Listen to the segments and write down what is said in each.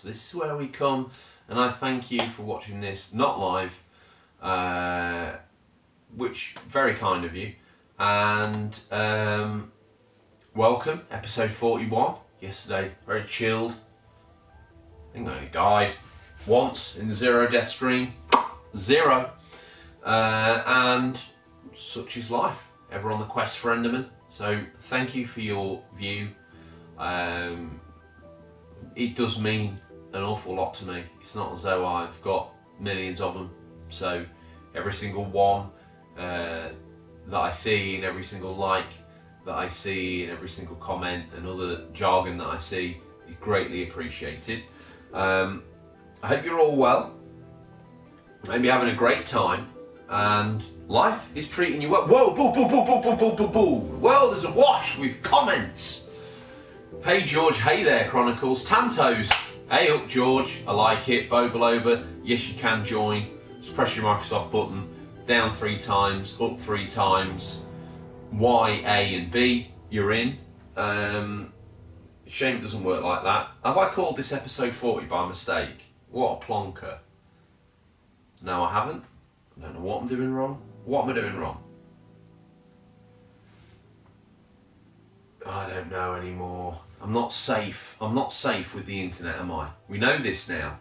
So this is where we come, and I thank you for watching this, not live, which very kind of you, and welcome, episode 41. Yesterday, very chilled. I think I only died once in the zero death stream, zero, and such is life. Ever on the quest for Enderman. So thank you for your view. It does mean an awful lot to me. It's not as though I've got millions of them, so every single one that I see, and every single like that I see, and every single comment and other jargon that I see is greatly appreciated. I hope you're all well. I hope you're having a great time, and life is treating you well. Whoa, boo, boo, boo, boo, boo, boo, boo, boo. The world is awash with comments. Hey George, hey there Chronicles, Tantos, hey up George, I like it, Bobaloba, yes you can join, just press your Microsoft button, down 3 times, up 3 times, Y, A and B, you're in. Shame it doesn't work like that. Have I called this episode 40 by mistake? What a plonker. No I haven't, I don't know what I'm doing wrong. What am I doing wrong? I don't know anymore. I'm not safe. I'm not safe with the internet, am I? We know this now.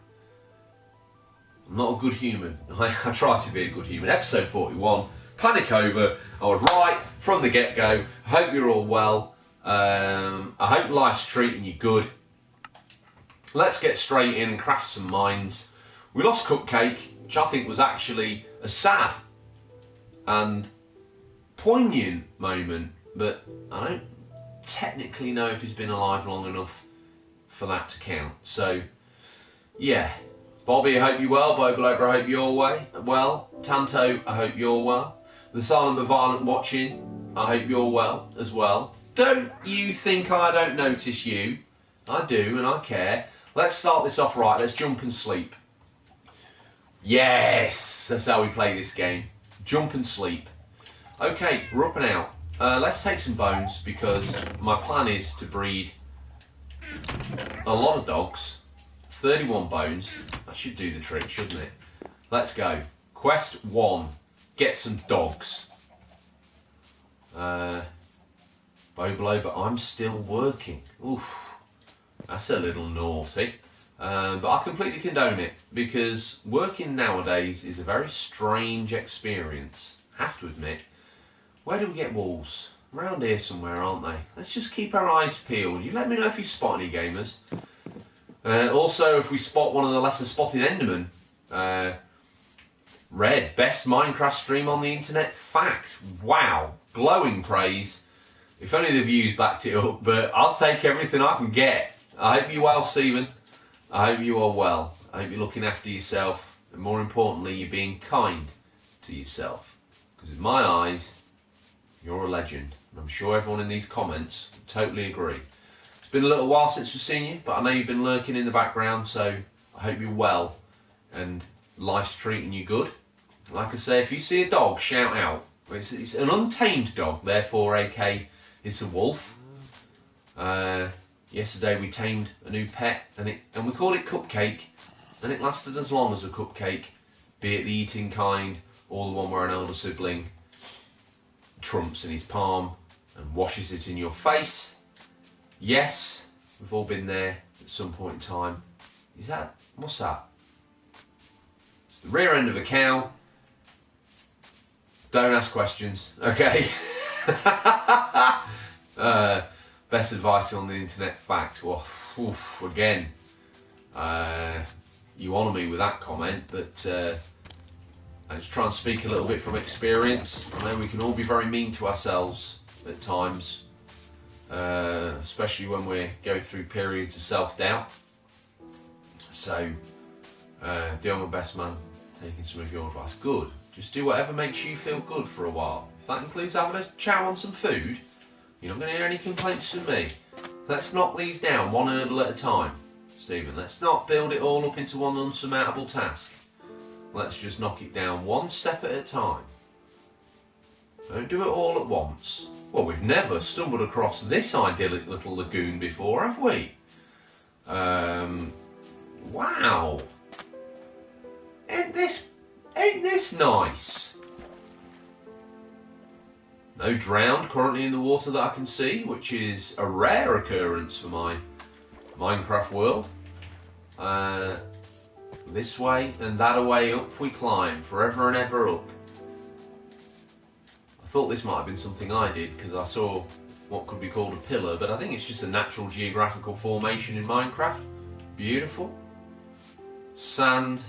I'm not a good human. I try to be a good human. Episode 41, panic over. I was right from the get-go. I hope you're all well. I hope life's treating you good. Let's get straight in and craft some minds. We lost Cupcake, which I think was actually a sad and poignant moment, but I don't technically know if he's been alive long enough for that to count. So yeah, Bobby, I hope you're well. Bobaloba, I hope you're well. Tanto, I hope you're well. The Silent but Violent watching, I hope you're well as well. Don't you think I don't notice you? I do, and I care. Let's start this off right. Let's jump and sleep. Yes, that's how we play this game. Jump and sleep. Okay, we're up and out. Let's take some bones, because my plan is to breed a lot of dogs. 31 bones. That should do the trick, shouldn't it? Let's go. Quest 1. Get some dogs. Bobaloba, I'm still working. Oof. That's a little naughty. But I completely condone it, because working nowadays is a very strange experience. I have to admit. Where do we get wolves? Around here somewhere, aren't they? Let's just keep our eyes peeled. You let me know if you spot any gamers. Also, if we spot one of the lesser spotted Endermen. Red, best Minecraft stream on the internet. Fact. Wow. Glowing praise. If only the views backed it up, but I'll take everything I can get. I hope you're well, Stephen. I hope you are well. I hope you're looking after yourself. And more importantly, you're being kind to yourself. Because in my eyes, you're a legend, and I'm sure everyone in these comments would totally agree. It's been a little while since we've seen you, but I know you've been lurking in the background, so I hope you're well and life's treating you good. Like I say, if you see a dog, shout out. It's an untamed dog, therefore AK it's a wolf. Yesterday we tamed a new pet, and we called it Cupcake, and it lasted as long as a cupcake, be it the eating kind or the one where an elder sibling trumps in his palm and washes it in your face. Yes, we've all been there at some point in time. What's that? It's the rear end of a cow. Don't ask questions, okay? Best advice on the internet, fact. Well, oof, again, you honour me with that comment, but I just try and speak a little bit from experience. I know we can all be very mean to ourselves at times, especially when we're going through periods of self-doubt. So, doing my best, man, taking some of your advice. Good. Just do whatever makes you feel good for a while. If that includes having a chow on some food, you're not going to hear any complaints from me. Let's knock these down one hurdle at a time, Stephen. Let's not build it all up into one unsurmountable task. Let's just knock it down one step at a time. Don't do it all at once. Well, we've never stumbled across this idyllic little lagoon before, have we? Wow. Ain't this nice? No drowned currently in the water that I can see, which is a rare occurrence for my Minecraft world. This way and that away up we climb, forever and ever up. I thought this might have been something I did because I saw what could be called a pillar, but I think it's just a natural geographical formation in Minecraft. Beautiful. Sand.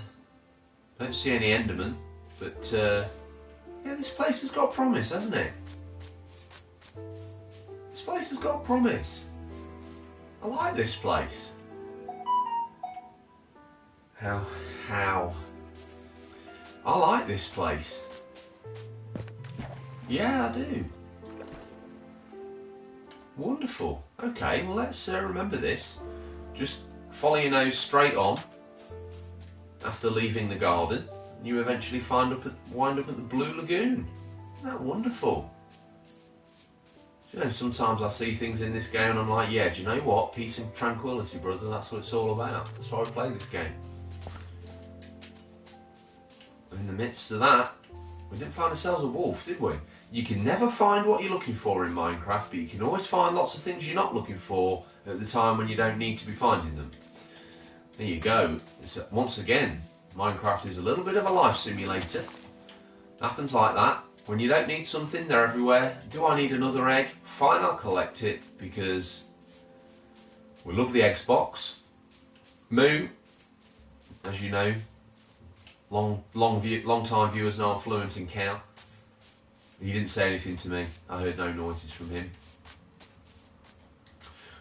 Don't see any Enderman, but yeah, this place has got promise, hasn't it? This place has got promise. I like this place. How? I like this place. Yeah, I do. Wonderful. Okay, well let's remember this. Just follow your nose straight on after leaving the garden. And you eventually wind up at the Blue Lagoon. Isn't that wonderful? You know, sometimes I see things in this game and I'm like, yeah, do you know what? Peace and tranquility, brother. That's what it's all about. That's why I play this game. In the midst of that, we didn't find ourselves a wolf, did we? You can never find what you're looking for in Minecraft, but you can always find lots of things you're not looking for at the time when you don't need to be finding them. There you go. Once again, Minecraft is a little bit of a life simulator. Happens like that. When you don't need something, they're everywhere. Do I need another egg? Fine, I'll collect it because we love the Xbox. Moo, as you know, long time viewers know I'm fluent in cow. He didn't say anything to me. I heard no noises from him.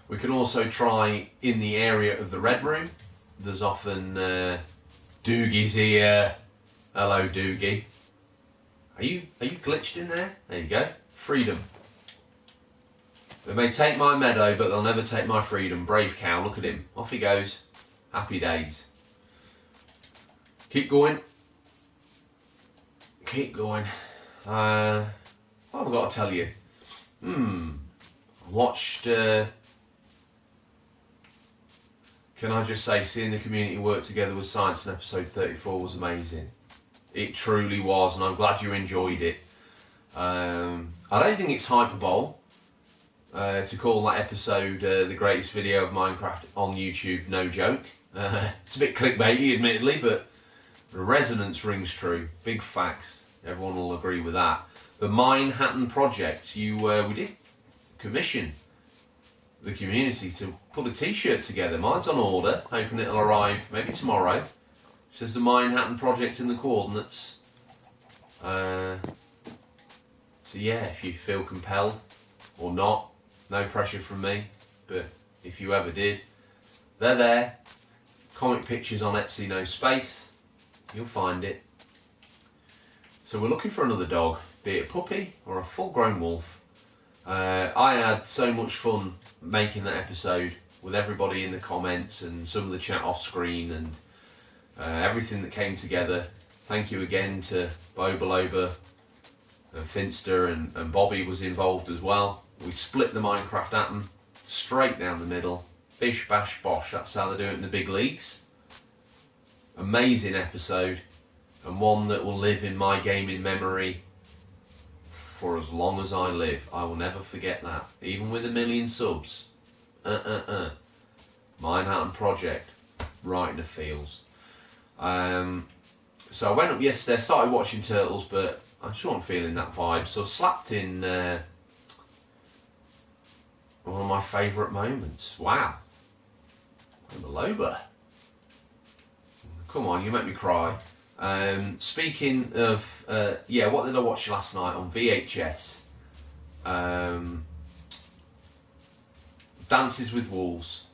We can also try in the area of the red room. There's often Doogie's here. Hello, Doogie. Are you glitched in there? There you go. Freedom. They may take my meadow, but they'll never take my freedom. Brave cow. Look at him. Off he goes. Happy days. Keep going. Keep going. What have I got to tell you? I watched... can I just say, seeing the community work together with science in episode 34 was amazing. It truly was, and I'm glad you enjoyed it. I don't think it's hyperbole to call that episode the greatest video of Minecraft on YouTube, no joke. It's a bit clickbaity, admittedly, but the resonance rings true. Big facts. Everyone will agree with that. The Minehattan Project, we did commission the community to put a t-shirt together. Mine's on order, hoping it'll arrive maybe tomorrow. It says the Minehattan Project in the coordinates. So yeah, if you feel compelled or not, no pressure from me, but if you ever did, they're there. Comic pictures on Etsy, no space. You'll find it. So we're looking for another dog, be it a puppy or a full-grown wolf. I had so much fun making that episode with everybody in the comments and some of the chat off screen and everything that came together. Thank you again to Bobaloba and Finster, and Bobby was involved as well. We split the Minecraft atom straight down the middle. Bish bash bosh, that's how they do it in the big leagues. Amazing episode, and one that will live in my gaming memory for as long as I live. I will never forget that, even with 1 million subs. Minehattan Project, right in the feels. So I went up yesterday, started watching Turtles, but I just wasn't feeling that vibe, so I slapped in one of my favourite moments. Wow. Bobaloba. Come on, you make me cry. Speaking of, yeah, what did I watch last night on VHS? Dances with Wolves.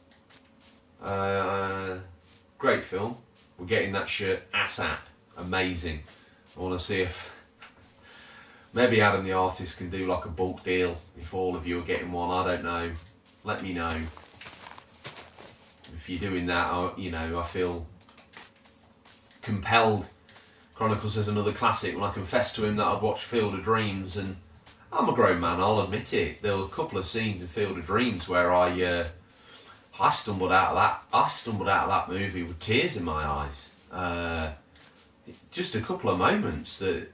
Great film. We're getting that shirt ASAP. Amazing. I want to see if maybe Adam the artist can do like a bulk deal if all of you are getting one. I don't know. Let me know. If you're doing that, I feel compelled. Chronicles is another classic. When I confessed to him that I'd watched Field of Dreams, and I'm a grown man, I'll admit it. There were a couple of scenes in Field of Dreams where I I stumbled out of that movie with tears in my eyes. Just a couple of moments that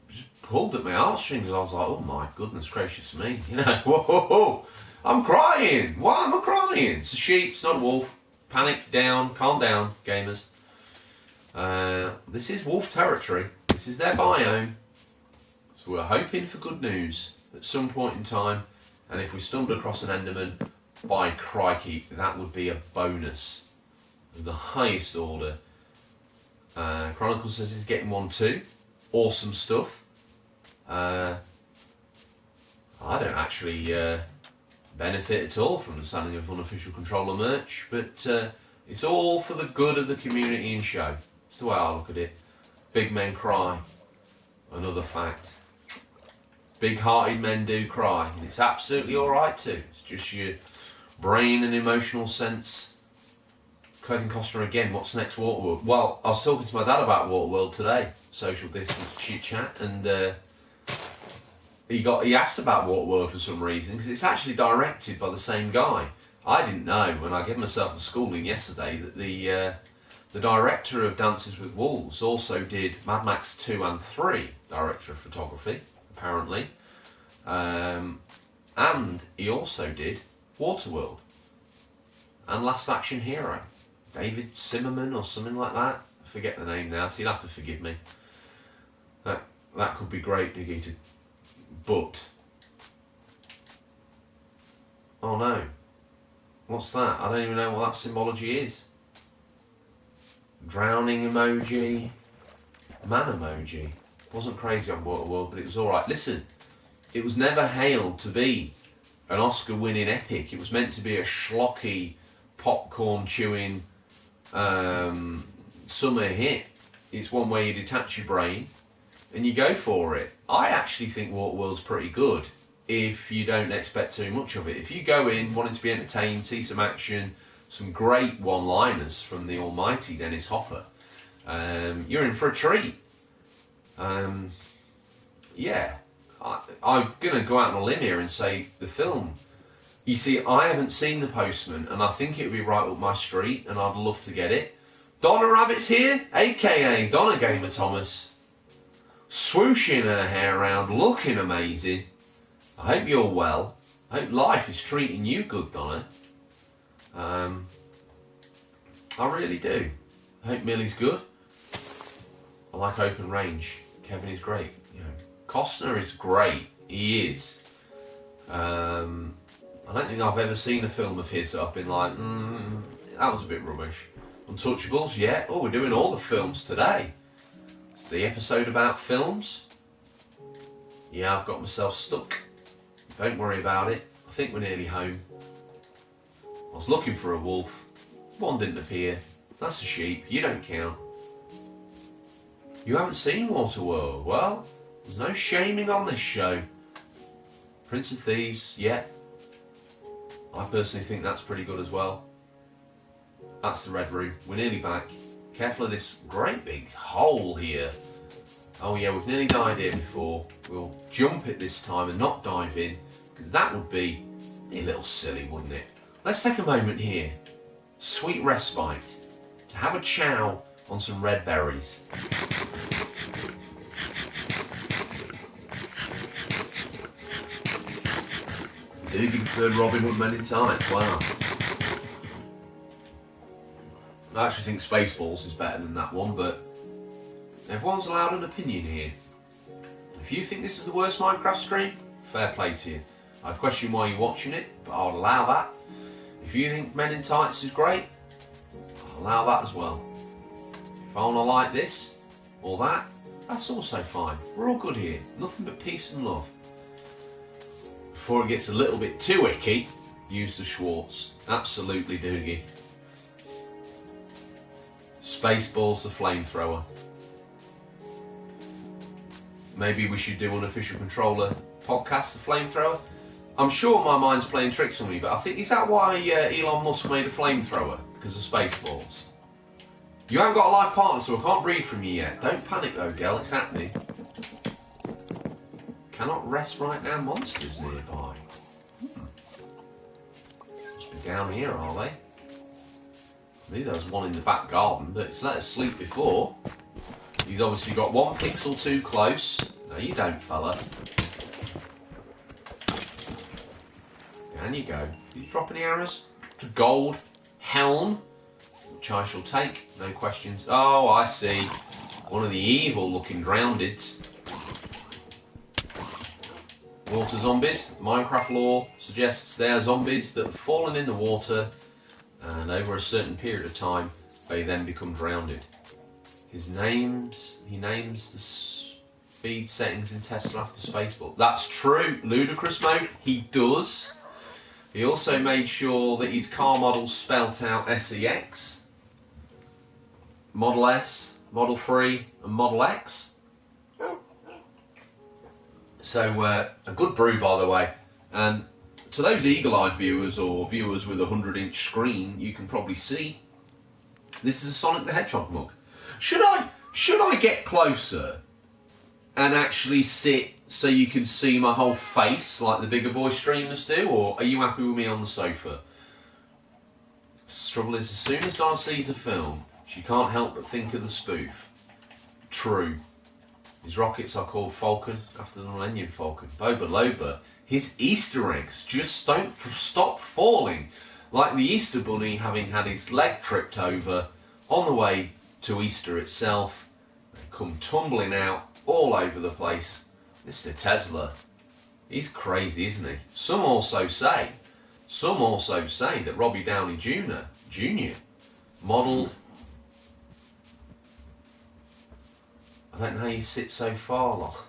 just pulled at my heartstrings. I was like, oh my goodness gracious me, you know, whoa, I'm crying. Why am I crying? It's a sheep, it's not a wolf. Panic down, calm down, gamers. This is wolf territory. This is their biome. So we're hoping for good news at some point in time. And if we stumbled across an Enderman, by crikey, that would be a bonus of the highest order. Chronicle says he's getting one too. Awesome stuff. I don't actually benefit at all from the selling of unofficial controller merch, but it's all for the good of the community and show. That's the way I look at it. Big men cry. Another fact. Big-hearted men do cry, and it's absolutely alright too. It's just your brain and emotional sense. Clothing Costa again, what's next Waterworld? Well, I was talking to my dad about Waterworld today, social distance chit-chat, and he asked about Waterworld for some reason, because it's actually directed by the same guy. I didn't know, when I gave myself a schooling yesterday, that the director of Dances with Wolves also did Mad Max 2 and 3, director of photography, apparently. And he also did Waterworld and Last Action Hero. David Zimmerman or something like that. I forget the name now, so you'll have to forgive me. That could be great, Nagita. But oh no. What's that? I don't even know what that symbology is. Drowning emoji. Man emoji. Wasn't crazy on Waterworld, but it was alright. Listen, it was never hailed to be an Oscar-winning epic. It was meant to be a schlocky, popcorn-chewing summer hit. It's one where you detach your brain and you go for it. I actually think Waterworld's pretty good if you don't expect too much of it. If you go in wanting to be entertained, see some action, some great one-liners from the almighty Dennis Hopper, you're in for a treat. Yeah, I'm going to go out on a limb here and say the film. You see, I haven't seen The Postman, and I think it would be right up my street, and I'd love to get it. Donna Rabbit's here, a.k.a. Donna Gamer Thomas. Swooshing her hair around, looking amazing. I hope you're well. I hope life is treating you good, Donna. I really do. I hope Millie's good. I like Open Range. Kevin is great. You know, Costner is great. He is. I don't think I've ever seen a film of his that I've been like, that was a bit rubbish. Untouchables, yeah. Oh, we're doing all the films today. It's the episode about films. Yeah, I've got myself stuck. Don't worry about it. I think we're nearly home. I was looking for a wolf. One didn't appear. That's a sheep. You don't count. You haven't seen Waterworld? Well, there's no shaming on this show. Prince of Thieves, yeah. I personally think that's pretty good as well. That's the Red Room. We're nearly back. Careful of this great big hole here. Oh yeah, we've nearly died here before. We'll jump it this time and not dive in, because that would be a little silly, wouldn't it? Let's take a moment here, sweet respite, to have a chow on some red berries. Digging third Robin Hood Men in Tights, wow. I actually think Spaceballs is better than that one, but everyone's allowed an opinion here. If you think this is the worst Minecraft stream, fair play to you. I'd question why you're watching it, but I'll allow that. If you think Men in Tights is great, I'll allow that as well. If I want to like this or that, that's also fine. We're all good here. Nothing but peace and love. Before it gets a little bit too icky, use the Schwartz. Absolutely doogie. Spaceballs the flamethrower. Maybe we should do an official controller podcast, the flamethrower. I'm sure my mind's playing tricks on me, but I think, is that why Elon Musk made a flamethrower? Because of Spaceballs? You haven't got a life partner, so I can't breed from you yet. Don't panic though, girl, it's happening. Cannot rest right now, monsters nearby. Must be Down here, are they? I knew there was one in the back garden, but it's let us sleep before. He's obviously got 1 pixel too close. No, you don't, fella. Down you go. Did you drop any arrows? To gold helm, which I shall take, no questions. Oh, I see. One of the evil-looking drowneds. Water zombies. Minecraft lore suggests they are zombies that have fallen in the water, and over a certain period of time, they then become drowned. He names the speed settings in Tesla after Spaceball. That's true. Ludicrous mode, he does. He also made sure that his car models spelt out SEX, Model S, Model 3 and Model X. So a good brew, by the way. And to those eagle-eyed viewers or viewers with a 100-inch screen, you can probably see this is a Sonic the Hedgehog mug. Should I get closer and actually sit so you can see my whole face like the bigger boy streamers do, or are you happy with me on the sofa? The trouble is, as soon as Donna sees a film, she can't help but think of the spoof. True. His rockets are called Falcon, after the Millennium Falcon. Boba Loba, his Easter eggs just don't stop falling. Like the Easter Bunny having had his leg tripped over on the way to Easter itself. They come tumbling out all over the place. Mr. Tesla, he's crazy, isn't he? Some also say that Robbie Downey Jr. modelled... I don't know how you sit so far, Loch.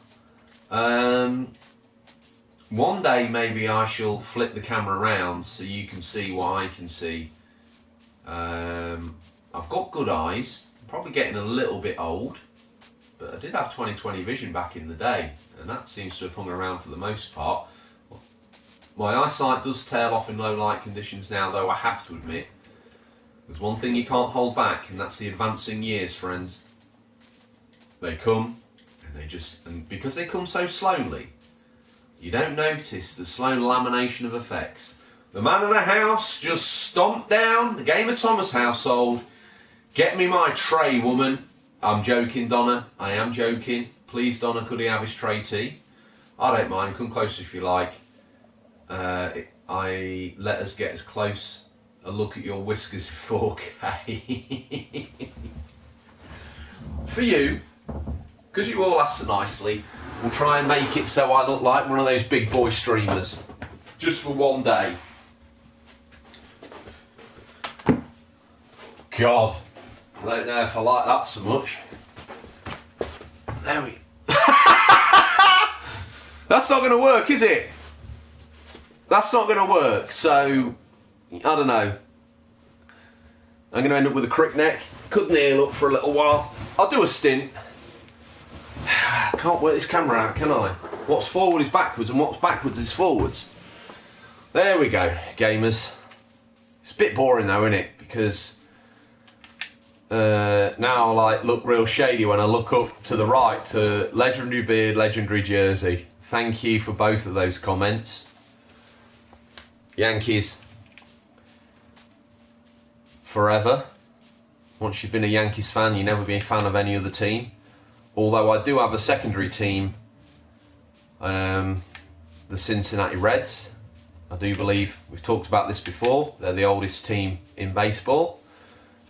One day maybe I shall flip the camera around so you can see what I can see. I've got good eyes. I'm probably getting a little bit old, but I did have 20/20 vision back in the day, and that seems to have hung around for the most part. My eyesight does tail off in low light conditions now, though, I have to admit. There's one thing you can't hold back, and that's the advancing years, friends. They come, and because they come so slowly, you don't notice the slow lamination of effects. The man in the house just stomped down the Game of Thomas household. Get me my tray, woman. I'm joking, Donna. I am joking. Please, Donna, could he have his tray tea? I don't mind. Come closer if you like. I let us get as close a look at your whiskers in 4K. For you, because you all asked so nicely, we'll try and make it so I look like one of those big boy streamers. Just for one day. God, I don't know if I like that so much. There we go. That's not going to work, is it? That's not going to work, so I don't know. I'm going to end up with a crick neck. Couldn't heal up for a little while. I'll do a stint. I can't work this camera out, can I? What's forward is backwards and what's backwards is forwards. There we go, gamers. It's a bit boring though, isn't it? Because now I like look real shady when I look up to the right to Legendary Beard, Legendary Jersey. Thank you for both of those comments. Yankees forever. Once you've been a Yankees fan, you never be a fan of any other team. Although I do have a secondary team, the Cincinnati Reds. I do believe we've talked about this before. They're the oldest team in baseball,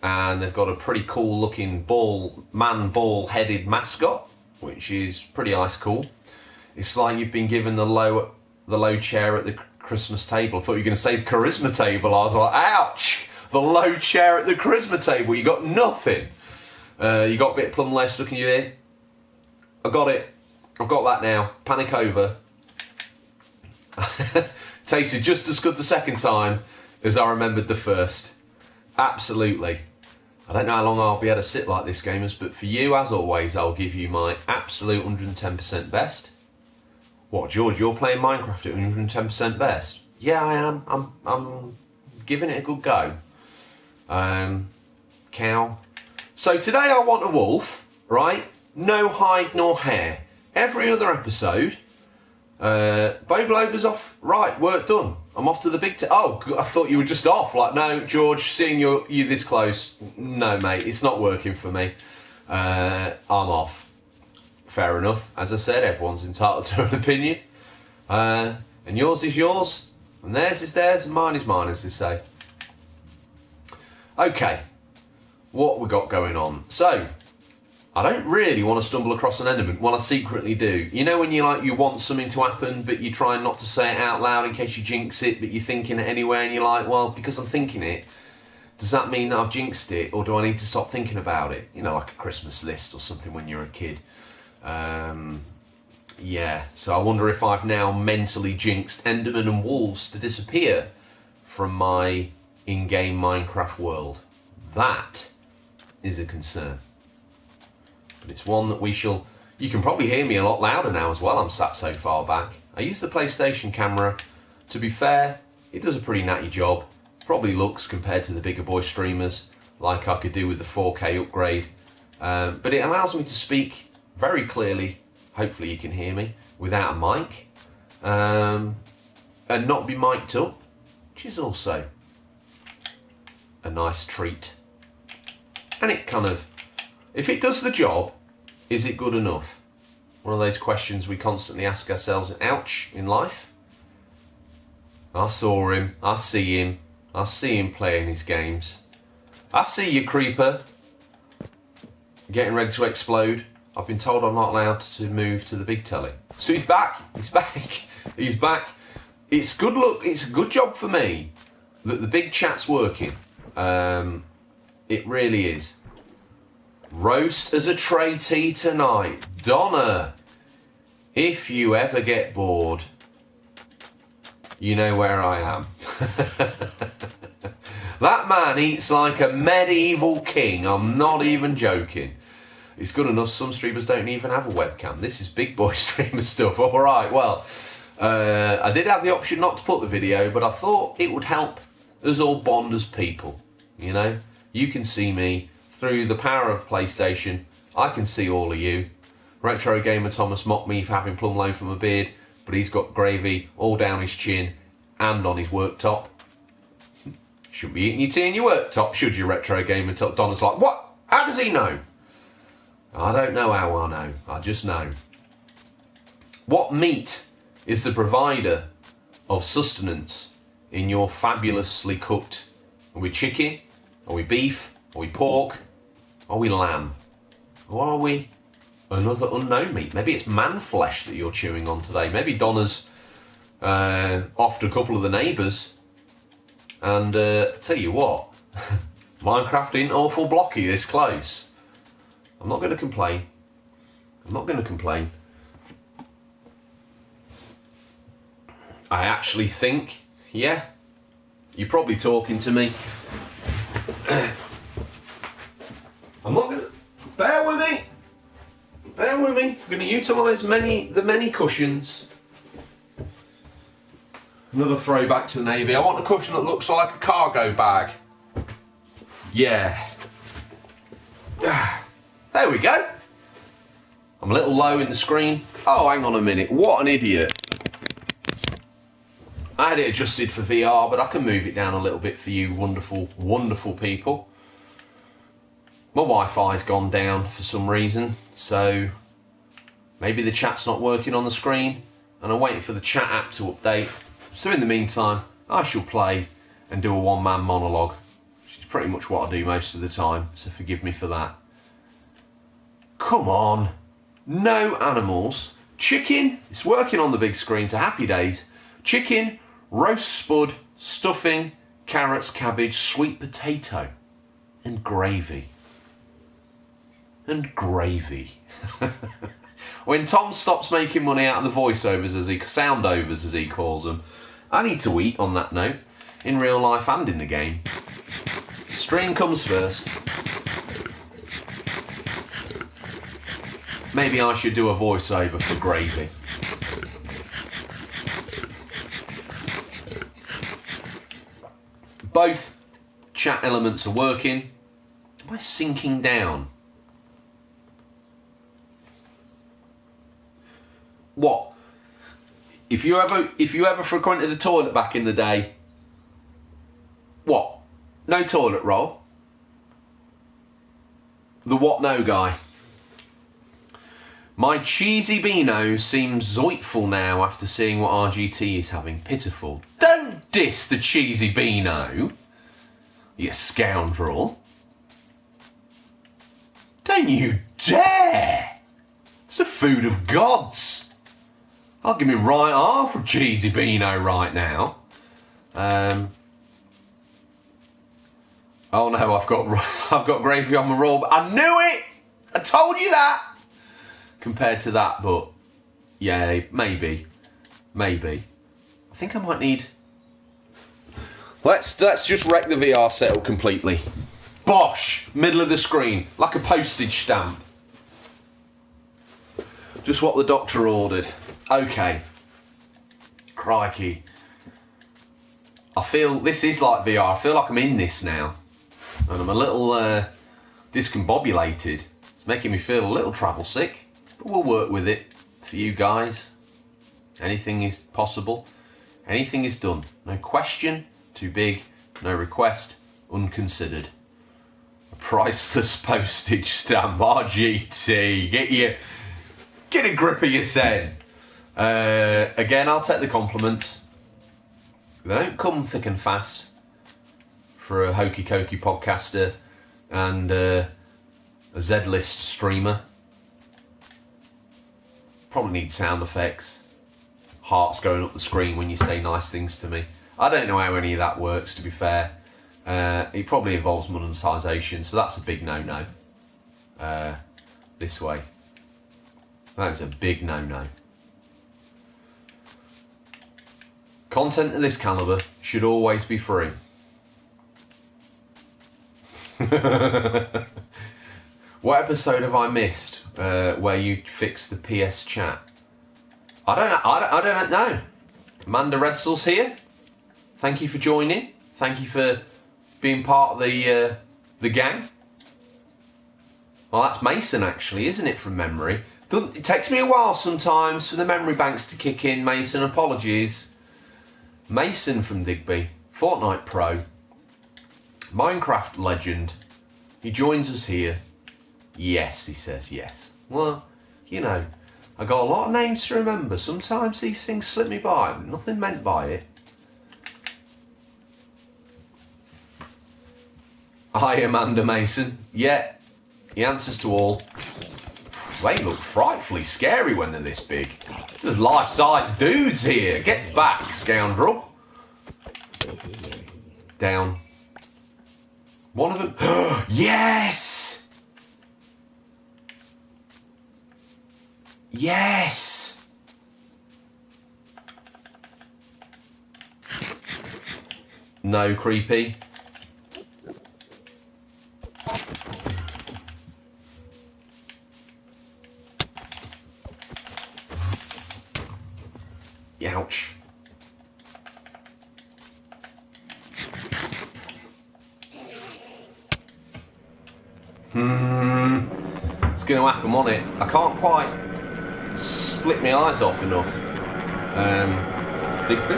and they've got a pretty cool looking ball-headed mascot, which is pretty ice cool. It's like you've been given the low chair at the Christmas table. I thought you were going to say the charisma table. I was like, ouch! The low chair at the charisma table. You got nothing. You got a bit of plum lace stuck in your ear. I got it. I've got that now. Panic over. Tasted just as good the second time as I remembered the first. Absolutely. I don't know how long I'll be able to sit like this, gamers, but for you, as always, I'll give you my absolute 110% best. What, George, you're playing Minecraft at 110% best? Yeah, I am. I'm giving it a good go. Cow. So today I want a wolf, right? No hide nor hair. Every other episode, Bo Glober's off. Right, work done. I'm off to the big... Oh, I thought you were just off. Like, no, George, seeing you this close. No, mate, it's not working for me. I'm off. Fair enough. As I said, everyone's entitled to an opinion. And yours is yours. And theirs is theirs. And mine is mine, as they say. Okay. What we got going on? So... I don't really want to stumble across an Enderman. Well, I secretly do. You know when you want something to happen, but you try not to say it out loud in case you jinx it, but you're thinking it anyway, and you're like, well, because I'm thinking it, does that mean that I've jinxed it, or do I need to stop thinking about it? You know, like a Christmas list or something when you're a kid. Yeah, so I wonder if I've now mentally jinxed Enderman and wolves to disappear from my in-game Minecraft world. That is a concern. But it's one that we shall... You can probably hear me a lot louder now as well. I'm sat so far back. I use the PlayStation camera. To be fair, it does a pretty natty job. Probably looks, compared to the bigger boy streamers, like I could do with the 4K upgrade. But it allows me to speak very clearly, hopefully you can hear me, without a mic. And not be mic'd up, which is also a nice treat. And it kind of... If it does the job, is it good enough? One of those questions we constantly ask ourselves, ouch, in life. I saw him, I see him playing his games. I see you, creeper. Getting ready to explode. I've been told I'm not allowed to move to the big telly. So he's back, he's back. It's good luck, it's a good job for me that the big chat's working. It really is. Roast as a tray tea tonight. Donna, if you ever get bored, you know where I am. That man eats like a medieval king. I'm not even joking. It's good enough some streamers don't even have a webcam. This is big boy streamer stuff. All right, well, I did have the option not to put the video, but I thought it would help us all bond as people. You know, you can see me. Through the power of PlayStation, I can see all of you. Retro Gamer Thomas mocked me for having plum loaf from a beard, but he's got gravy all down his chin and on his worktop. Shouldn't be eating your tea in your worktop, should you, Retro Gamer? Donna's like, what? How does he know? I don't know how I know. I just know. What meat is the provider of sustenance in your fabulously cooked? Are we chicken? Are we beef? Are we pork? Are we lamb? Or are we another unknown meat? Maybe it's man flesh that you're chewing on today. Maybe Donna's offed a couple of the neighbours. And tell you what, Minecraft ain't awful blocky this close. I'm not going to complain. I'm not going to complain. I actually think, yeah, you're probably talking to me. I'm not going to... Bear with me. Bear with me. I'm going to utilise the many cushions. Another throwback to the Navy. I want a cushion that looks like a cargo bag. Yeah. There we go. I'm a little low in the screen. Oh, hang on a minute. What an idiot. I had it adjusted for VR, but I can move it down a little bit for you wonderful, wonderful people. My Wi-Fi's gone down for some reason, so maybe the chat's not working on the screen, and I'm waiting for the chat app to update. So in the meantime, I shall play and do a one-man monologue, which is pretty much what I do most of the time, so forgive me for that. Come on, no animals. Chicken, it's working on the big screen, so happy days. Chicken, roast spud, stuffing, carrots, cabbage, sweet potato, and gravy. And gravy. When Tom stops making money out of the voiceovers, soundovers as he calls them, I need to eat on that note, in real life and in the game. Stream comes first. Maybe I should do a voiceover for gravy. Both chat elements are working. Am I sinking down? What? If you ever frequented a toilet back in the day, what? No toilet roll? The what no guy. My cheesy Beano seems zoitful now after seeing what RGT is having. Pitiful. Don't diss the cheesy Beano, you scoundrel. Don't you dare! It's the food of gods. I'll give me right half of cheesy Beano right now. Oh no, I've got gravy on my roll. I knew it! I told you that! Compared to that, but yeah, maybe. I think I might need... Let's just wreck the VR setup completely. Bosh! Middle of the screen, like a postage stamp. Just what the doctor ordered. Okay. Crikey. I feel this is like VR. I feel like I'm in this now. And I'm a little discombobulated. It's making me feel a little travel sick. But we'll work with it for you guys. Anything is possible. Anything is done. No question too big. No request unconsidered. A priceless postage stamp. RGT. Get a grip of your sen. Again, I'll take the compliments. They don't come thick and fast for a hokey cokey podcaster and a Z-list streamer. Probably need sound effects. Hearts going up the screen when you say nice things to me. I don't know how any of that works, to be fair. It probably involves monetisation, so that's a big no-no. This way. That is a big no-no. Content of this calibre should always be free. What episode have I missed where you fixed the PS chat? I don't know. Amanda Redsel's here. Thank you for joining. Thank you for being part of the gang. Well, that's Mason actually, isn't it, from memory? It takes me a while sometimes for the memory banks to kick in, Mason. Apologies. Mason from Digby, Fortnite Pro, Minecraft legend. He joins us here. Yes, he says yes. Well, you know, I got a lot of names to remember. Sometimes these things slip me by. Nothing meant by it. Hi, Amanda Mason. Yeah, he answers to all. They look frightfully scary when they're this big. There's life-size dudes here. Get back, scoundrel. Down. One of them. Yes! Yes! No, creepy. Ouch. It's going to happen, won't it? I can't quite split my eyes off enough. Digby.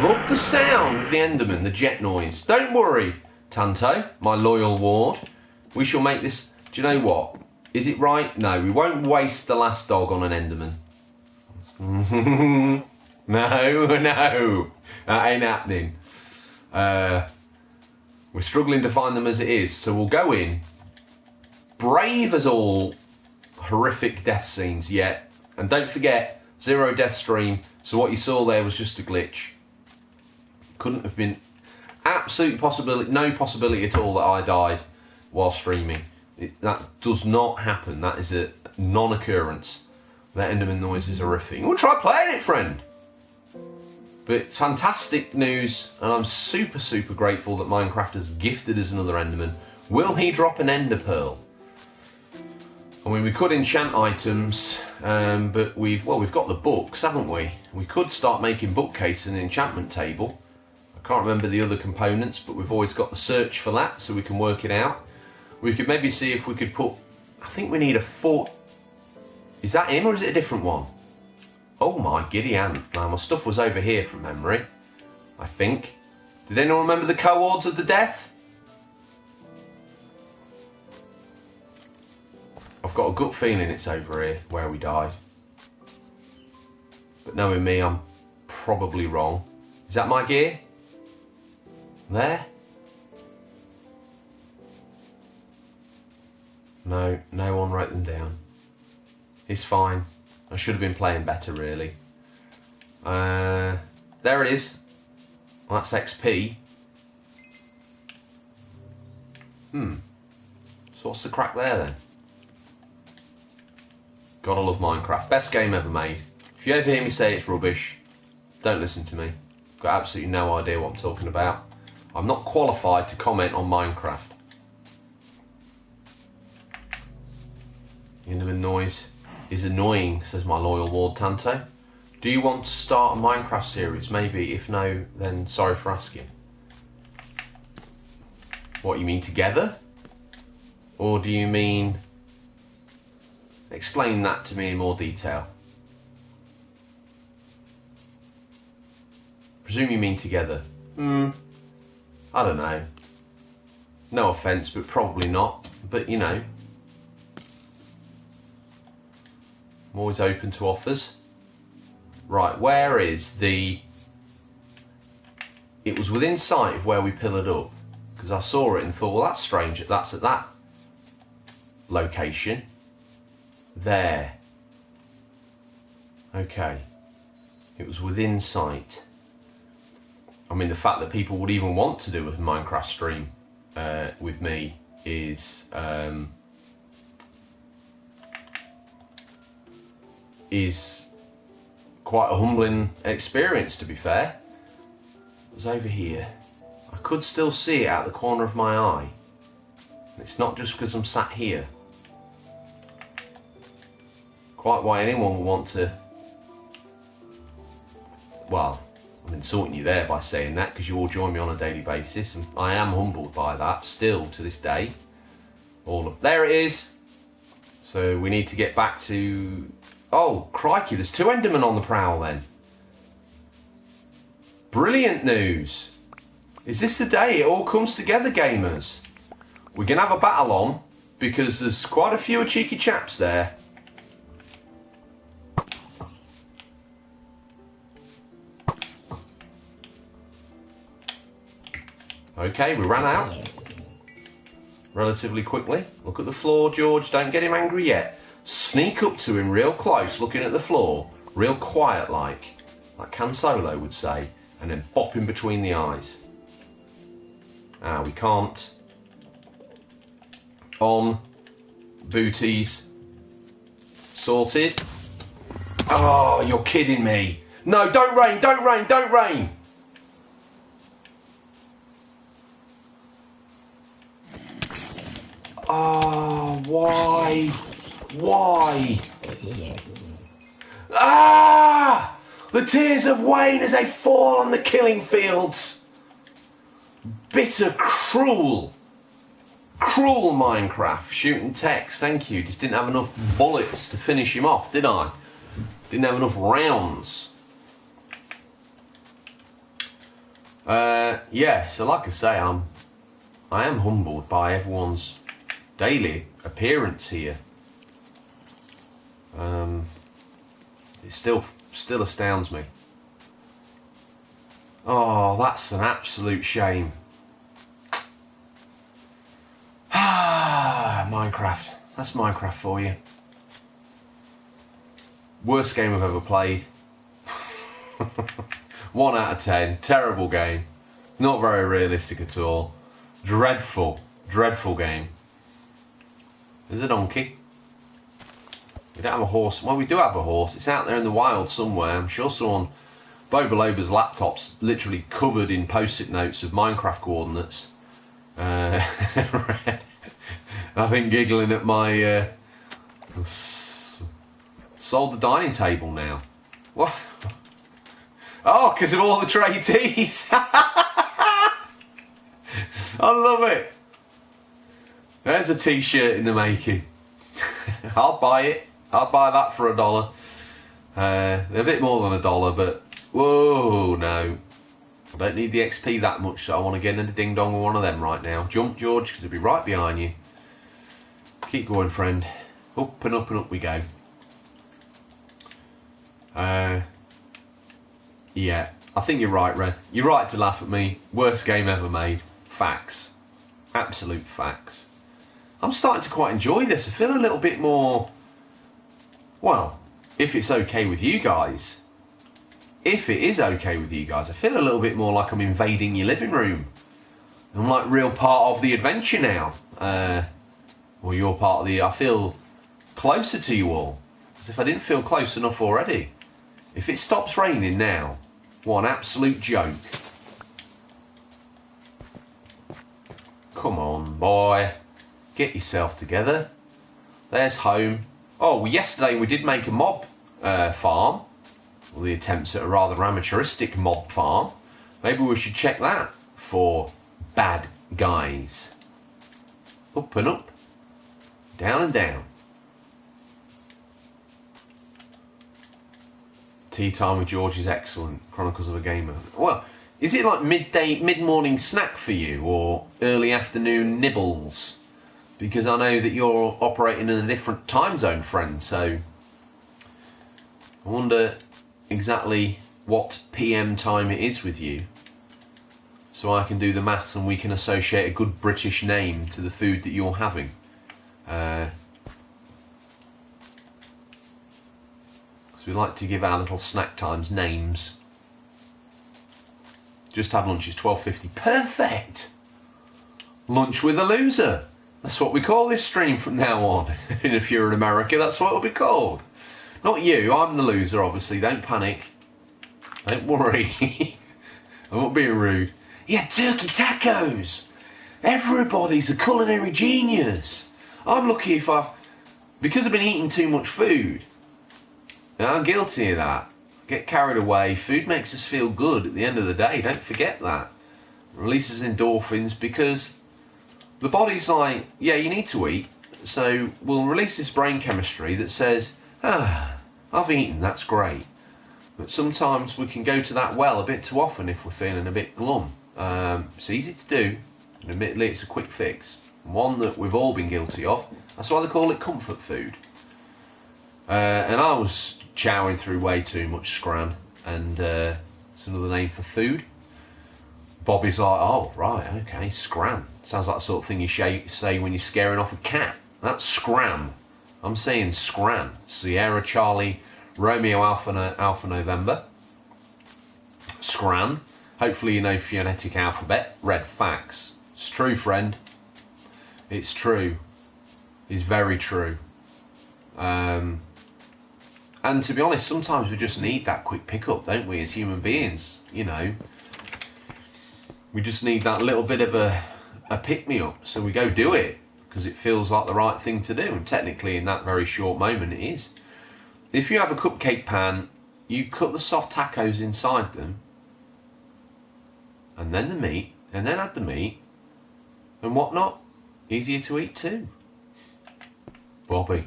Love the sound of the Enderman, the jet noise. Don't worry, Tanto, my loyal ward. We shall make this... Do you know what? Is it right? No, we won't waste the last dog on an Enderman. No, that ain't happening. We're struggling to find them as it is, so we'll go in. Brave as all horrific death scenes yet. And don't forget, 0 death stream, so what you saw there was just a glitch. Couldn't have been... Absolute possibility, no possibility at all that I died while streaming. That does not happen. That is a non-occurrence. That Enderman noise is horrific. We'll try playing it, friend. But it's fantastic news, and I'm super, super grateful that Minecraft has gifted us another Enderman. Will he drop an Ender Pearl? I mean, we could enchant items, but we've got the books, haven't we? We could start making bookcase and enchantment table. I can't remember the other components, but we've always got the search for that, so we can work it out. We could maybe see if we could put... I think we need a fort... Is that him or is it a different one? Oh my giddy aunt. Now my stuff was over here from memory, I think. Did anyone remember the cohorts of the death? I've got a gut feeling it's over here where we died. But knowing me, I'm probably wrong. Is that my gear? There? No, no one wrote them down. It's fine. I should have been playing better, really. There it is. Well, that's XP. So what's the crack there, then? Gotta love Minecraft. Best game ever made. If you ever hear me say it's rubbish, don't listen to me. Got absolutely no idea what I'm talking about. I'm not qualified to comment on Minecraft. The intimate noise is annoying, says my loyal Ward Tanto. Do you want to start a Minecraft series? Maybe. If no, then sorry for asking. What, you mean together? Or do you mean... Explain that to me in more detail. Presume you mean together. I don't know. No offence, but probably not. But, you know. I'm always open to offers. Right, where is the... It was within sight of where we pillared up. Because I saw it and thought, well, that's strange. That's at that location. There. Okay. It was within sight. I mean, the fact that people would even want to do a Minecraft stream with me is quite a humbling experience, to be fair. It was over here. I could still see it out the corner of my eye. It's not just because I'm sat here. Quite why anyone would want to... Well, I'm insulting you there by saying that, because you all join me on a daily basis, and I am humbled by that still to this day. There it is. So we need to get back to... Oh, crikey, there's 2 Endermen on the prowl then. Brilliant news. Is this the day it all comes together, gamers? We're going to have a battle on, because there's quite a few cheeky chaps there. Okay, we ran out relatively quickly. Look at the floor, George. Don't get him angry yet. Sneak up to him real close, looking at the floor, real quiet like Can Solo would say, and then bop him between the eyes. We can't. On. Booties. Sorted. Oh, you're kidding me. No, don't rain, don't rain, don't rain. Oh, why? Why? Ah! The tears of Wayne as they fall on the killing fields. Bitter, cruel Minecraft. Shooting text, thank you. Just didn't have enough bullets to finish him off, did I? Didn't have enough rounds. Yeah, so like I say, I am humbled by everyone's daily appearance here. It still astounds me. Oh, that's an absolute shame. Minecraft. That's Minecraft for you. Worst game I've ever played. 1 out of 10. Terrible game. Not very realistic at all. Dreadful game. There's a donkey. We don't have a horse. Well, we do have a horse. It's out there in the wild somewhere. I'm sure someone... Bobaloba's laptop's literally covered in post-it notes of Minecraft coordinates. I think giggling at my... sold the dining table now. What? Oh, because of all the tray teas. I love it. There's a t-shirt in the making. I'll buy it. I'll buy that for $1. They're a bit more than $1, but whoa, no. I don't need the XP that much, so I want to get in a ding-dong with one of them right now. Jump, George, because it'll be right behind you. Keep going, friend. Up and up and up we go. Yeah, I think you're right, Red. You're right to laugh at me. Worst game ever made. Facts. Absolute facts. I'm starting to quite enjoy this. I feel a little bit more... Well, if it's okay with you guys. If it is okay with you guys, I feel a little bit more like I'm invading your living room. I'm like real part of the adventure now. Well, you're part of the... I feel closer to you all. As if I didn't feel close enough already. If it stops raining now, what an absolute joke. Come on, boy. Get yourself together. There's home. Oh, well, yesterday we did make a mob farm. Well, the attempts at a rather amateuristic mob farm. Maybe we should check that for bad guys. Up and up. Down and down. Tea time with George is excellent. Chronicles of a Gamer. Well, is it like mid-morning snack for you, or early afternoon nibbles? Because I know that you're operating in a different time zone, friend, so I wonder exactly what PM time it is with you, so I can do the maths and we can associate a good British name to the food that you're having. We like to give our little snack times names. Just had lunch, it's 12:50. Perfect! Lunch with a loser. That's what we call this stream from now on. If you're in America, that's what it'll be called. Not you, I'm the loser, obviously. Don't panic. Don't worry. I'm not being rude. Yeah, turkey tacos. Everybody's a culinary genius. I'm lucky if because I've been eating too much food. And I'm guilty of that. Get carried away. Food makes us feel good at the end of the day. Don't forget that. It releases endorphins because the body's like, yeah, you need to eat. So we'll release this brain chemistry that says, I've eaten, that's great. But sometimes we can go to that well a bit too often if we're feeling a bit glum. It's easy to do, and admittedly it's a quick fix. One that we've all been guilty of. That's why they call it comfort food. And I was chowing through way too much scran, and it's another name for food. Bobby's like, oh, right, okay, scram. Sounds like the sort of thing you say when you're scaring off a cat. That's scram. I'm saying scran. Sierra Charlie Romeo Alpha November. Scran. Hopefully you know phonetic alphabet. Red facts. It's true, friend. It's true. It's very true. And to be honest, sometimes we just need that quick pickup, don't we, as human beings? You know, we just need that little bit of a pick-me-up, so we go do it, because it feels like the right thing to do, and technically in that very short moment it is. If you have a cupcake pan, you cut the soft tacos inside them, and then the meat, and then add the meat, and whatnot. Easier to eat too. Bobby.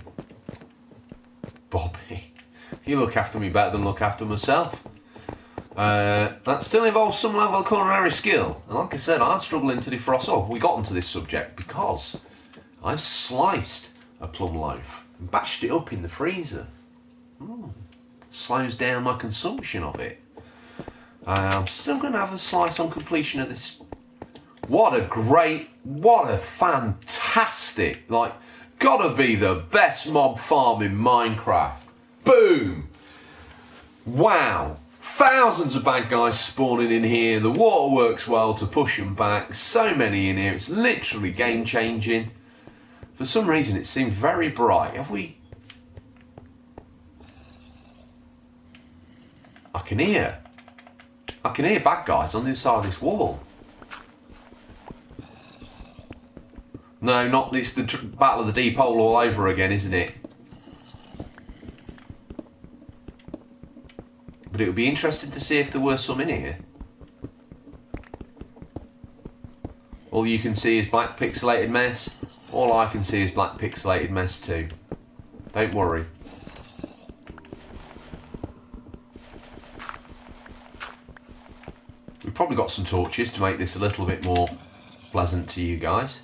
You look after me better than look after myself. That still involves some level of culinary skill. And like I said, I'm struggling to defrost. Oh, we got onto this subject because I've sliced a plum loaf and bashed it up in the freezer. Slows down my consumption of it. I'm still going to have a slice on completion of this. What a fantastic, like, gotta be the best mob farm in Minecraft. Boom! Wow. Thousands of bad guys spawning in here. The water works well to push them back. So many in here. It's literally game changing. For some reason it seems very bright. I can hear bad guys on the other side of this wall. No, not this. The Battle of the Deep Hole all over again, isn't it? But it would be interesting to see if there were some in here. All you can see is black pixelated mess. All I can see is black pixelated mess too. Don't worry. Probably got some torches to make this a little bit more pleasant to you guys.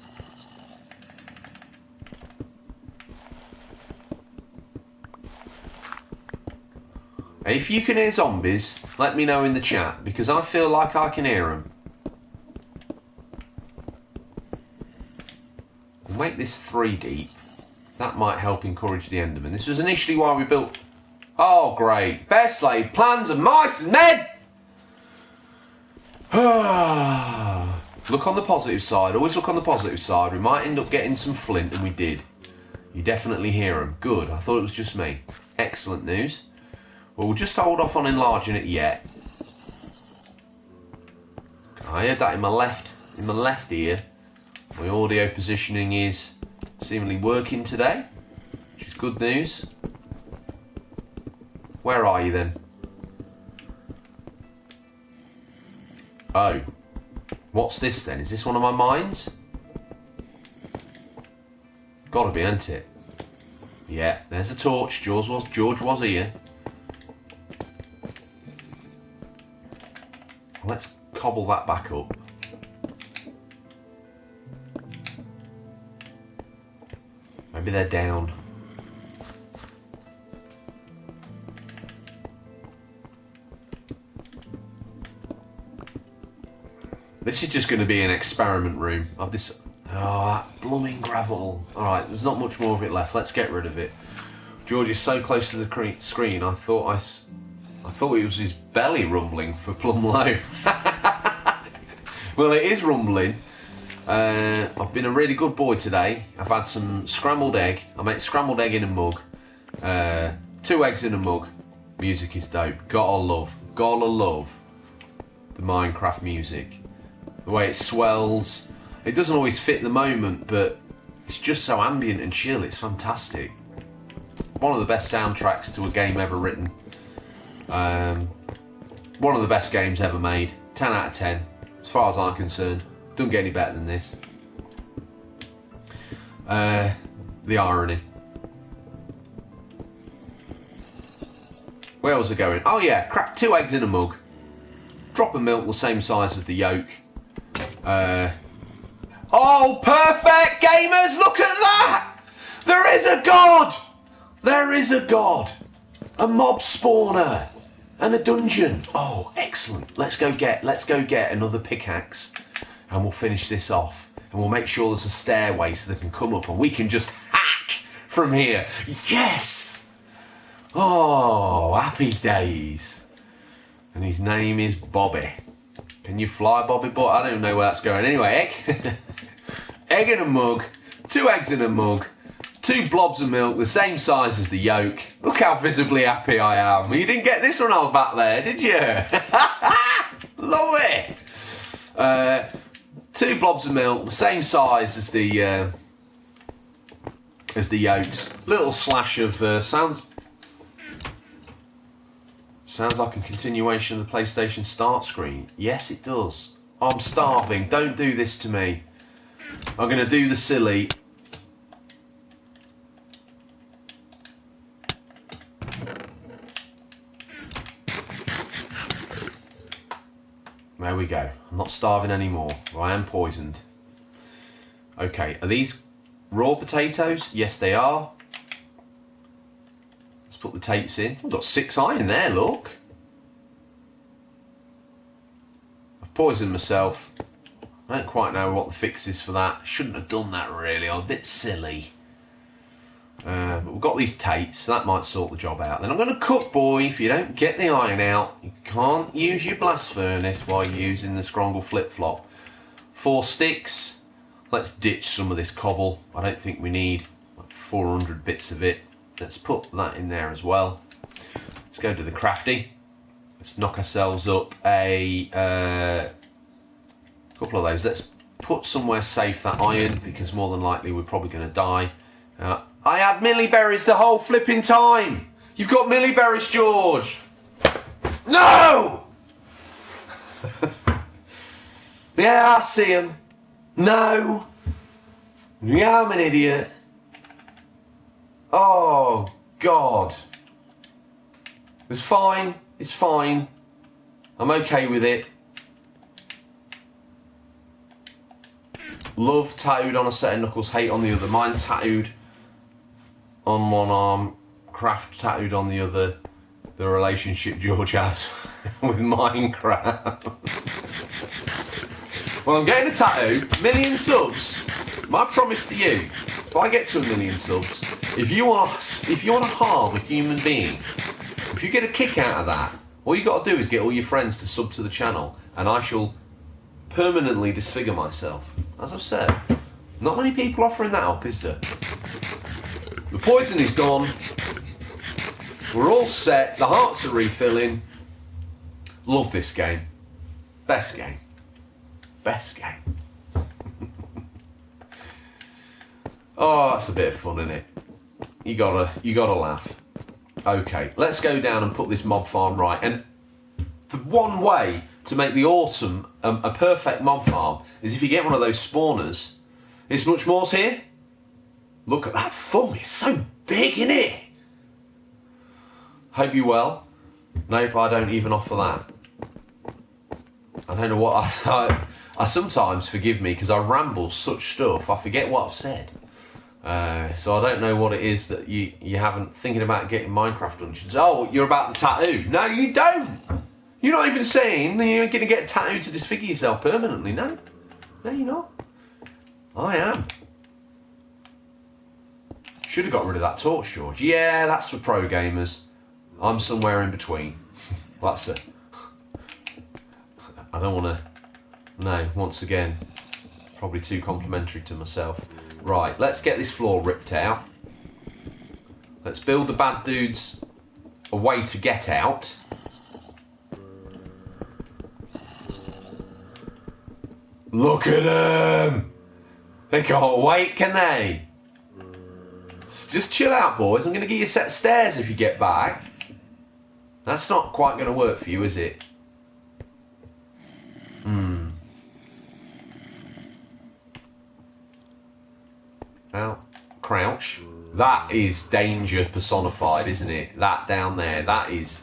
If you can hear zombies, let me know in the chat, because I feel like I can hear them. We'll make this 3 deep. That might help encourage the Enderman. This was initially why we built... Oh, great. Best laid plans of might and men! Look on the positive side. Always look on the positive side. We might end up getting some flint, and we did. You definitely hear them. Good. I thought it was just me. Excellent news. Well, we'll just hold off on enlarging it yet. I heard that in my left ear. My audio positioning is seemingly working today, which is good news. Where are you then? Oh. What's this then? Is this one of my mines? Gotta be, ain't it? Yeah, there's a torch. George was here. Let's cobble that back up. Maybe they're down. This is just going to be an experiment room. Oh, that blooming gravel. Alright, there's not much more of it left. Let's get rid of it. George is so close to the screen, I thought it was his belly rumbling for plumb low. Well, it is rumbling. I've been a really good boy today. I've had some scrambled egg. I made scrambled egg in a mug. 2 eggs in a mug. Music is dope. Gotta love the Minecraft music. The way it swells. It doesn't always fit the moment, but it's just so ambient and chill. It's fantastic. One of the best soundtracks to a game ever written. One of the best games ever made. 10 out of 10, as far as I'm concerned. Don't get any better than this. The irony. Where was I going? Oh yeah, crack 2 eggs in a mug. Drop of milk the same size as the yolk. Oh, perfect, gamers! Look at that! There is a god! There is a god! A mob spawner! And a dungeon! Oh, excellent. Let's go get another pickaxe. And we'll finish this off. And we'll make sure there's a stairway so they can come up and we can just hack from here. Yes! Oh, happy days. And his name is Bobby. Can you fly, Bobby? But I don't know where that's going. Anyway, egg. Egg in a mug. 2 eggs in a mug. 2 blobs of milk, the same size as the yolk. Look how visibly happy I am. You didn't get this one out back there, did you? Love it. 2 blobs of milk, the same size as the yolks. Little slash of sounds. Sounds like a continuation of the PlayStation Start screen. Yes, it does. I'm starving. Don't do this to me. I'm going to do the silly. There we go. I'm not starving anymore. I am poisoned. Okay, are these raw potatoes? Yes, they are. Let's put the tates in. I've got 6 iron there, look. I've poisoned myself. I don't quite know what the fix is for that. Shouldn't have done that, really. I'm a bit silly. But we've got these tates, so that might sort the job out. Then I'm going to cook, boy. If you don't get the iron out, you can't use your blast furnace while you're using the Scrongle flip-flop. 4 sticks. Let's ditch some of this cobble. I don't think we need like 400 bits of it. Let's put that in there as well. Let's go to the crafty. Let's knock ourselves up a couple of those. Let's put somewhere safe that iron, because more than likely we're probably going to die. I had milliberries the whole flipping time. You've got milliberries, George. No! Yeah, I see him. No. Yeah, I'm an idiot. Oh, God. It's fine. It's fine. I'm okay with it. Love tattooed on a set of knuckles, hate on the other. Mine tattooed on one arm, Craft tattooed on the other. The relationship George has with Minecraft. Well, I'm getting a tattoo. 1,000,000 subs. My promise to you: if I get to 1,000,000 subs, if you want to harm a human being, if you get a kick out of that, all you got to do is get all your friends to sub to the channel, and I shall permanently disfigure myself. As I've said, not many people offering that up, is there? The poison is gone. We're all set. The hearts are refilling. Love this game. Best game. Best game. Oh, that's a bit of fun, isn't it? You gotta laugh. Okay, let's go down and put this mob farm right. And the one way to make the autumn a perfect mob farm is if you get one of those spawners. Is much more's here? Look at that thumb. It's so big, isn't it? Hope you're well. Nope, I don't even offer that. I don't know what I sometimes, forgive me, because I ramble such stuff, I forget what I've said. So I don't know what it is that you haven't thinking about getting Minecraft Dungeons. Oh, you're about the tattoo. No, you don't. You're not even saying you're going to get a tattoo to disfigure yourself permanently. No. No, you're not. I am. Should have got rid of that torch, George. Yeah, that's for pro gamers. I'm somewhere in between. That's it. I don't want to... No, once again, probably too complimentary to myself. Right, let's get this floor ripped out. Let's build the bad dudes a way to get out. Look at them! They can't wait, can they? Just chill out, boys. I'm going to give you a set of stairs if you get back. That's not quite going to work for you, is it? Now, crouch. That is danger personified, isn't it? That down there, that is...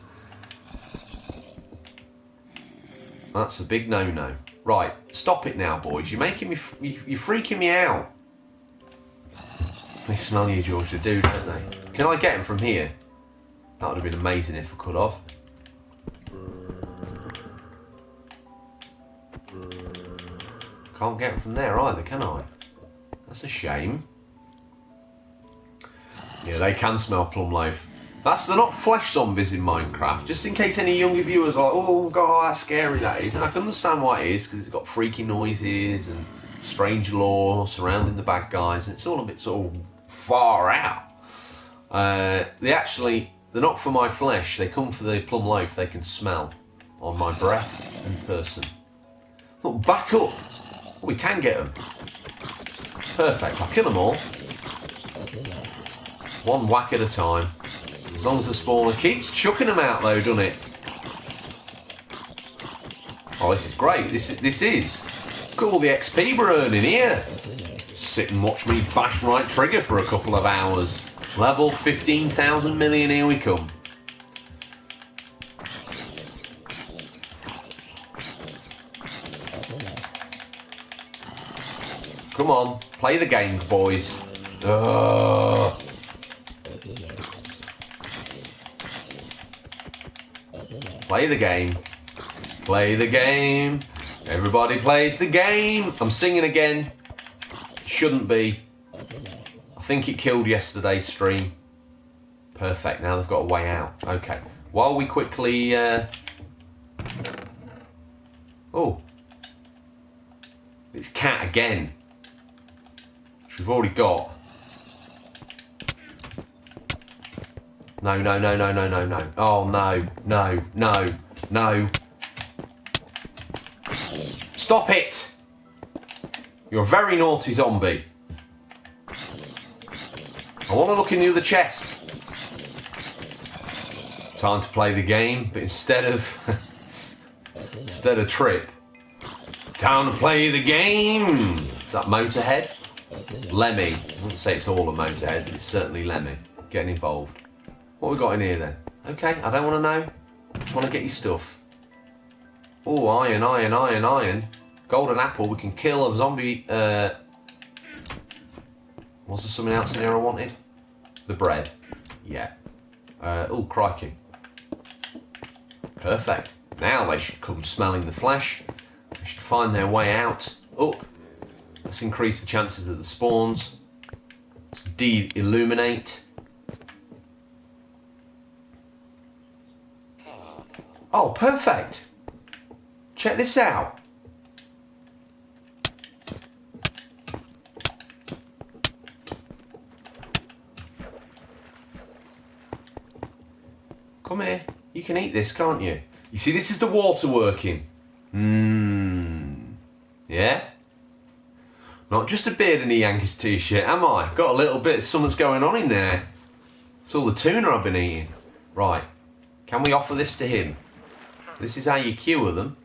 That's a big no-no. Right, stop it now, boys. You're making me... You're freaking me out. They smell you, George. They do, don't they? Can I get them from here? That would have been amazing if I could have. Can't get them from there either, can I? That's a shame. Yeah, they can smell plum loaf. They're not flesh zombies in Minecraft. Just in case any younger viewers are like, oh god, that's scary that is. And I can understand why it is, because it's got freaky noises and strange lore surrounding the bad guys, and it's all a bit sort of far out. They're not for my flesh, they come for the plum loaf they can smell on my breath and person. Look, back up! We can get them. Perfect, I'll kill them all. One whack at a time. As long as the spawner keeps chucking them out though, doesn't it? Oh, this is great. This is. Look at all the XP we're earning here. Sit and watch me bash right trigger for a couple of hours. Level 15,000 million, here we come. Come on, play the game, boys. Play the game. Play the game. Everybody plays the game. I'm singing again. Shouldn't be. I think it killed yesterday's stream. Perfect, now they've got a way out. Okay. While we quickly... Oh. It's cat again. Which we've already got. No, no, no, no, no, no, no. Oh, no, no, no, no. Stop it! You're a very naughty zombie. I want to look in the other chest. It's time to play the game, but instead of Trip, time to play the game. Is that Motorhead? Lemmy. I wouldn't say it's all a Motorhead, but it's certainly Lemmy getting involved. What we got in here then? Okay, I don't want to know. I just want to get your stuff. Oh, iron, iron, iron, iron. Golden apple. We can kill a zombie. Was there something else in here I wanted? The bread. Yeah. Oh, crikey. Perfect. Now they should come smelling the flesh. They should find their way out. Oh, let's increase the chances of the spawns. Let's de-illuminate. Oh, perfect. Check this out. Come here. You can eat this, can't you? You see, this is the water working. Yeah? Not just a beard in a Yankees t-shirt, am I? Got a little bit, something's going on in there. It's all the tuna I've been eating. Right. Can we offer this to him? This is how you cure them.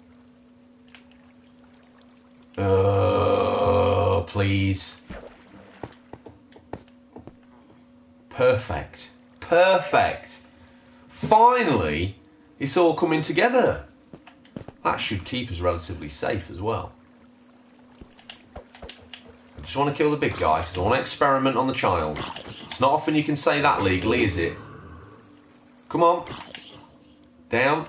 Please. Perfect. Perfect. Finally, it's all coming together. That should keep us relatively safe as well. I just want to kill the big guy because I want to experiment on the child. It's not often you can say that legally, is it? Come on. Down.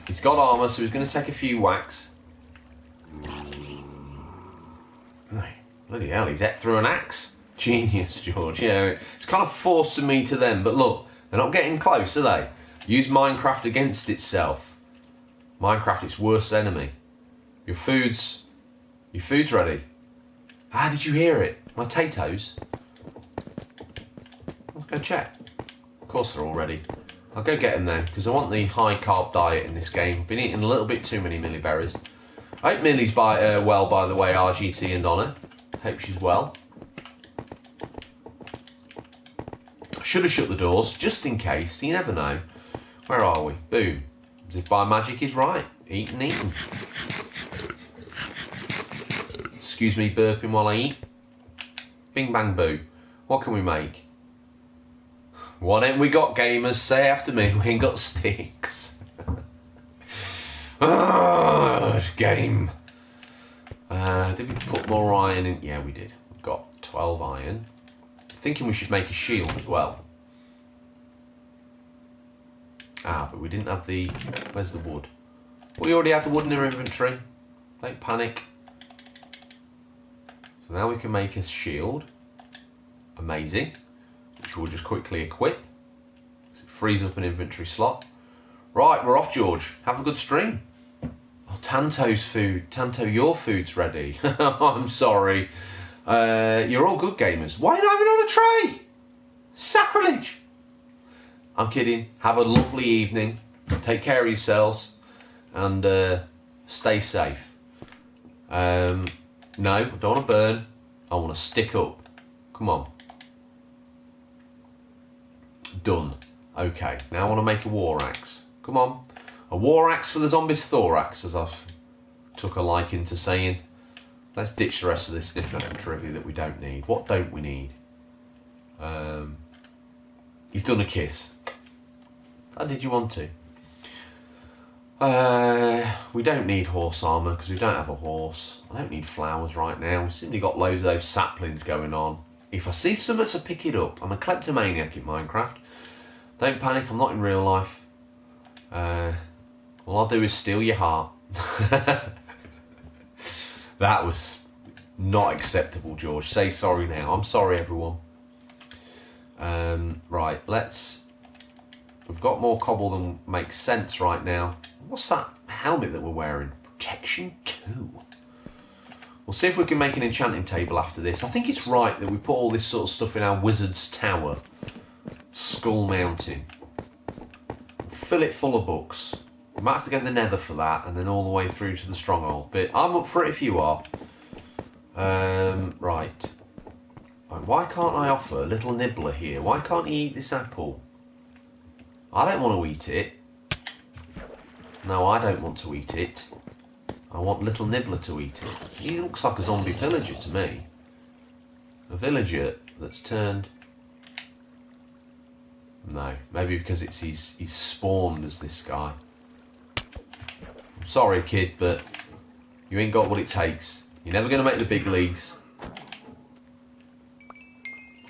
He's got armour, so he's going to take a few whacks. Bloody hell, he's ate through an axe. Genius, George. Yeah, it's kind of forcing me to them, but look, they're not getting close, are they? Use Minecraft against itself. Minecraft, its worst enemy. Your food's ready. Ah, did you hear it? My potatoes. Let's go check. Of course they're all ready. I'll go get them then, because I want the high carb diet in this game. I've been eating a little bit too many Millie berries. I hope Millie's well, by the way, RGT and Donna. Hope she's well. I should have shut the doors, just in case. You never know. Where are we? Boom. As if by magic he's right. Eating. Excuse me burping while I eat. Bing bang boo. What can we make? What ain't we got, gamers? Say after me, we ain't got sticks. Game. Did we put more iron in? Yeah, we did. We've got 12 iron. Thinking we should make a shield as well. Ah, but we didn't have the... Where's the wood? We already had the wood in our inventory. Don't panic. So now we can make a shield. Amazing. Which we'll just quickly equip. So it frees up an inventory slot. Right, we're off, George. Have a good stream. Oh, Tanto's food. Tanto, your food's ready. I'm sorry. You're all good gamers. Why not have it on a tray? Sacrilege. I'm kidding. Have a lovely evening. Take care of yourselves. And stay safe. No, I don't want to burn. I want to stick up. Come on. Done. Okay, now I want to make a war axe. Come on. A war axe for the zombie's thorax, as I've took a liking to saying. Let's ditch the rest of this different trivia that we don't need. What don't we need? He's done a kiss. How did you want to? We don't need horse armour because we don't have a horse. I don't need flowers right now. We've simply got loads of those saplings going on. If I see something, so pick it up. I'm a kleptomaniac in Minecraft. Don't panic, I'm not in real life. All I'll do is steal your heart. That was not acceptable, George. Say sorry now. I'm sorry, everyone. Right, let's... We've got more cobble than makes sense right now. What's that helmet that we're wearing? Protection 2. We'll see if we can make an enchanting table after this. I think it's right that we put all this sort of stuff in our wizard's tower. Skull Mountain. Fill it full of books. We might have to go to the nether for that and then all the way through to the stronghold. But I'm up for it if you are. Right. Why can't I offer a little nibbler here? Why can't he eat this apple? I don't want to eat it. No, I don't want to eat it. I want little nibbler to eat it. He looks like a zombie villager to me. A villager that's turned... No, maybe because he's spawned as this guy. Sorry, kid, but you ain't got what it takes. You're never going to make the big leagues.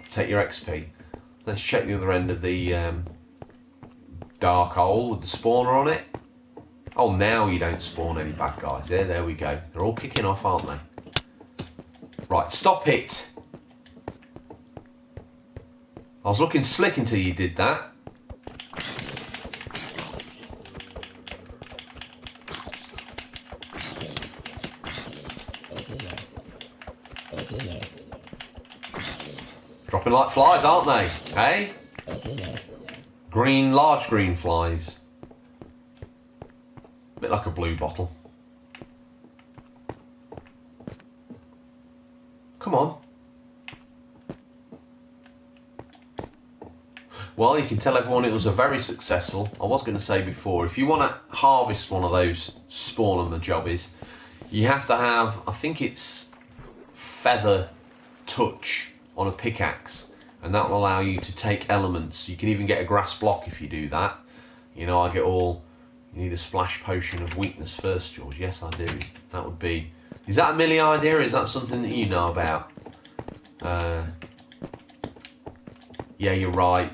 Take your XP. Let's check the other end of the dark hole with the spawner on it. Oh, now you don't spawn any bad guys. There we go. They're all kicking off, aren't they? Right, stop it. I was looking slick until you did that. Dropping like flies, aren't they? Hey? Green, large green flies. Bit like a blue bottle. Come on. Well, you can tell everyone it was a very successful. I was going to say before, if you want to harvest one of those spawn on the job is, you have to have, I think it's feather touch on a pickaxe, and that will allow you to take elements. You can even get a grass block if you do that. You know, I get all, you need a splash potion of weakness first, George. Yes, I do. That would be, is that a Millie idea, or is that something that you know about? Yeah, you're right.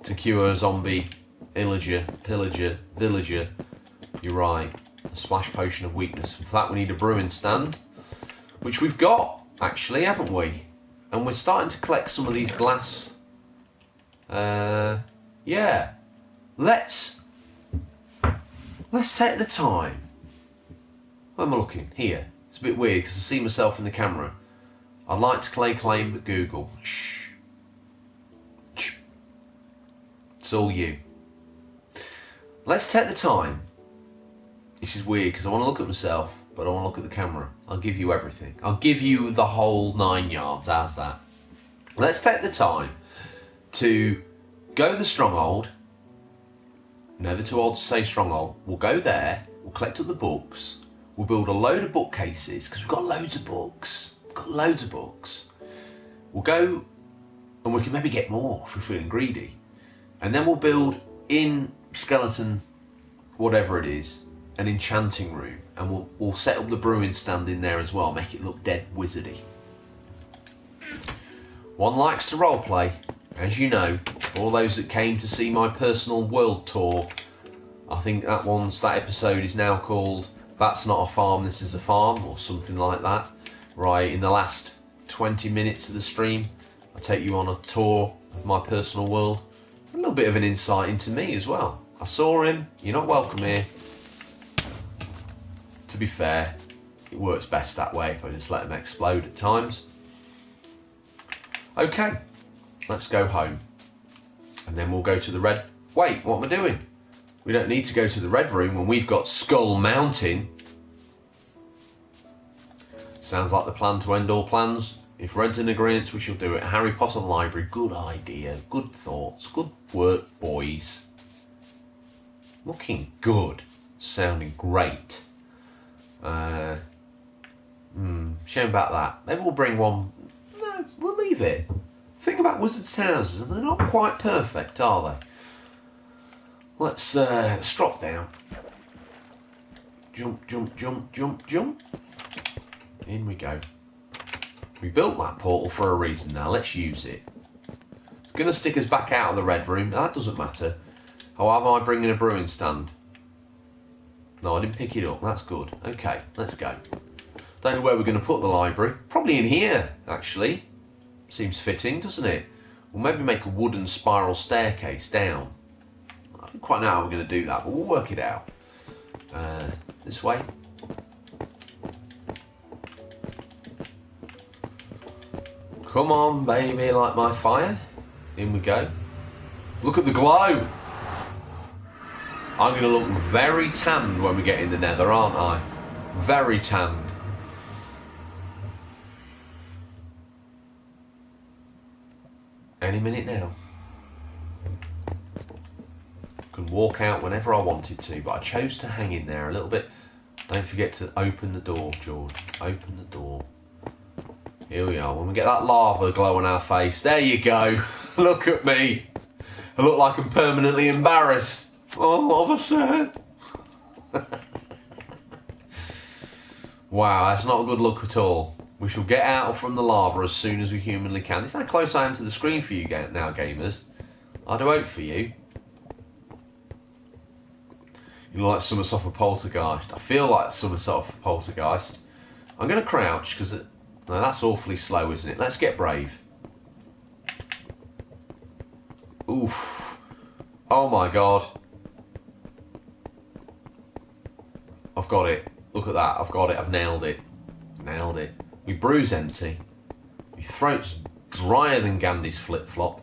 To cure a zombie, pillager, villager, you're right. A splash potion of weakness. For that we need a brewing stand, which we've got, actually, haven't we? And we're starting to collect some of these glass. Yeah. Let's take the time. Where am I looking? Here. It's a bit weird because I see myself in the camera. I'd like to claim, but Google. Shh. It's all you. Let's take the time. This is weird because I want to look at myself, but I want to look at the camera. I'll give you everything. I'll give you the whole 9 yards. How's that? Let's take the time to go to the stronghold. Never too old to say stronghold. We'll go there. We'll collect up the books. We'll build a load of bookcases because we've got loads of books. We've got loads of books. We'll go and we can maybe get more if we're feeling greedy. And then we'll build in skeleton, whatever it is, an enchanting room, and we'll set up the brewing stand in there as well, make it look dead wizardy. One likes to roleplay, as you know. For all those that came to see my personal world tour, I think that episode is now called That's Not a Farm, This Is a Farm, or something like that. Right, in the last 20 minutes of the stream, I take you on a tour of my personal world. A little bit of an insight into me as well. I saw him. You're not welcome here. To be fair, it works best that way if I just let him explode at times. Okay, let's go home. And then we'll go to the red... Wait, what am I doing? We don't need to go to the red room when we've got Skull Mountain. Sounds like the plan to end all plans. If Red's in agreement, we shall do it. Harry Potter Library, good idea, good thoughts, good work, boys. Looking good, sounding great. Shame about that. Maybe we'll bring one. No, we'll leave it. Thing about Wizard's Towers is they're not quite perfect, are they? Let's drop down. Jump, jump, jump, jump, jump. In we go. We built that portal for a reason now. Let's use it. It's going to stick us back out of the red room. That doesn't matter. How am I bringing a brewing stand? No, I didn't pick it up. That's good. Okay, let's go. Don't know where we're going to put the library. Probably in here, actually. Seems fitting, doesn't it? We'll maybe make a wooden spiral staircase down. I don't quite know how we're going to do that, but we'll work it out. This way. Come on, baby, light my fire. In we go. Look at the glow. I'm going to look very tanned when we get in the nether, aren't I? Very tanned. Any minute now. Can walk out whenever I wanted to, but I chose to hang in there a little bit. Don't forget to open the door, George. Open the door. Here we are. When we get that lava glow on our face, there you go. Look at me. I look like I'm permanently embarrassed. Oh, what have I said? Wow, that's not a good look at all. We shall get out from the lava as soon as we humanly can. It's how close I am to the screen for you now, gamers. I do hope for you. You look like Somerset off a Poltergeist. I feel like Somerset off a Poltergeist. I'm going to crouch because no, that's awfully slow, isn't it? Let's get brave. Oof. Oh my god. I've got it. Look at that. I've got it. I've nailed it. Nailed it. My brew's empty. My throat's drier than Gandhi's flip-flop.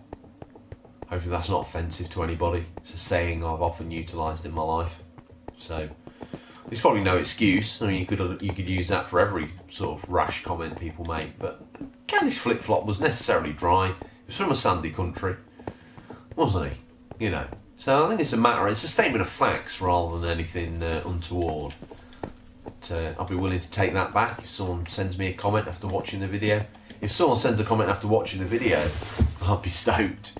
Hopefully that's not offensive to anybody. It's a saying I've often utilised in my life. So, there's probably no excuse. I mean, you could use that for every sort of rash comment people make. But Gandhi's flip-flop was necessarily dry. He was from a sandy country, wasn't he? You know. So I think it's a statement of facts rather than anything untoward. But, I'll be willing to take that back if someone sends me a comment after watching the video. If someone sends a comment after watching the video, I'll be stoked.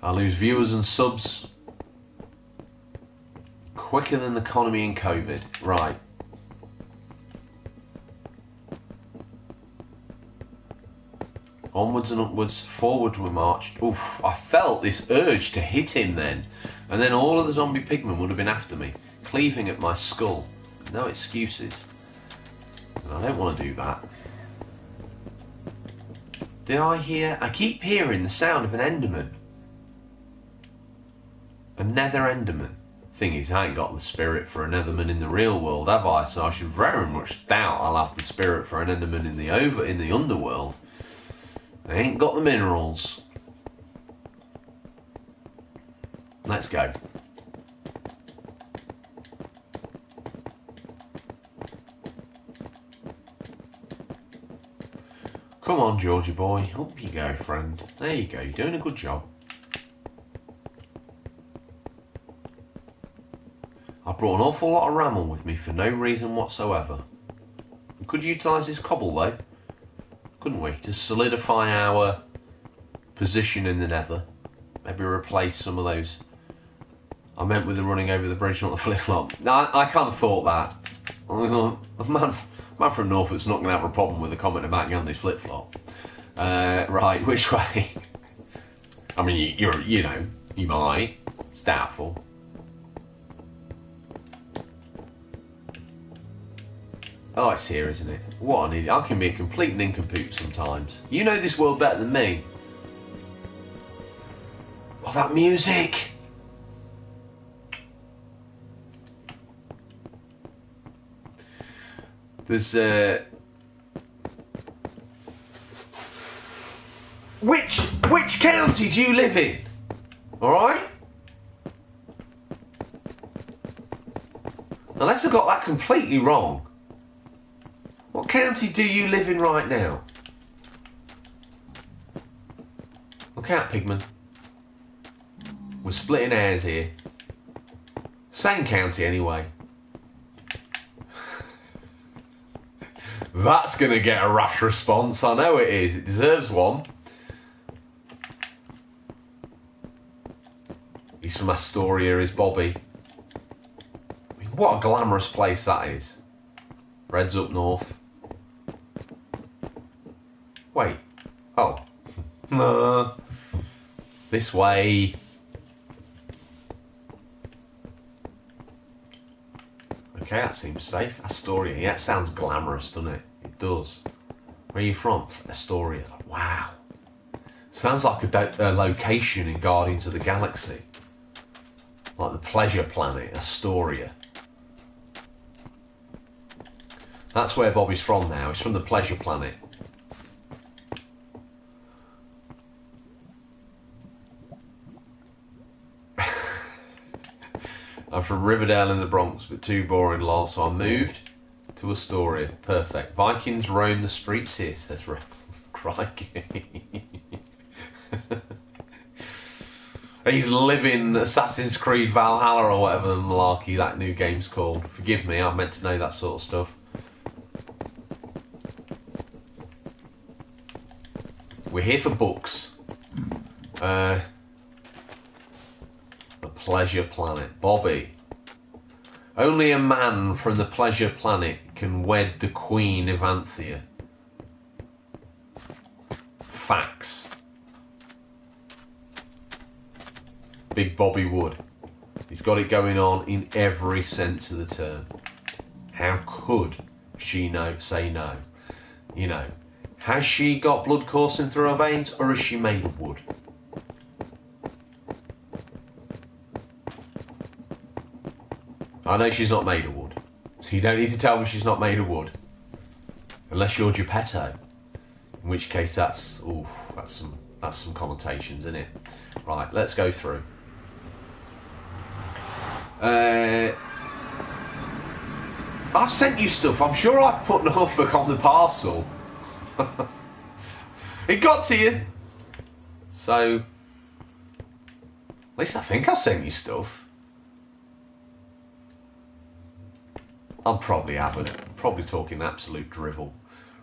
I'll lose viewers and subs quicker than the economy and COVID. Right. Onwards and upwards, forward we marched. Oof, I felt this urge to hit him then. And then all of the zombie pigmen would have been after me, cleaving at my skull. No excuses. And I don't want to do that. Did I hear? I keep hearing the sound of an Enderman. A nether Enderman. Thing is, I ain't got the spirit for an Enderman in the real world, have I? So I should very much doubt I'll have the spirit for an Enderman in the underworld. I ain't got the minerals. Let's go. Come on, Georgie boy. Up you go, friend. There you go. You're doing a good job. I brought an awful lot of rammel with me for no reason whatsoever. We could utilise this cobble though, couldn't we? To solidify our position in the nether. Maybe replace some of those. I meant with the running over the bridge, not the flip-flop. I kind of thought that. A man from Norfolk's not going to have a problem with a comment about Gandhi's flip-flop. Right, which way? I mean, you know, you might. It's doubtful. Oh, it's here, isn't it? What an idiot. I can be a complete nincompoop sometimes. You know this world better than me. Oh, that music! There's, Which county do you live in? Alright? Unless I got that completely wrong. What county do you live in right now? Look out, Pigman. We're splitting hairs here. Same county anyway. That's going to get a rash response. I know it is. It deserves one. He's from Astoria, is Bobby. I mean, what a glamorous place that is. Red's up north. Wait. Oh. This way. Okay, that seems safe. Astoria. Yeah, it sounds glamorous, doesn't it? It does. Where are you from? Astoria. Wow. Sounds like a location in Guardians of the Galaxy. Like the Pleasure Planet, Astoria. That's where Bobby's from now. He's from the Pleasure Planet. I'm from Riverdale in the Bronx, but too boring, lol, so I moved to Astoria. Perfect. Vikings roam the streets here, says Crikey. He's living Assassin's Creed Valhalla or whatever the malarkey that new game's called. Forgive me, I meant to know that sort of stuff. We're here for books. The Pleasure Planet. Bobby. Only a man from the Pleasure Planet can wed the Queen of Anthea. Facts. Big Bobby Wood. He's got it going on in every sense of the term. How could she say no? You know, has she got blood coursing through her veins, or is she made of wood? I know she's not made of wood, so you don't need to tell me she's not made of wood, unless you're Geppetto, in which case that's some connotations, isn't it? Right, let's go through. I've sent you stuff. I'm sure I put Norfolk on the parcel. It got to you. So, at least I think I've sent you stuff. I'm probably having it. I'm probably talking absolute drivel.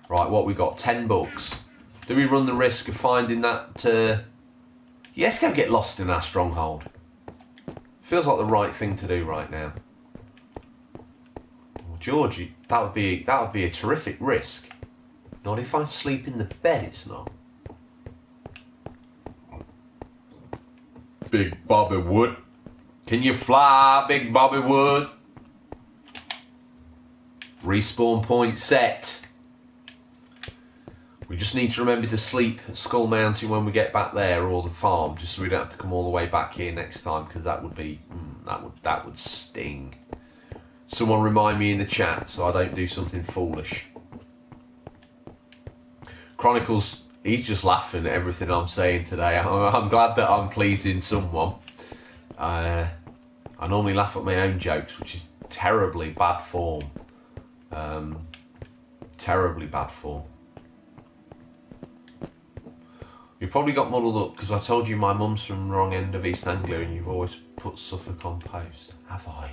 Right, what we got? 10 books. Do we run the risk of finding that... Yes, go get lost in our stronghold. Feels like the right thing to do right now. Well, Georgie, that would be a terrific risk. Not if I sleep in the bed, it's not. Big Bobby Wood. Can you fly, Big Bobby Wood? Respawn point set. We just need to remember to sleep at Skull Mountain when we get back there, or the farm, just so we don't have to come all the way back here next time, because that would be that would sting. Someone remind me in the chat so I don't do something foolish. Chronicles, he's just laughing at everything I'm saying today. I'm glad that I'm pleasing someone. I normally laugh at my own jokes, which is terribly bad form. Terribly bad form. You probably got muddled up because I told you my mum's from the wrong end of East Anglia and you've always put Suffolk on post. Have I?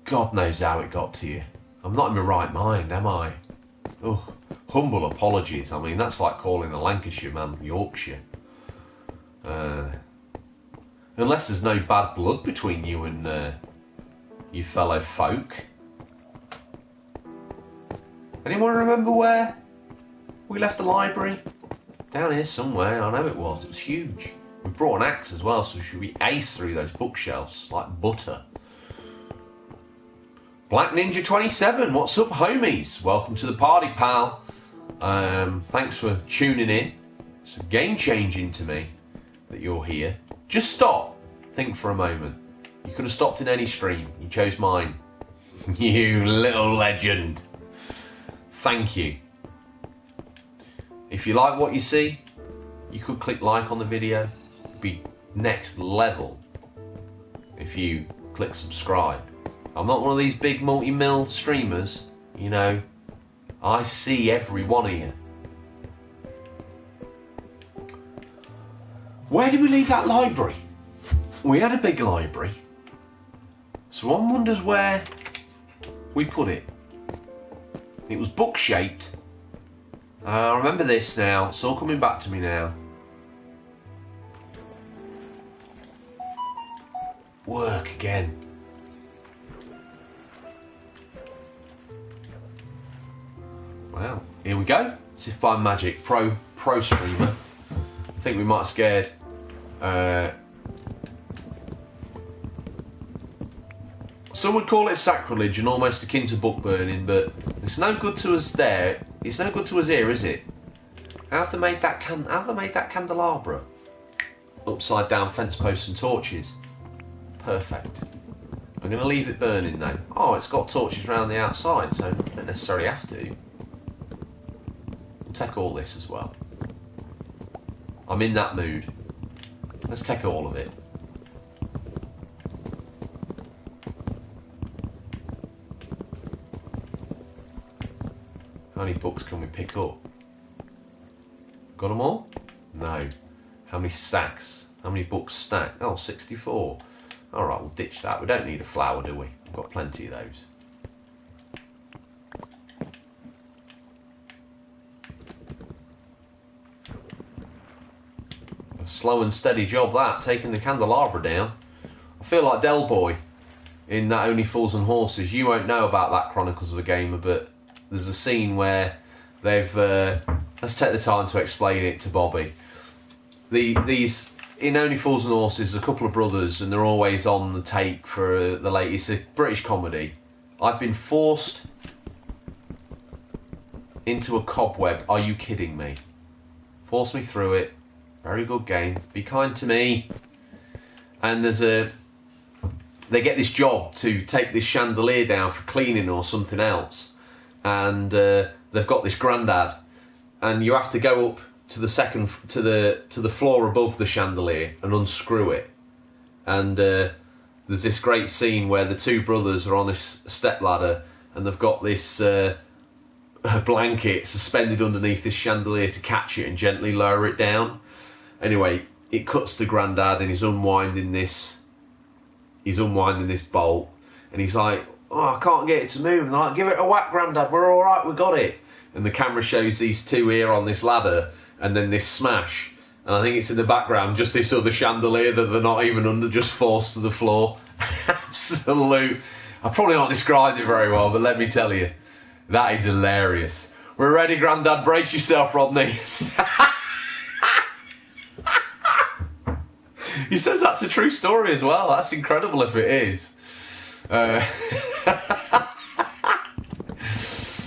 God knows how it got to you. I'm not in my right mind, am I? Oh, humble apologies. I mean, that's like calling a Lancashire man Yorkshire. Unless there's no bad blood between you and your fellow folk. Anyone remember where we left the library? Down here somewhere, I know it was. It was huge. We brought an axe as well, so we should be ace through those bookshelves like butter. Black Ninja 27, what's up, homies? Welcome to the party, pal. Thanks for tuning in. It's game changing to me that you're here. Just stop. Think for a moment. You could have stopped in any stream. You chose mine. You little legend. Thank you. If you like what you see, you could click like on the video. It'd be next level if you click subscribe. I'm not one of these big multi-mil streamers, you know. I see every one of you. Where did we leave that library? We had a big library. So one wonders where we put it. It was book-shaped. I remember this now. It's all coming back to me now. Work again. Well, here we go. As if by magic. Pro streamer. I think we might have scared some would call it sacrilege and almost akin to book burning, but it's no good to us there. It's no good to us here, is it? How have they made that candelabra? Upside down fence posts and torches. Perfect. I'm going to leave it burning though. Oh, it's got torches around the outside, so I don't necessarily have to. We'll take all this as well. I'm in that mood. Let's take all of it. How many books can we pick up? Got them all? No. How many stacks? How many books stack? Oh, 64. Alright, we'll ditch that. We don't need a flower, do we? We've got plenty of those. A slow and steady job that, taking the candelabra down. I feel like Del Boy in that Only Fools and Horses. You won't know about that, Chronicles of a Gamer, but there's a scene where they've... let's take the time to explain it to Bobby. These... In Only Fools and Horses, a couple of brothers, and they're always on the take for the latest. It's a British comedy. I've been forced into a cobweb. Are you kidding me? Force me through it. Very good game. Be kind to me. And they get this job to take this chandelier down for cleaning or something else, and they've got this grandad, and you have to go up to the floor above the chandelier and unscrew it. And there's this great scene where the two brothers are on this stepladder, and they've got this blanket suspended underneath this chandelier to catch it and gently lower it down. Anyway, it cuts to Grandad, and he's unwinding this bolt, and he's like, "Oh, I can't get it to move." And they're like, "Give it a whack, Grandad. We're all right. We got it." And the camera shows these two here on this ladder, and then this smash. And I think it's in the background just this other chandelier that they're not even under, just forced to the floor. Absolute. I've probably not described it very well, but let me tell you, that is hilarious. We're ready, Grandad. Brace yourself, Rodney. He says that's a true story as well. That's incredible if it is.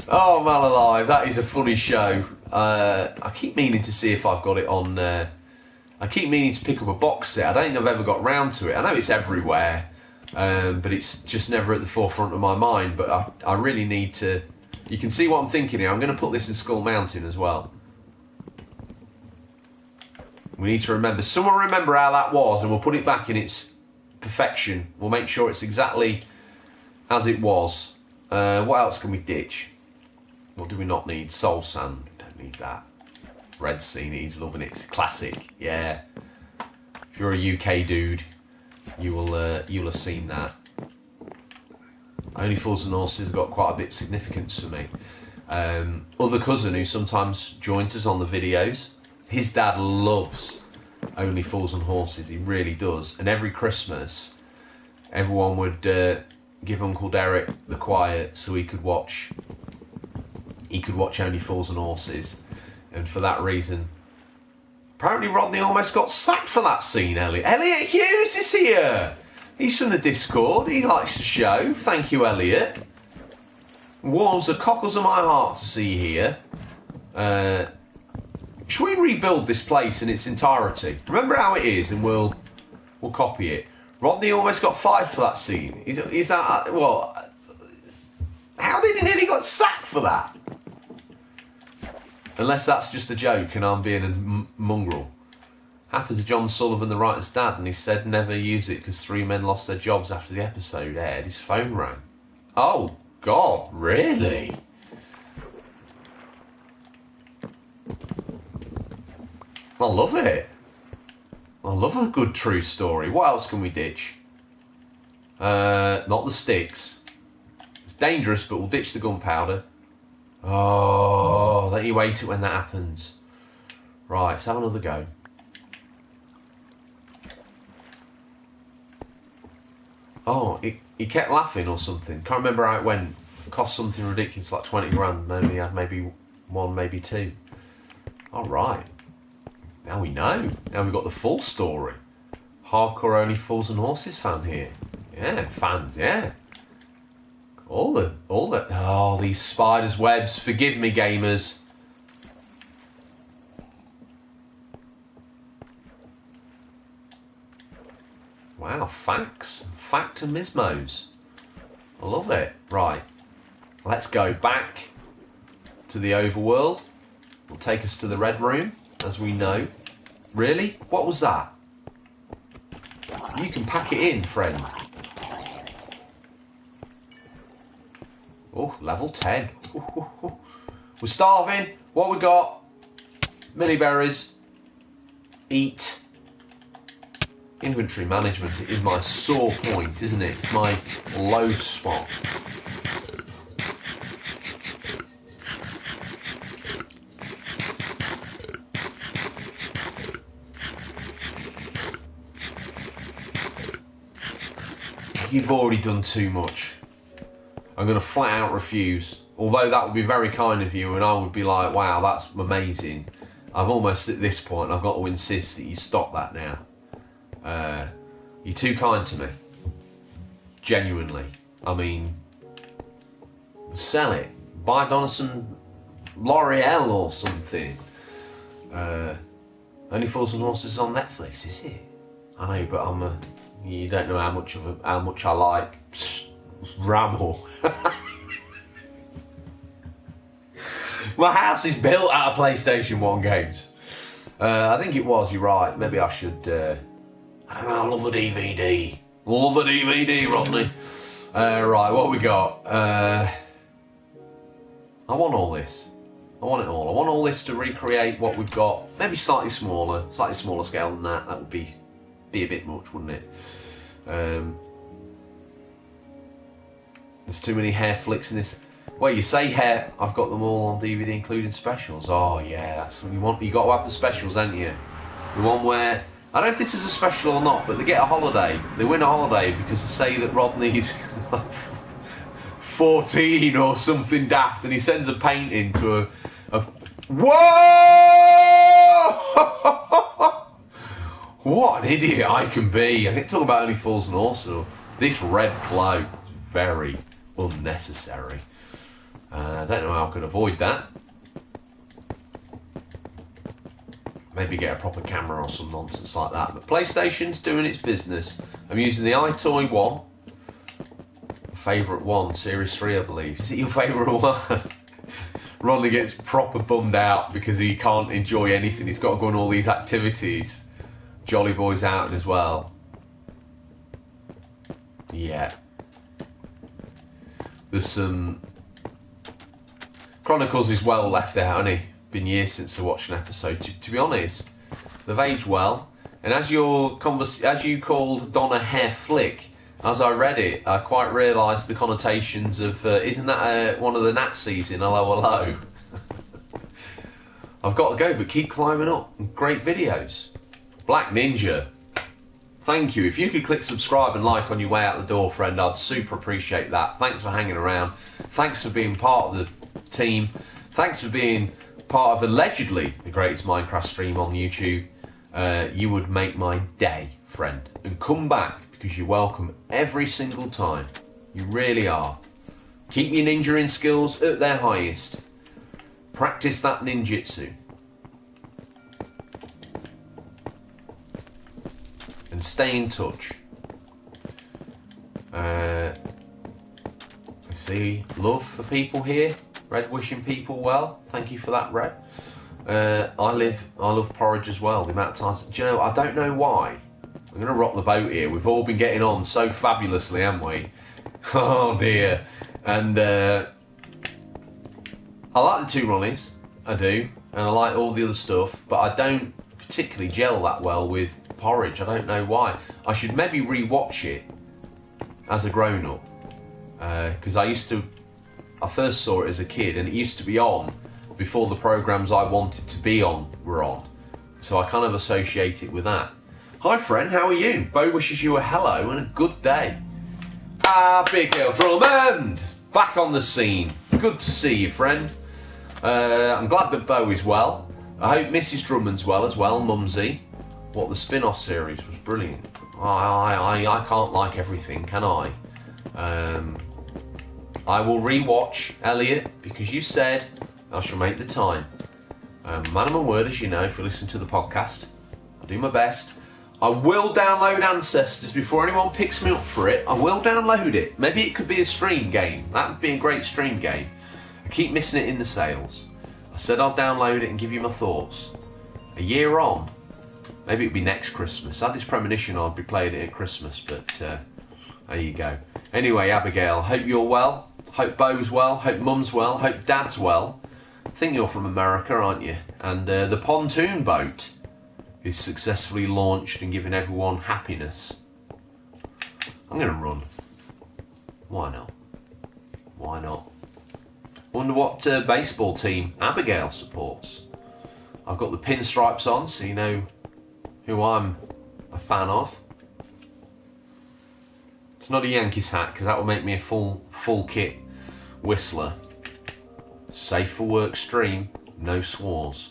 Oh, man alive. That is a funny show. I keep meaning to see if I've got it on... I keep meaning to pick up a box set. I don't think I've ever got round to it. I know it's everywhere, but it's just never at the forefront of my mind. But I really need to... You can see what I'm thinking here. I'm going to put this in Skull Mountain as well. We need to remember. Someone remember how that was, and we'll put it back in its perfection. We'll make sure it's exactly as it was. What else can we ditch? What do we not need? Soul Sand. We don't need that. Red Sea needs loving it. It's a classic. Yeah. If you're a UK dude, you'll have seen that. Only Fools and Horses got quite a bit of significance for me. Other cousin who sometimes joins us on the videos. His dad loves Only Fools and Horses. He really does. And every Christmas, everyone would give Uncle Derek the quiet so he could watch Only Fools and Horses. And for that reason, apparently Rodney almost got sacked for that scene, Elliot. Elliot Hughes is here. He's from the Discord. He likes the show. Thank you, Elliot. Warms the cockles of my heart to see here. Should we rebuild this place in its entirety? Remember how it is, and we'll copy it. Rodney almost got 5 for that scene. Is that... Well... How did he nearly got sacked for that? Unless that's just a joke and I'm being a mongrel. Happened to John Sullivan, the writer's dad, and he said never use it because 3 men lost their jobs after the episode aired. His phone rang. Oh, God, really? I love it. I love a good true story. What else can we ditch? Not the sticks. It's dangerous, but we'll ditch the gunpowder. Oh, let you wait it when that happens. Right, let's have another go. Oh, he kept laughing or something. Can't remember how it went. It cost something ridiculous, like 20 grand. Maybe had maybe 1, maybe 2. All right. Now we know. Now we've got the full story. Hardcore Only Fools and Horses fan here. Yeah, fans, yeah. All the... Oh, these spiders' webs. Forgive me, gamers. Wow, facts. Fact and mismos. I love it. Right. Let's go back to the overworld. Will take us to the Red Room, as we know. Really? What was that? You can pack it in, friend. Oh, level 10. We're starving. What we got? Millie berries. Eat. Inventory management is my sore point, isn't it? It's my low spot. you've already done too much. I'm going to flat out refuse. Although that would be very kind of you, and I would be like, wow, that's amazing. I've almost, at this point, I've got to insist that you stop that now. You're too kind to me. Genuinely. I mean, sell it. Buy Donaldson L'Oreal or something. Only Fools and Horses is on Netflix, is it? I know, but you don't know how much I like ramble. My house is built out of PlayStation 1 games. I think it was, you're right. Maybe I should, I don't know, I love a DVD. Love a DVD, Rodney. Right, what we got? I want all this. I want it all. I want all this to recreate what we've got. Maybe slightly smaller scale than that. That would be a bit much, wouldn't it? There's too many hair flicks in this. Well, you say hair, I've got them all on DVD, including specials. Oh yeah, that's what you want. You got to have the specials, haven't you? The one where, I don't know if this is a special or not, but they get a holiday. They win a holiday because they say that Rodney's 14 or something daft, and he sends a painting to a whoa! What an idiot I can be. I can talk about Only Fools and Horses. This red cloak is very unnecessary. I don't know how I can avoid that. Maybe get a proper camera or some nonsense like that. But PlayStation's doing its business. I'm using the iToy 1. Favourite one, Series 3 I believe. Is it your favourite one? Rodney gets proper bummed out because he can't enjoy anything. He's got to go on all these activities. Jolly Boy's out as well. Yeah. There's some... Chronicles is well left out, hasn't he? Been years since I watched an episode. To be honest, they've aged well. And as you called Donna Hair Flick, as I read it, I quite realised the connotations of, isn't that one of the Nazis in Hello Hello? I've got to go, but keep climbing up. Great videos. Black Ninja. Thank you. If you could click subscribe and like on your way out the door, friend, I'd super appreciate that. Thanks for hanging around. Thanks for being part of the team. Thanks for being part of allegedly the greatest Minecraft stream on YouTube. You would make my day, friend. And come back, because you're welcome every single time. You really are. Keep your ninjaing skills at their highest. Practice that ninjutsu. And stay in touch. I see love for people here. Red wishing people well. Thank you for that, Red. I love porridge as well. The amount of times, do you know, I don't know why. I'm going to rock the boat here. We've all been getting on so fabulously, haven't we? Oh dear. And I like the two Ronnies. I do. And I like all the other stuff. But I don't particularly gel that well with porridge. I don't know why. I should maybe re-watch it as a grown-up. Because I first saw it as a kid, and it used to be on before the programmes I wanted to be on were on. So I kind of associate it with that. Hi friend, how are you? Bo wishes you a hello and a good day. Abigail Drummond! Back on the scene. Good to see you, friend. I'm glad that Bo is well. I hope Mrs. Drummond's well as well, Mumsy. What, the spin-off series was brilliant. I can't like everything, can I? I will re-watch Elliot because you said I shall make the time. Man of my word, as you know, if you listen to the podcast, I do my best. I will download Ancestors before anyone picks me up for it. I will download it. Maybe it could be a stream game. That would be a great stream game. I keep missing it in the sales. I said I'll download it and give you my thoughts. A year on, maybe it'll be next Christmas. I had this premonition I'd be playing it at Christmas, but there you go. Anyway, Abigail, hope you're well. Hope Bo's well. Hope Mum's well. Hope Dad's well. I think you're from America, aren't you? And the pontoon boat is successfully launched and giving everyone happiness. I'm going to run. Why not? Why not? Wonder what baseball team Abigail supports. I've got the pinstripes on, so you know who I'm a fan of. It's not a Yankees hat, because that will make me a full kit whistler. Safe for work stream, no swars.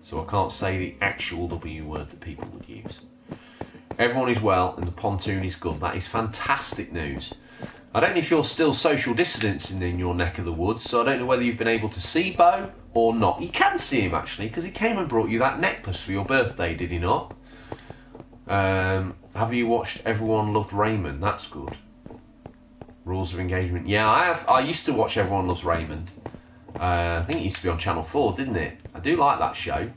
So I can't say the actual W word that people would use. Everyone is well and the pontoon is good. That is fantastic news. I don't know if you're still social distancing in your neck of the woods, so I don't know whether you've been able to see Bo or not. You can see him actually, because he came and brought you that necklace for your birthday, did he not? Have you watched Everyone Loved Raymond? That's good. Rules of Engagement. Yeah, I have. I used to watch Everyone Loves Raymond. I think it used to be on Channel 4, didn't it? I do like that show.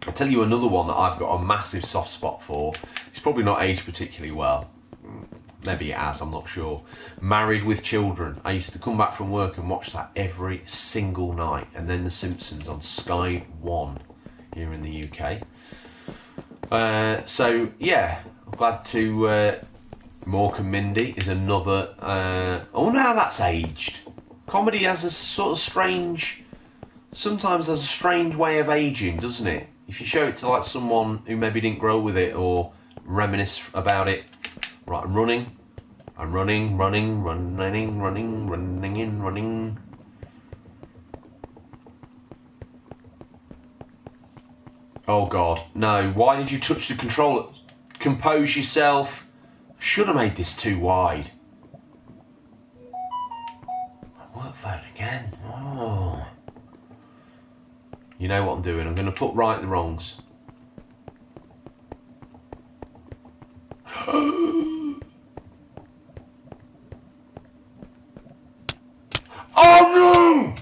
I'll tell you another one that I've got a massive soft spot for. It's probably not aged particularly well. Maybe it has, I'm not sure. Married with Children. I used to come back from work and watch that every single night. And then The Simpsons on Sky 1 here in the UK. So, yeah, I'm glad to... Mork and Mindy is another... I wonder how that's aged. Comedy has a sort of strange... Sometimes has a strange way of aging, doesn't it? If you show it to like someone who maybe didn't grow with it or reminisce about it. Right, I'm running, running, running. Oh God, no, why did you touch the controller? Compose yourself. Should have made this too wide. Work phone again, oh. You know what I'm doing, I'm going to put right the wrongs. Oh no!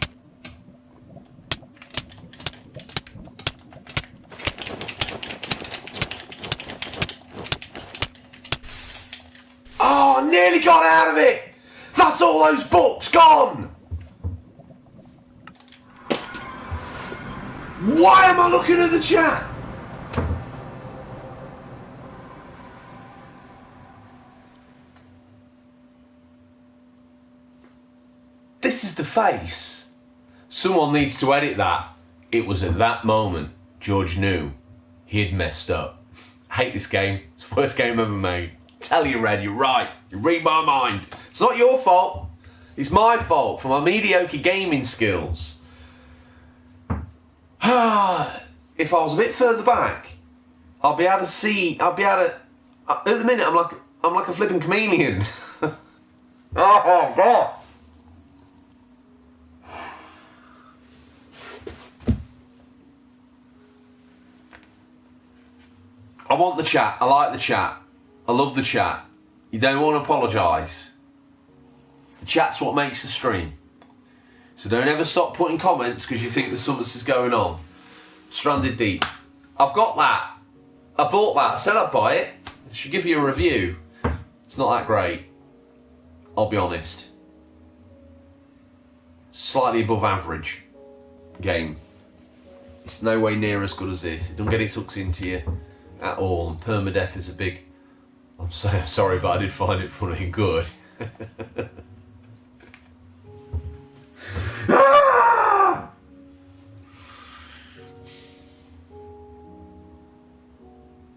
Oh, I nearly got out of it! That's all those books gone! Why am I looking at the chat? This is the face. Someone needs to edit that. It was at that moment George knew he had messed up. I hate this game. It's the worst game ever made. Tell you, Red, you're right. You read my mind. It's not your fault. It's my fault for my mediocre gaming skills. If I was a bit further back, I'll be able to see. I'll be able to. At the minute, I'm like a flipping chameleon. Oh God! I want the chat. I like the chat. I love the chat. You don't want to apologise. The chat's what makes the stream. So don't ever stop putting comments because you think there's something that's going on. Stranded Deep. I've got that. I bought that. I said I'd buy it. I should give you a review. It's not that great. I'll be honest. Slightly above average game. It's no way near as good as this. It doesn't get its hooks into you at all. And permadeath is a big... I'm so sorry, but I did find it funny and good.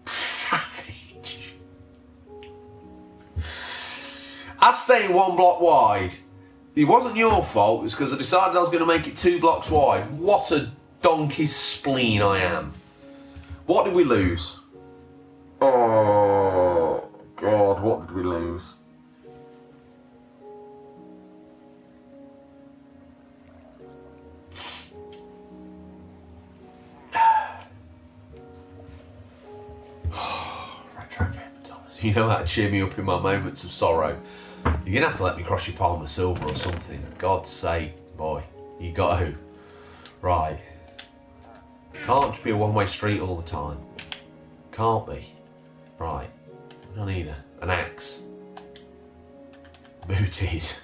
Savage. I stay one block wide. It wasn't your fault. It was because I decided I was going to make it 2 blocks wide. What a donkey's spleen I am. What did we lose? Oh God, what did we lose? Retro Gamer Thomas. You know how to cheer me up in my moments of sorrow. You're going to have to let me cross your palm of silver or something. God's sake, boy. You got to. Right. Can't just be a one-way street all the time. Can't be. Right. I don't need an axe. Booties.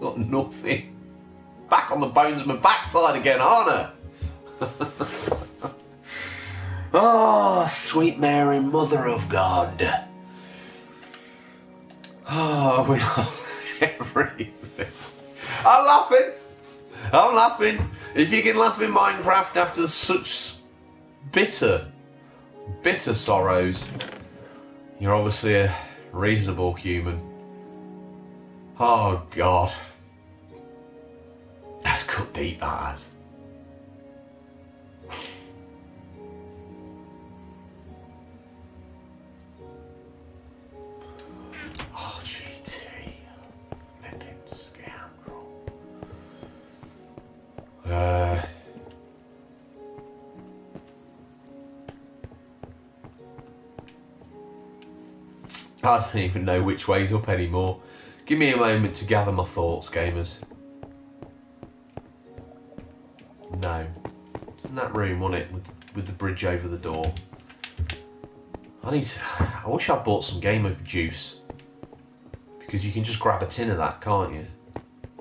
Got nothing. Back on the bones of my backside again, aren't I? Oh, sweet Mary, Mother of God. Oh, we love everything. I'm laughing. If you can laugh in Minecraft after such bitter sorrows, you're obviously a Reasonable human. Oh, God. That's cut deep, that has. Oh, GT. Flipping scoundrel. I don't even know which way's up anymore. Give me a moment to gather my thoughts, gamers. No. In that room, wasn't it? With the bridge over the door. I wish I'd bought some Game Over juice. Because you can just grab a tin of that, can't you?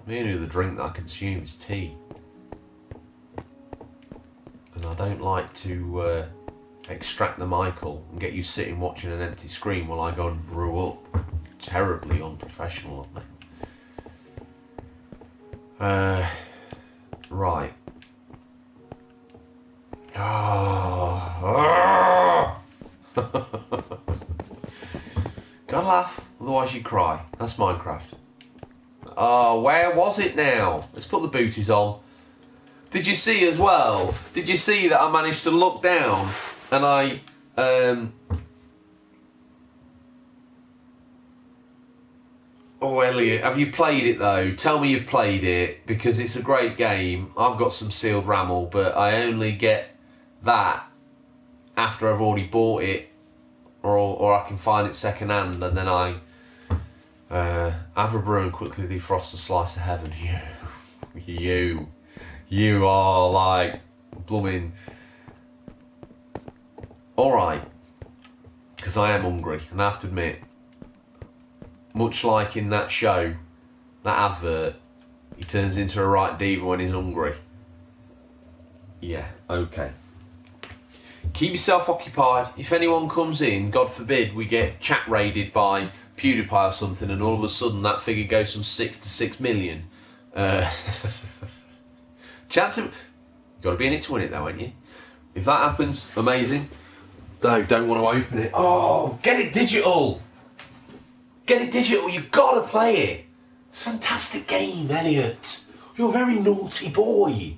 The only other drink that I consume is tea. And I don't like to extract the Michael and get you sitting watching an empty screen while I go and brew up. Terribly unprofessional of me. Right. Gotta laugh, otherwise you cry. That's Minecraft. Oh, where was it now? Let's put the booties on. Did you see as well? Did you see that I managed to look down and I Oh, Elliot, have you played it though? Tell me you've played it, because it's a great game. I've got some sealed RAML, but I only get that after I've already bought it, or I can find it second hand, and then I have a brew and quickly defrost a slice of heaven. You are like blooming. Alright, because I am hungry, and I have to admit, much like in that show, that advert, he turns into a right diva when he's hungry. Yeah, okay. Keep yourself occupied. If anyone comes in, God forbid, we get chat raided by PewDiePie or something, and all of a sudden that figure goes from 6 to 6 million. Chance of... You've got to be in it to win it though, ain't you? If that happens, amazing. No, don't want to open it. Oh, get it digital! Get it digital, you've got to play it. It's a fantastic game, Elliot. You're a very naughty boy.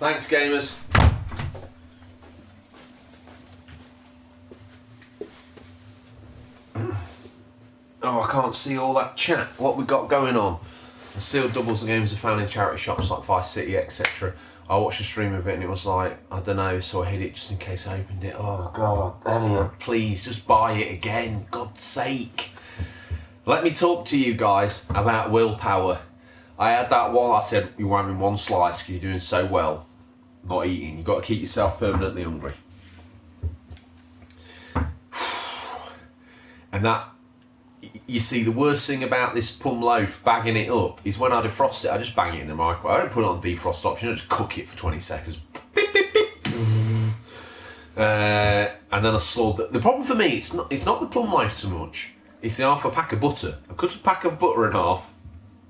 Thanks, gamers. Oh, I can't see all that chat. What we got going on? The sealed doubles the games are found in charity shops like Vice City, etc. I watched a stream of it and it was like, I don't know, so I hid it just in case I opened it. Oh God, Elliot, please just buy it again, God's sake. Let me talk to you guys about willpower. I had that one, I said, you're having one slice because you're doing so well not eating. You've got to keep yourself permanently hungry. And that, you see, the worst thing about this plum loaf, bagging it up, is when I defrost it, I just bang it in the microwave. I don't put it on defrost option, I just cook it for 20 seconds. Beep, beep, beep. And then I slaughter. The problem for me, it's not the plum loaf so much, it's the half a pack of butter. I cut a pack of butter in half,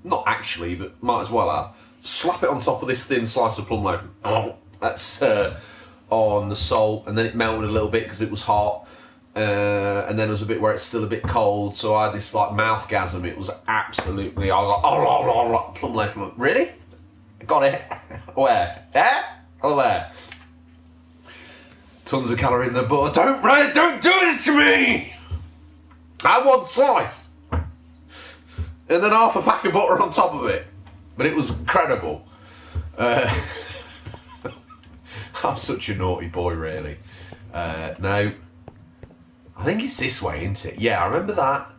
not actually, but might as well have. Slap it on top of this thin slice of plum loaf. Oh, that's on the salt, and then it melted a little bit because it was hot. And then there was a bit where it's still a bit cold, so I had this like mouthgasm. It was absolutely, I was like, oh, plum loaf. I'm like, really? Got it. Where? There? Oh, there. Tons of calories in the butter. Don't do this to me! I want slice. And then half a pack of butter on top of it. But it was incredible. I'm such a naughty boy, really. No. I think it's this way, isn't it? Yeah, I remember that.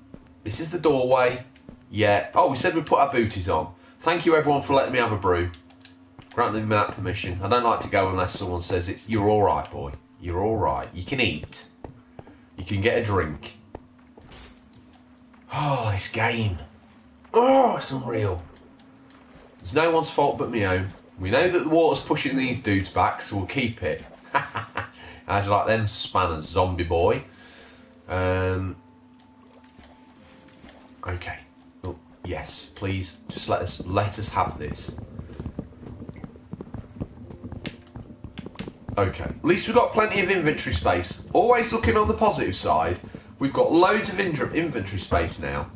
This is the doorway. Yeah. Oh, we said we'd put our booties on. Thank you, everyone, for letting me have a brew. Granting me that permission. I don't like to go unless someone says, you're all right, boy. You're all right. You can eat. You can get a drink. Oh, this game. Oh, it's unreal. It's no one's fault but my own. We know that the water's pushing these dudes back, so we'll keep it. How'd you like them spanners, zombie boy? Okay. Oh, yes, please, just let us have this. Okay. At least we've got plenty of inventory space. Always looking on the positive side. We've got loads of inventory space now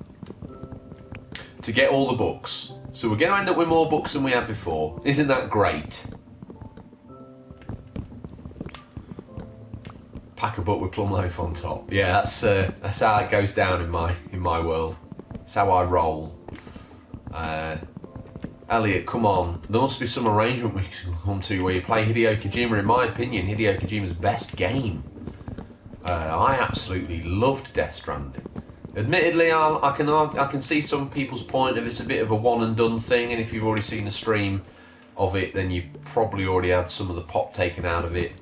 to get all the books. So we're going to end up with more books than we had before. Isn't that great? Pack a book with plum loaf on top. Yeah, that's how it goes down in my world. That's how I roll. Elliot, come on. There must be some arrangement we can come to where you play Hideo Kojima. In my opinion, Hideo Kojima's best game. I absolutely loved Death Stranding. Admittedly, I can see some people's point of it's a bit of a one and done thing, and if you've already seen a stream of it, then you've probably already had some of the pop taken out of it.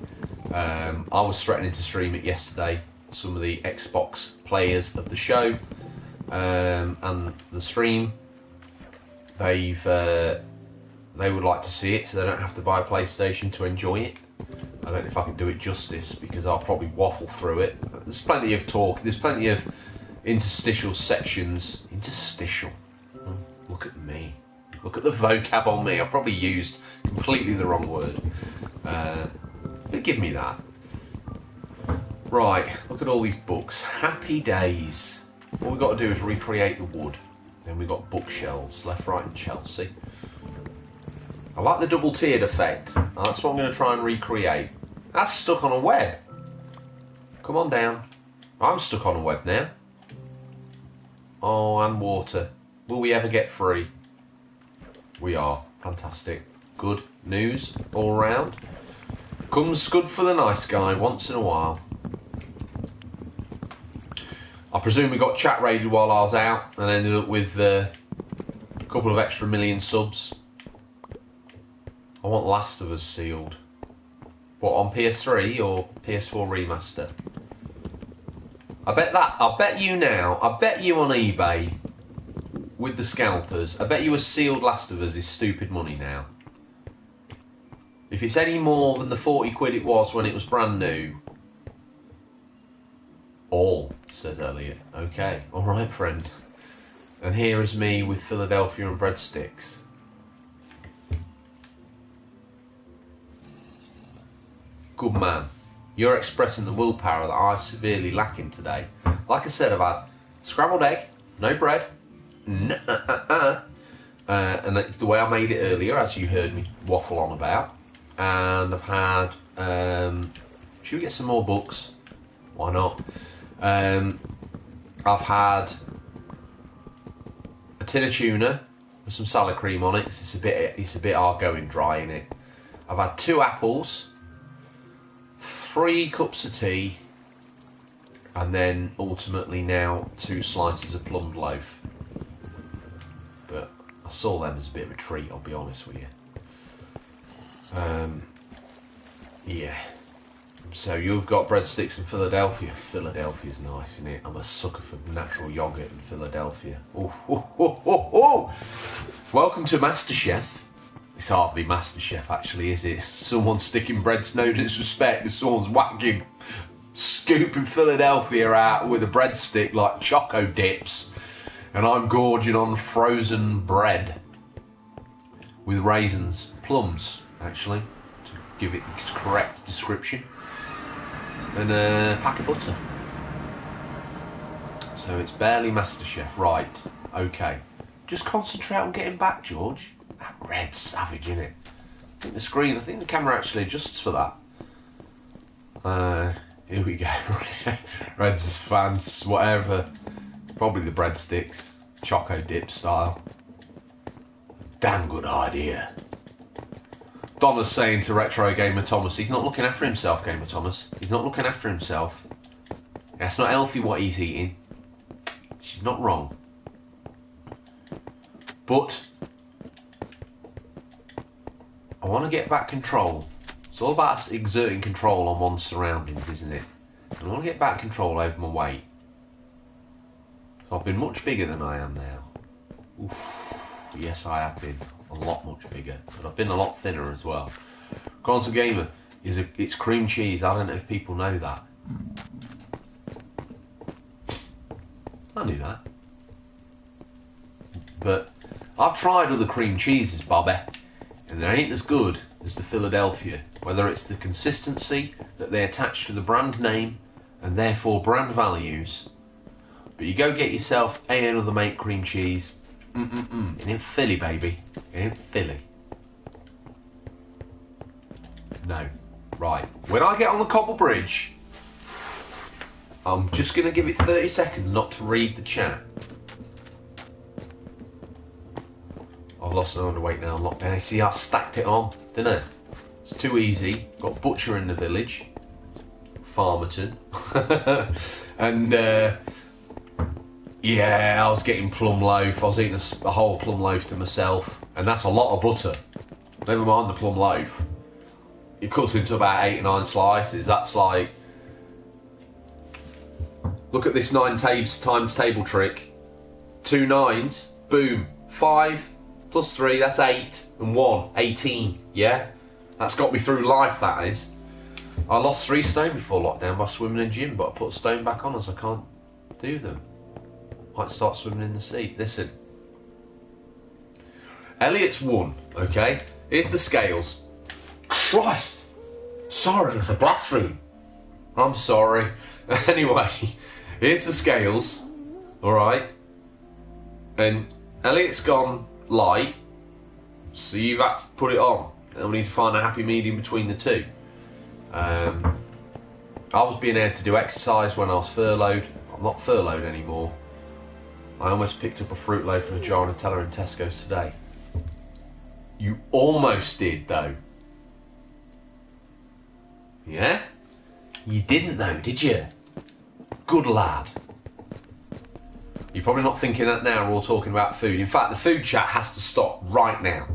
I was threatening to stream it yesterday. Some of the Xbox players of the show and the stream, they would like to see it, so they don't have to buy a PlayStation to enjoy it. I don't know if I can do it justice because I'll probably waffle through it. There's plenty of talk. There's plenty of interstitial sections. Interstitial. Look at me. Look at the vocab on me. I probably used completely the wrong word. But give me that. Right, look at all these books. Happy days. All we've got to do is recreate the wood. Then we've got bookshelves, left, right and Chelsea. I like the double tiered effect. That's what I'm going to try and recreate. That's stuck on a web. Come on down. I'm stuck on a web now. Oh, and water. Will we ever get free? We are. Fantastic. Good news all round. Comes good for the nice guy once in a while. I presume we got chat raided while I was out and ended up with a couple of extra million subs. I want Last of Us sealed. What, on PS3 or PS4 remaster? I bet you on eBay with the scalpers, I bet you a sealed Last of Us is stupid money now. If it's any more than the 40 quid it was when it was brand new. All, says Elliot. Okay, alright friend. And here is me with Philadelphia and breadsticks. Good man. You're expressing the willpower that I'm severely lacking today. Like I said, I've had scrambled egg, no bread, and that's the way I made it earlier, as you heard me waffle on about. and I've had. Should we get some more books? Why not? I've had a tin of tuna with some salad cream on it. 'Cause it's a bit hard going dry in it. I've had 2 apples, 3 cups of tea, and then ultimately now 2 slices of plum loaf. But I saw them as a bit of a treat, I'll be honest with you. Yeah. So you've got breadsticks in Philadelphia. Philadelphia's nice, isn't it? I'm a sucker for natural yoghurt in Philadelphia. Oh. Welcome to MasterChef. It's hardly MasterChef, actually, is it? Someone's sticking bread to no disrespect. Someone's whacking, scooping Philadelphia out with a breadstick like Choco Dips, and I'm gorging on frozen bread with raisins, plums, actually, to give it its correct description, and a pack of butter. So it's barely MasterChef, right? Okay, just concentrate on getting back, George. That red's savage, innit? I think the camera actually adjusts for that. Here we go. Red's fans, whatever. Probably the breadsticks, Choco Dip style. Damn good idea. Donna's saying to Retro Gamer Thomas, he's not looking after himself, Gamer Thomas. He's not looking after himself. That's not healthy what he's eating. She's not wrong. But I want to get back control. It's all about exerting control on one's surroundings, isn't it? I want to get back control over my weight. So I've been much bigger than I am now. Oof. Yes, I have been. A lot much bigger. But I've been a lot thinner as well. Console Gamer, it's cream cheese. I don't know if people know that. I knew that. But I've tried other cream cheeses, Bobby, and they ain't as good as the Philadelphia. Whether it's the consistency that they attach to the brand name and therefore brand values. But you go get yourself another mate cream cheese. It ain't Philly, baby. It ain't Philly. No. Right. When I get on the Cobble Bridge, I'm just going to give it 30 seconds not to read the chat. I've lost no underweight now on lockdown. You see, I've stacked it on, didn't I? It's too easy. Got Butcher in the village. Farmerton. And, yeah, I was getting plum loaf. I was eating a whole plum loaf to myself. And that's a lot of butter. Never mind the plum loaf. It cuts into about 8 or 9 slices. That's like... Look at this 9 times table trick. 2 9s. Boom. 5 plus 3, that's 8. And 1, 18. Yeah? That's got me through life, that is. I lost 3 stone before lockdown by swimming in the gym, but I put a stone back on as I can't do them. Might start swimming in the sea. Listen. Elliot's won, okay? Here's the scales. Christ! Sorry, it's a blasphemy. I'm sorry. Anyway, here's the scales. Alright? And Elliot's gone light, so you've had to put it on. And we need to find a happy medium between the two. I was being able to do exercise when I was furloughed. I'm not furloughed anymore. I almost picked up a Fruit Loaf and a jar of Nutella in Tesco's today. You almost did, though. Yeah? You didn't, though, did you? Good lad. You're probably not thinking that now. We're all talking about food. In fact, the food chat has to stop right now.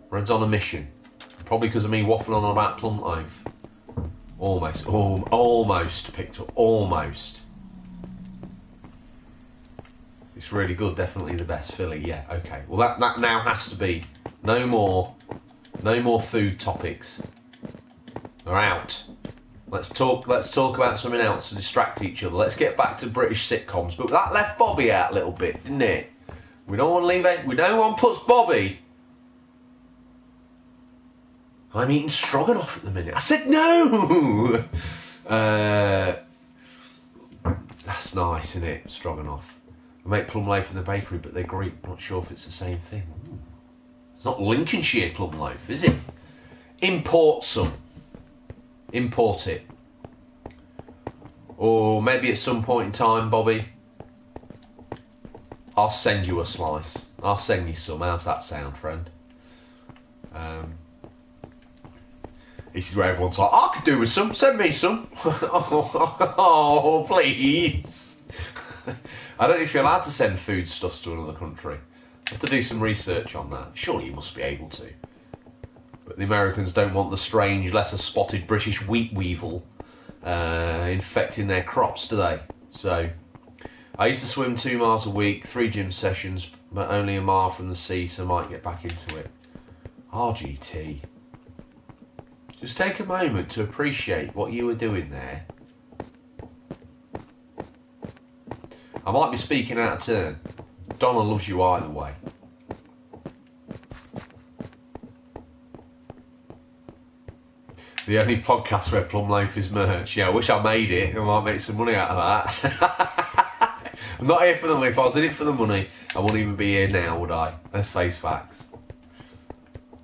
Red's on a mission. Probably because of me waffling on about plum loaf. Almost picked up. Almost. It's really good. Definitely the best. Philly. Yeah. Okay. Well, that now has to be no more food topics. They're out. Let's talk about something else to distract each other. Let's get back to British sitcoms. But that left Bobby out a little bit, didn't it? We don't want to leave it. We don't want to put Bobby. I'm eating stroganoff at the minute. I said no! That's nice, isn't it? Stroganoff. I make plum loaf in the bakery, but they're Greek. Not sure if it's the same thing. Ooh. It's not Lincolnshire plum loaf, is it? Import some. Import it. Or maybe at some point in time, Bobby, I'll send you a slice. I'll send you some. How's that sound, friend? This is where everyone's like, I could do with some. Send me some. Oh, please. I don't know if you're allowed to send foodstuffs to another country. I have to do some research on that. Surely you must be able to. But the Americans don't want the strange, lesser spotted British wheat weevil infecting their crops, do they? So, I used to swim 2 miles a week, 3 gym sessions, but only a mile from the sea, so I might get back into it. RGT. Just take a moment to appreciate what you were doing there. I might be speaking out of turn. Donna loves you either way. The only podcast where plum loaf is merch. Yeah, I wish I made it. I might make some money out of that. I'm not here for the money. If I was in it for the money, I wouldn't even be here now, would I? Let's face facts.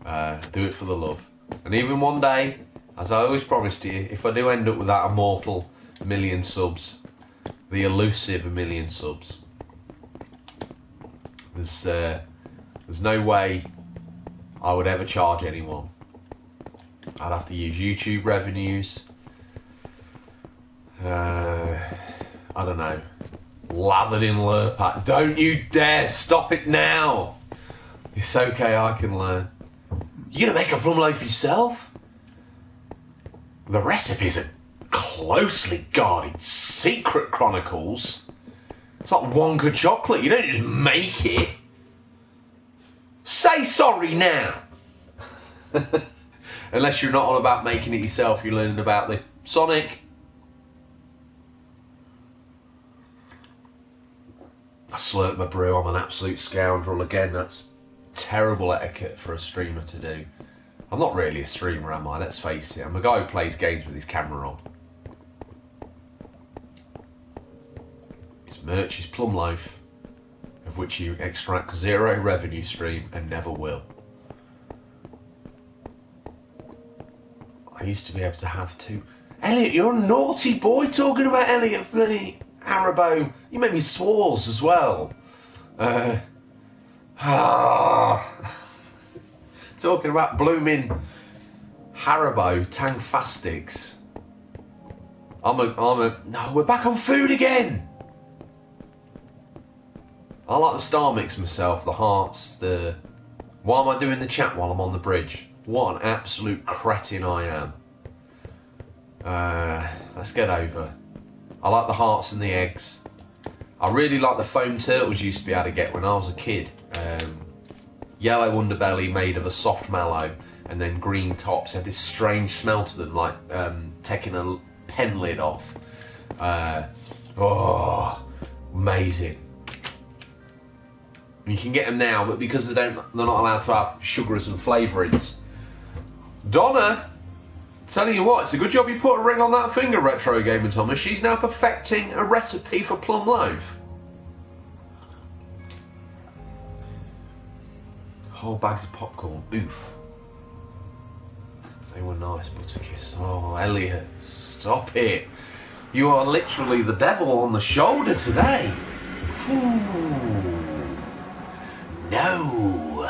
Do it for the love. And even one day, as I always promised you, if I do end up with that immortal 1 million subs, the elusive 1 million subs, there's no way I would ever charge anyone. I'd have to use YouTube revenues. I don't know. Lathered in Lurpak. Don't you dare stop it now. It's okay, I can learn. You gonna make a plum loaf yourself? The recipes are closely guarded secret chronicles. It's like Wonka chocolate. You don't just make it. Say sorry now. Unless you're not on about making it yourself, you're learning about the Sonic. I slurped my brew. I'm an absolute scoundrel again. That's terrible etiquette for a streamer to do. I'm not really a streamer, am I? Let's face it. I'm a guy who plays games with his camera on. It's Merch's plum loaf, of which you extract 0 revenue stream and never will. I used to be able to have 2. Elliot, you're a naughty boy talking about Elliot bloody Haribo. You made me swallows as well. Talking about blooming Haribo Tangfastics. No, we're back on food again. I like the Star Mix myself, the hearts, Why am I doing the chat while I'm on the bridge? What an absolute cretin I am. Let's get over. I like the hearts and the eggs. I really like the foam turtles you used to be able to get when I was a kid. Yellow underbelly made of a soft mallow, and then green tops had this strange smell to them, like taking a pen lid off. Amazing. You can get them now, but because they're not allowed to have sugars and flavourings. Donna, telling you what, it's a good job you put a ring on that finger, Retro Gamer Thomas. She's now perfecting a recipe for plum loaf. Whole bags of popcorn, oof. They were nice, Butterkiss. Oh, Elliot, stop it. You are literally the devil on the shoulder today. Ooh. No.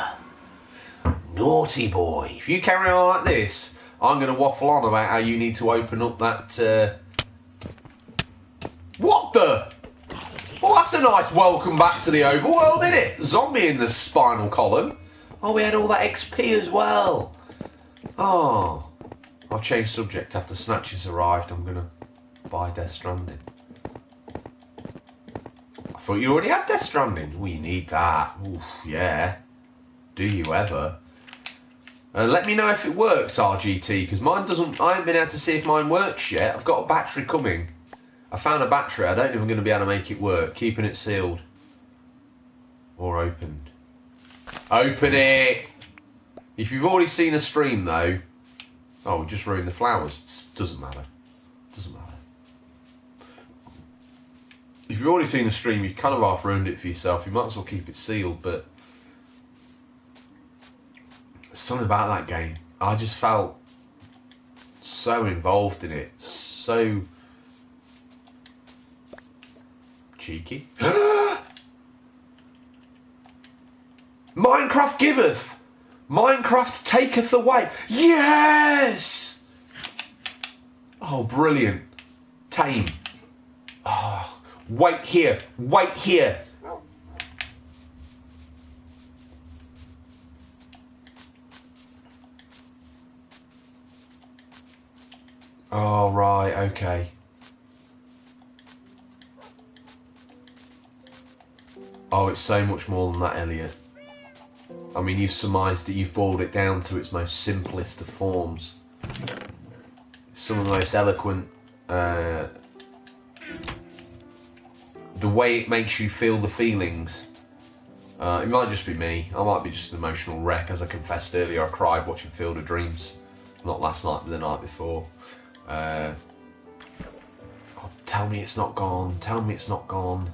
Naughty boy. If you carry on like this, I'm going to waffle on about how you need to open up that... What the... Well, that's a nice welcome back to the overworld, isn't it? Zombie in the spinal column. Oh, we had all that XP as well. Oh. I've changed subject after Snatches arrived. I'm going to buy Death Stranding. I thought you already had Death Stranding. Well, you need that. Oof, yeah. Do you ever? Let me know if it works, RGT, because mine doesn't... I haven't been able to see if mine works yet. I've got a battery coming. I found a battery. I don't know if I'm going to be able to make it work. Keeping it sealed. Or opened. Open it! If you've already seen a stream, though... Oh, we just ruined the flowers. Doesn't matter. Doesn't matter. If you've already seen a stream, you've kind of half ruined it for yourself. You might as well keep it sealed, but... something about that game. I just felt so involved in it. So cheeky. Minecraft giveth. Minecraft taketh away. Yes! Oh, brilliant. Tame. Oh, wait here. Wait here. Oh, right, okay. Oh, it's so much more than that, Elliot. I mean, you've surmised it, you've boiled it down to its most simplest of forms. Some of the most eloquent, the way it makes you feel the feelings. It might just be me, I might be just an emotional wreck. As I confessed earlier, I cried watching Field of Dreams. Not last night, but the night before. Oh, tell me it's not gone, tell me it's not gone.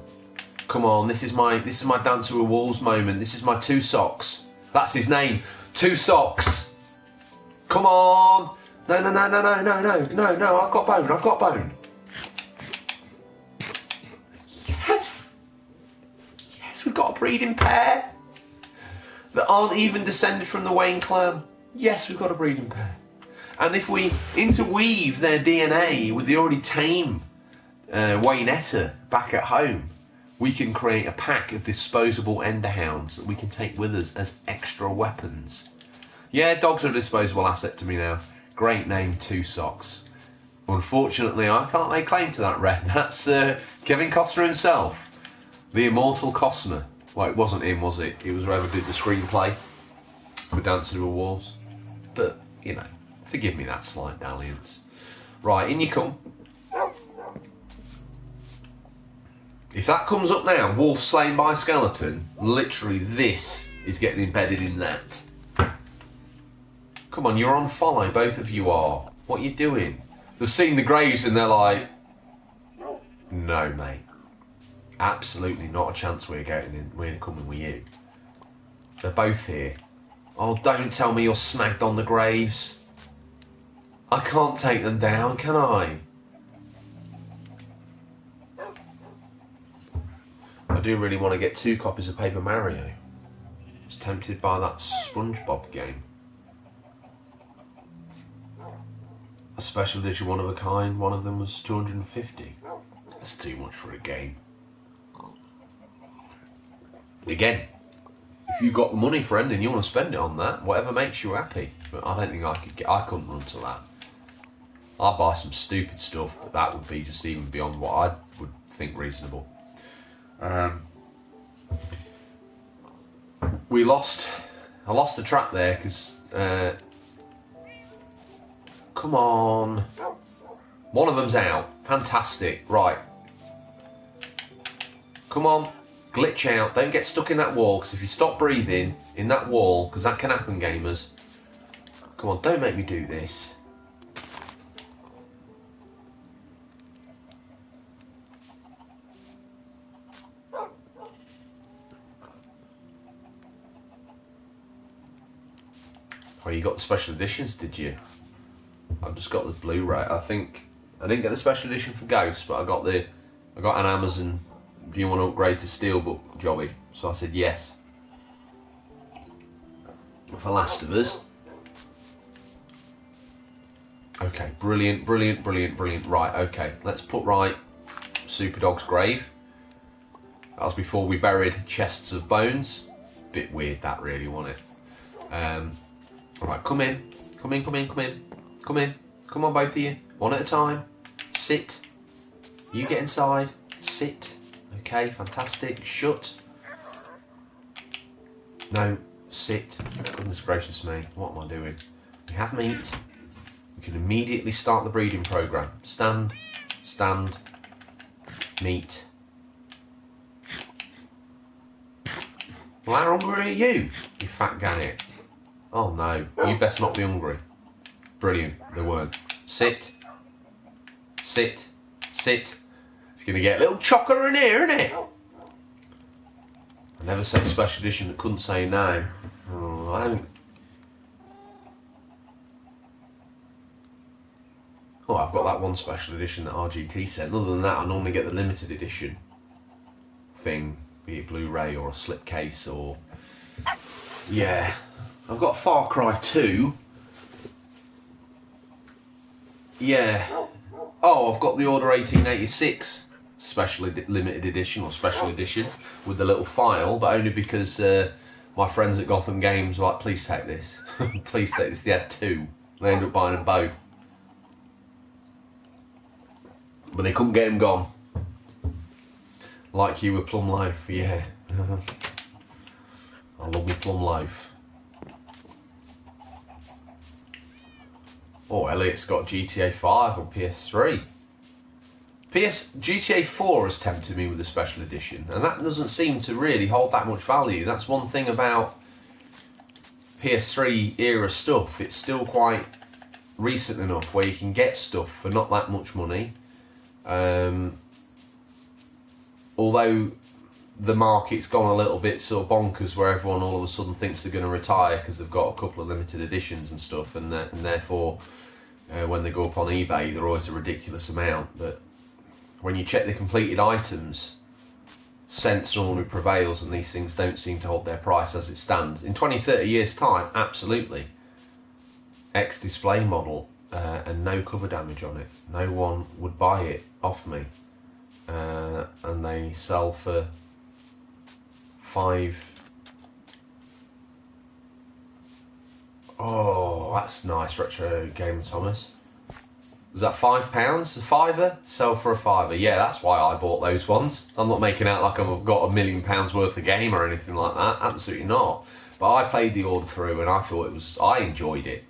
Come on, this is my Dancer with Wolves moment. This is my Two Socks. That's his name. Two Socks. Come on. No, I've got bone. Yes. Yes, we've got a breeding pair that aren't even descended from the Wayne clan. Yes, we've got a breeding pair. And if we interweave their DNA with the already tame Waynetta back at home, we can create a pack of disposable Enderhounds that we can take with us as extra weapons. Yeah, dogs are a disposable asset to me now. Great name, Two Socks. Unfortunately, I can't lay claim to that, Red. That's Kevin Costner himself. The immortal Costner. Well, it wasn't him, was it? It was whoever did the screenplay for Dancing with Wolves. But, you know, forgive me that slight dalliance. Right, in you come. If that comes up now, wolf slain by skeleton, literally this is getting embedded in that. Come on, you're on follow, both of you are. What are you doing? They've seen the graves and they're like, no, mate. Absolutely not a chance we're coming with you. They're both here. Oh, don't tell me you're snagged on the graves. I can't take them down, can I? I do really want to get 2 copies of Paper Mario. I was tempted by that SpongeBob game. A special edition, one of a kind, one of them was 250. That's too much for a game. Again, if you've got the money, friend, and you want to spend it on that, whatever makes you happy. But I don't think I couldn't run to that. I'd buy some stupid stuff, but that would be just even beyond what I would think reasonable. I lost the track there because come on, one of them's out. Fantastic. Right, come on, glitch out, don't get stuck in that wall, because if you stop breathing in that wall, because that can happen, gamers, come on, don't make me do this. Oh, you got the special editions, did you? I've just got the Blu-ray. I think I didn't get the special edition for Ghost, but I got an Amazon. Do you want to upgrade to Steelbook jobby? So I said yes. For Last of Us. Okay, brilliant. Right, okay, let's put right Superdog's grave. That was before we buried chests of bones. Bit weird that, really, wasn't it? Alright, come in. Come on, both of you. One at a time. Sit. You get inside. Sit. Okay, fantastic. Shut. No, sit. Goodness gracious me, what am I doing? We have meat. We can immediately start the breeding program. Stand. Meat. Well, how hungry are you fat gannet? Oh no, you best not be hungry. Brilliant, they weren't. Sit. It's going to get a little chocker in here, isn't it? I never said special edition that couldn't say no. Oh, Oh, I've got that one special edition that RGT sent. Other than that, I normally get the limited edition thing, be it Blu-ray or a slipcase or... Yeah. I've got Far Cry 2. Yeah. Oh, I've got the Order 1886 limited edition or special edition with the little file, but only because my friends at Gotham Games were like, please take this. Please take this. They had 2. They ended up buying them both. But they couldn't get him gone. Like you with Plum Loaf, yeah. I love me Plum Loaf. Oh, Elliot's got GTA 5 on PS3. GTA 4 has tempted me with the special edition, and that doesn't seem to really hold that much value. That's one thing about PS3 era stuff. It's still quite recent enough where you can get stuff for not that much money. Although the market's gone a little bit sort of bonkers, where everyone all of a sudden thinks they're going to retire because they've got a couple of limited editions and stuff, and therefore when they go up on eBay they're always a ridiculous amount. But when you check the completed items, sense normally prevails, and these things don't seem to hold their price as it stands. In 20-30 years time, absolutely. X-display model and no cover damage on it. No one would buy it off me. And they sell for £5. Oh, that's nice. Retro Game Thomas. Was that £5? A fiver? Sell for a fiver. Yeah, that's why I bought those ones. I'm not making out like I've got £1 million worth of game or anything like that. Absolutely not. But I played the order through and I thought I enjoyed it.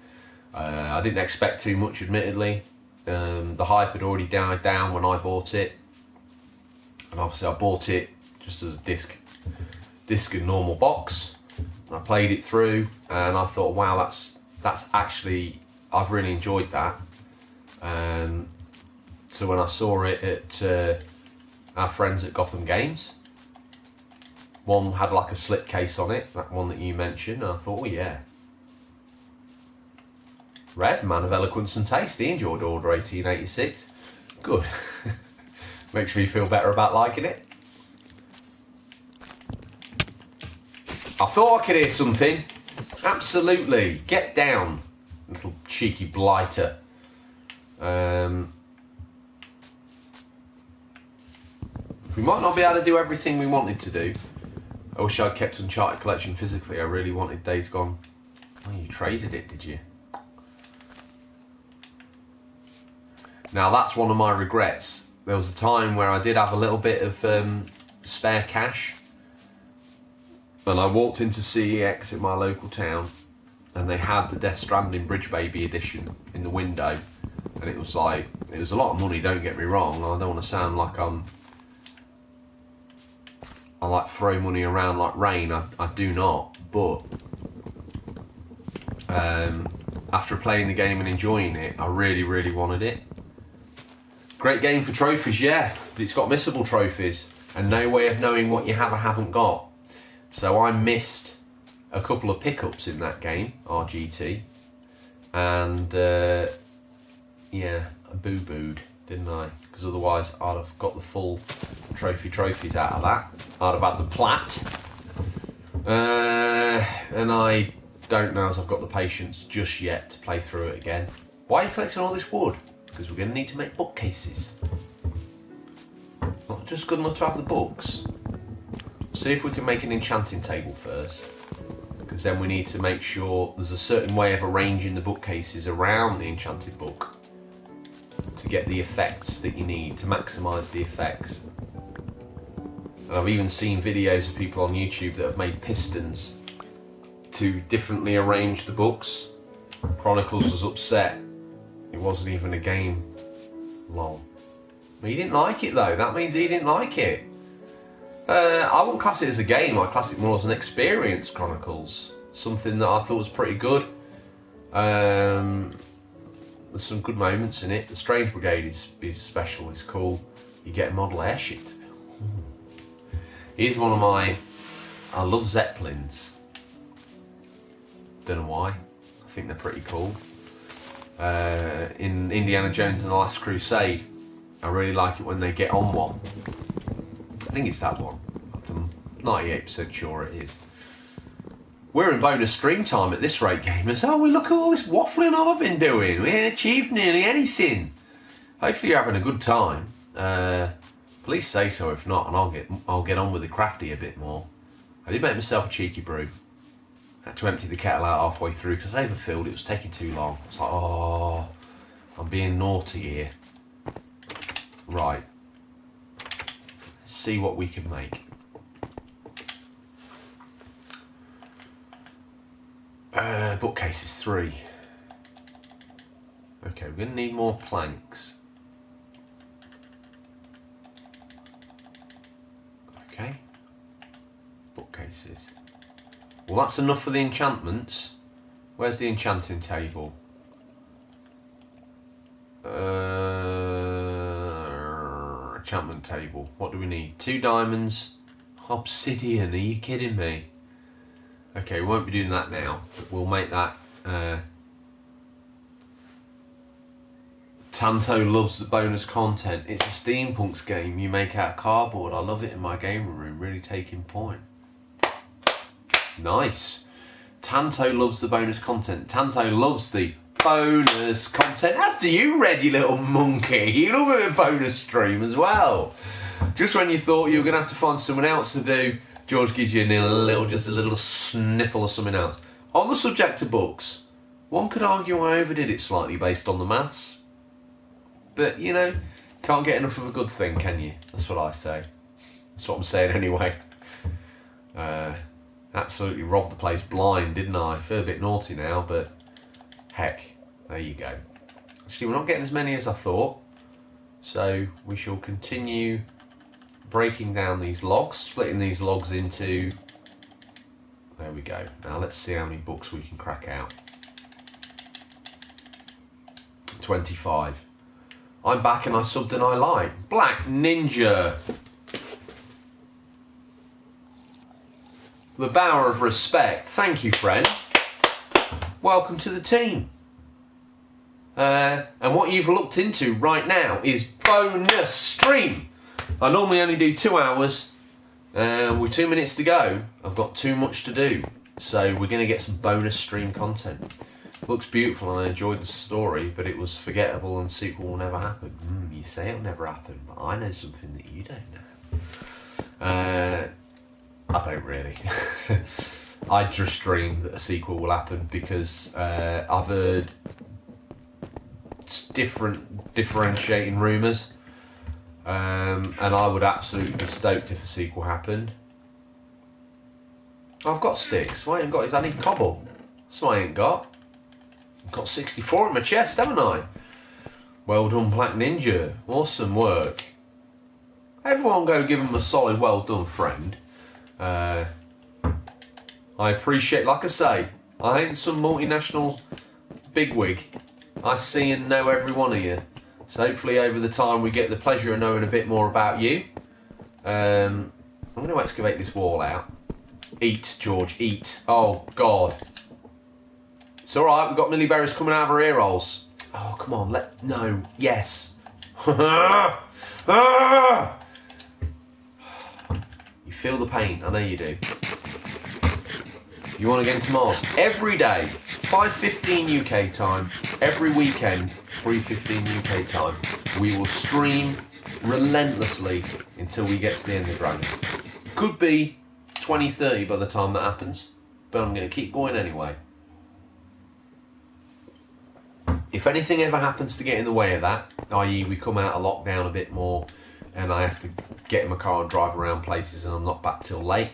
I didn't expect too much, admittedly. The hype had already died down when I bought it. And obviously I bought it just as a disc and normal box. And I played it through and I thought, wow, that's actually, I've really enjoyed that. So when I saw it at our friends at Gotham Games, one had like a slipcase on it, that one that you mentioned, and I thought, oh yeah. Red, man of eloquence and taste, he enjoyed Order 1886. Good. Makes me feel better about liking it. I thought I could hear something. Absolutely. Get down, little cheeky blighter. We might not be able to do everything we wanted to do. I wish I'd kept Uncharted Collection physically. I really wanted Days Gone. Oh, you traded it, did you? Now that's one of my regrets. There was a time where I did have a little bit of spare cash, and I walked into CEX in my local town, and they had the Death Stranding Bridge Baby edition in the window, and it was like, it was a lot of money, don't get me wrong. I don't want to sound like I like throw money around like rain. I do not, but after playing the game and enjoying it, I really, really wanted it. Great game for trophies, yeah, but it's got missable trophies and no way of knowing what you have or haven't got. So I missed a couple of pickups in that game, RGT, and yeah, I boo-booed, didn't I? Because otherwise I'd have got the full trophies out of that. I'd have had the plat. And I don't know as I've got the patience just yet to play through it again. Why are you collecting all this wood? Because we're going to need to make bookcases. Not just good enough to have the books. See if we can make an enchanting table first. Because then we need to make sure there's a certain way of arranging the bookcases around the enchanted book to get the effects that you need, to maximise the effects. And I've even seen videos of people on YouTube that have made pistons to differently arrange the books. Chronicles was upset. It wasn't even a game. Lol. He didn't like it though. That means he didn't like it. I wouldn't class it as a game. I'd class it more as an experience, Chronicles. Something that I thought was pretty good. There's some good moments in it. The Strange Brigade is special. It's cool. You get a model airship. Here's one of my... I love Zeppelins. Don't know why. I think they're pretty cool. in Indiana Jones and the Last Crusade. I really like it when they get on one. I think it's that one. I'm 98% sure it is. We're in bonus stream time at this rate, gamers. Oh, we look at all this waffling I've been doing. We ain't achieved nearly anything. Hopefully you're having a good time. Please say so if not, and I'll get on with the crafty a bit more. I did make myself a cheeky brew. Had to empty the kettle out halfway through because I overfilled. It was taking too long. It's like, oh, I'm being naughty here. Right. Let's see what we can make. Bookcases 3. Okay, we're going to need more planks. Okay. Bookcases. Well, that's enough for the enchantments. Where's the enchanting table? Enchantment table. What do we need? 2 diamonds. Obsidian. Are you kidding me? Okay, we won't be doing that now, but we'll make that. Tanto loves the bonus content. It's a steampunks game you make out of cardboard. I love it in my gaming room, really taking point. Nice. Tanto loves the bonus content. Tanto loves the bonus content. As do you, Red, you little monkey. You love a bonus stream as well. Just when you thought you were going to have to find someone else to do, George gives you just a little sniffle of something else. On the subject of books, one could argue I overdid it slightly based on the maths. But, you know, can't get enough of a good thing, can you? That's what I say. That's what I'm saying anyway. Absolutely robbed the place blind, didn't I? I feel a bit naughty now, but heck, there you go. Actually, we're not getting as many as I thought. So we shall continue breaking down these logs, splitting these logs into... There we go. Now let's see how many books we can crack out. 25. I'm back and I subbed and I like. Black Ninja. The Bower of Respect. Thank you, friend. Welcome to the team. And what you've looked into right now is bonus stream. I normally only do 2 hours. With 2 minutes to go, I've got too much to do. So we're going to get some bonus stream content. Looks beautiful and I enjoyed the story, but it was forgettable and the sequel will never happen. You say it'll never happen, but I know something that you don't know. I don't really. I just dream that a sequel will happen because I've heard different differentiating rumours, and I would absolutely be stoked if a sequel happened. I've got sticks. What I ain't got is I need cobble. That's what I ain't got. I've got 64 in my chest, haven't I? Well done, Black Ninja. Awesome work. Everyone go give him a solid well done, friend. I appreciate, like I say, I ain't some multinational bigwig. I see and know every one of you. So hopefully over the time we get the pleasure of knowing a bit more about you. I'm going to excavate this wall out. Eat, George, eat. Oh, God. It's alright, we've got Millie berries coming out of our ear holes. Oh, come on, no, yes. You feel the pain, I know you do. You want to get into Mars? Every day, 5:15 UK time, every weekend, 3:15 UK time, we will stream relentlessly until we get to the end of Dragon. Could be 2030 by the time that happens, but I'm going to keep going anyway. If anything ever happens to get in the way of that, i.e. we come out of lockdown a bit more and I have to get in my car and drive around places and I'm not back till late,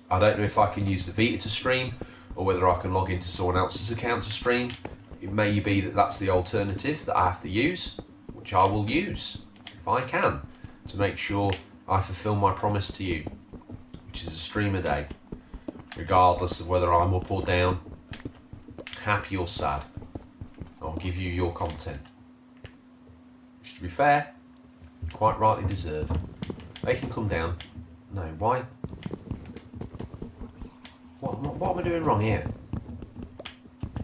I don't know if I can use the Vita to stream or whether I can log into someone else's account to stream. It may be that that's the alternative that I have to use, which I will use, if I can, to make sure I fulfill my promise to you, which is a stream a day, regardless of whether I'm up or down, happy or sad. I'll give you your content, which, to be fair, you quite rightly deserve. They can come down. No, why? What am I doing wrong here?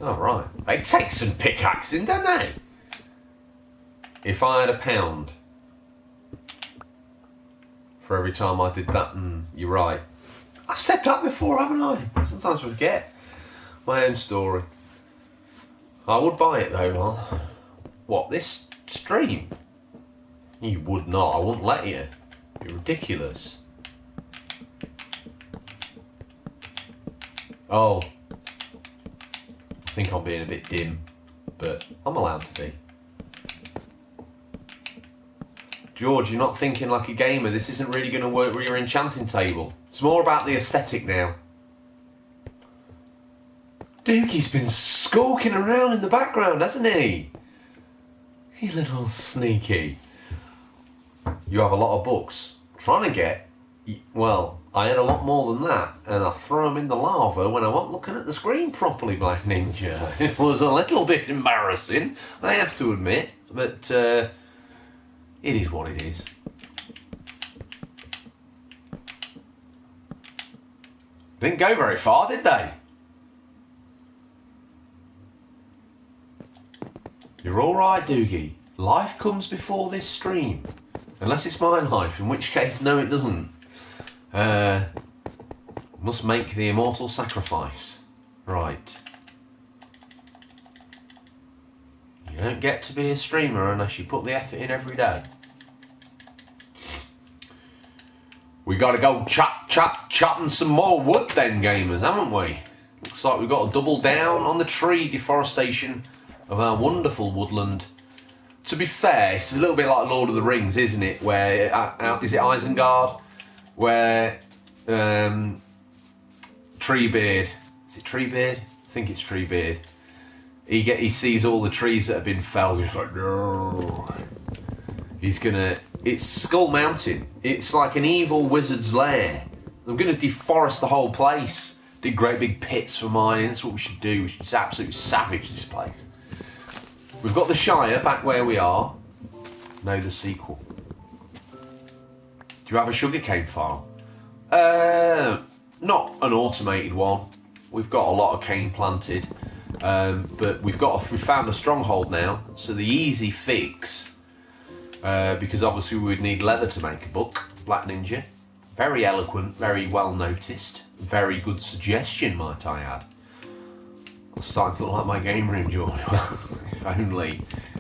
Oh, right. They take some pickaxing, don't they? If I had £1 for every time I did that, you're right. I've said that before, haven't I? Sometimes I forget my own story. I would buy it though, Lol. What, this stream? You would not. I wouldn't let you. You're ridiculous. Oh. I think I'm being a bit dim, but I'm allowed to be. George, you're not thinking like a gamer. This isn't really going to work with your enchanting table. It's more about the aesthetic now. Dookie's been skulking around in the background, hasn't he? You little sneaky. You have a lot of books. I'm trying to get... Well, I had a lot more than that, and I threw them in the lava when I wasn't looking at the screen properly, Black Ninja. It was a little bit embarrassing, I have to admit, but it is what it is. Didn't go very far, did they? You're alright, Doogie. Life comes before this stream. Unless it's my life, in which case, no, it doesn't. Must make the immortal sacrifice. Right. You don't get to be a streamer unless you put the effort in every day. We gotta go chopping some more wood then, gamers, haven't we? Looks like we've got to double down on the tree deforestation of our wonderful woodland. To be fair, it's a little bit like Lord of the Rings, isn't it? Where, is it Isengard? Where Treebeard, is it Treebeard? I think it's Treebeard. He sees all the trees that have been felled. He's like, no. He's gonna. It's Skull Mountain. It's like an evil wizard's lair. I'm gonna deforest the whole place. Dig great big pits for mining. That's what we should do. We should just absolutely savage this place. We've got the Shire back where we are. No, the sequel. Do you have a sugarcane farm? Not an automated one. We've got a lot of cane planted, but we've found a stronghold now. So the easy fix, because obviously we would need leather to make a book. Black Ninja, very eloquent, very well noticed, very good suggestion, might I add. I'm starting to look like my game room, George.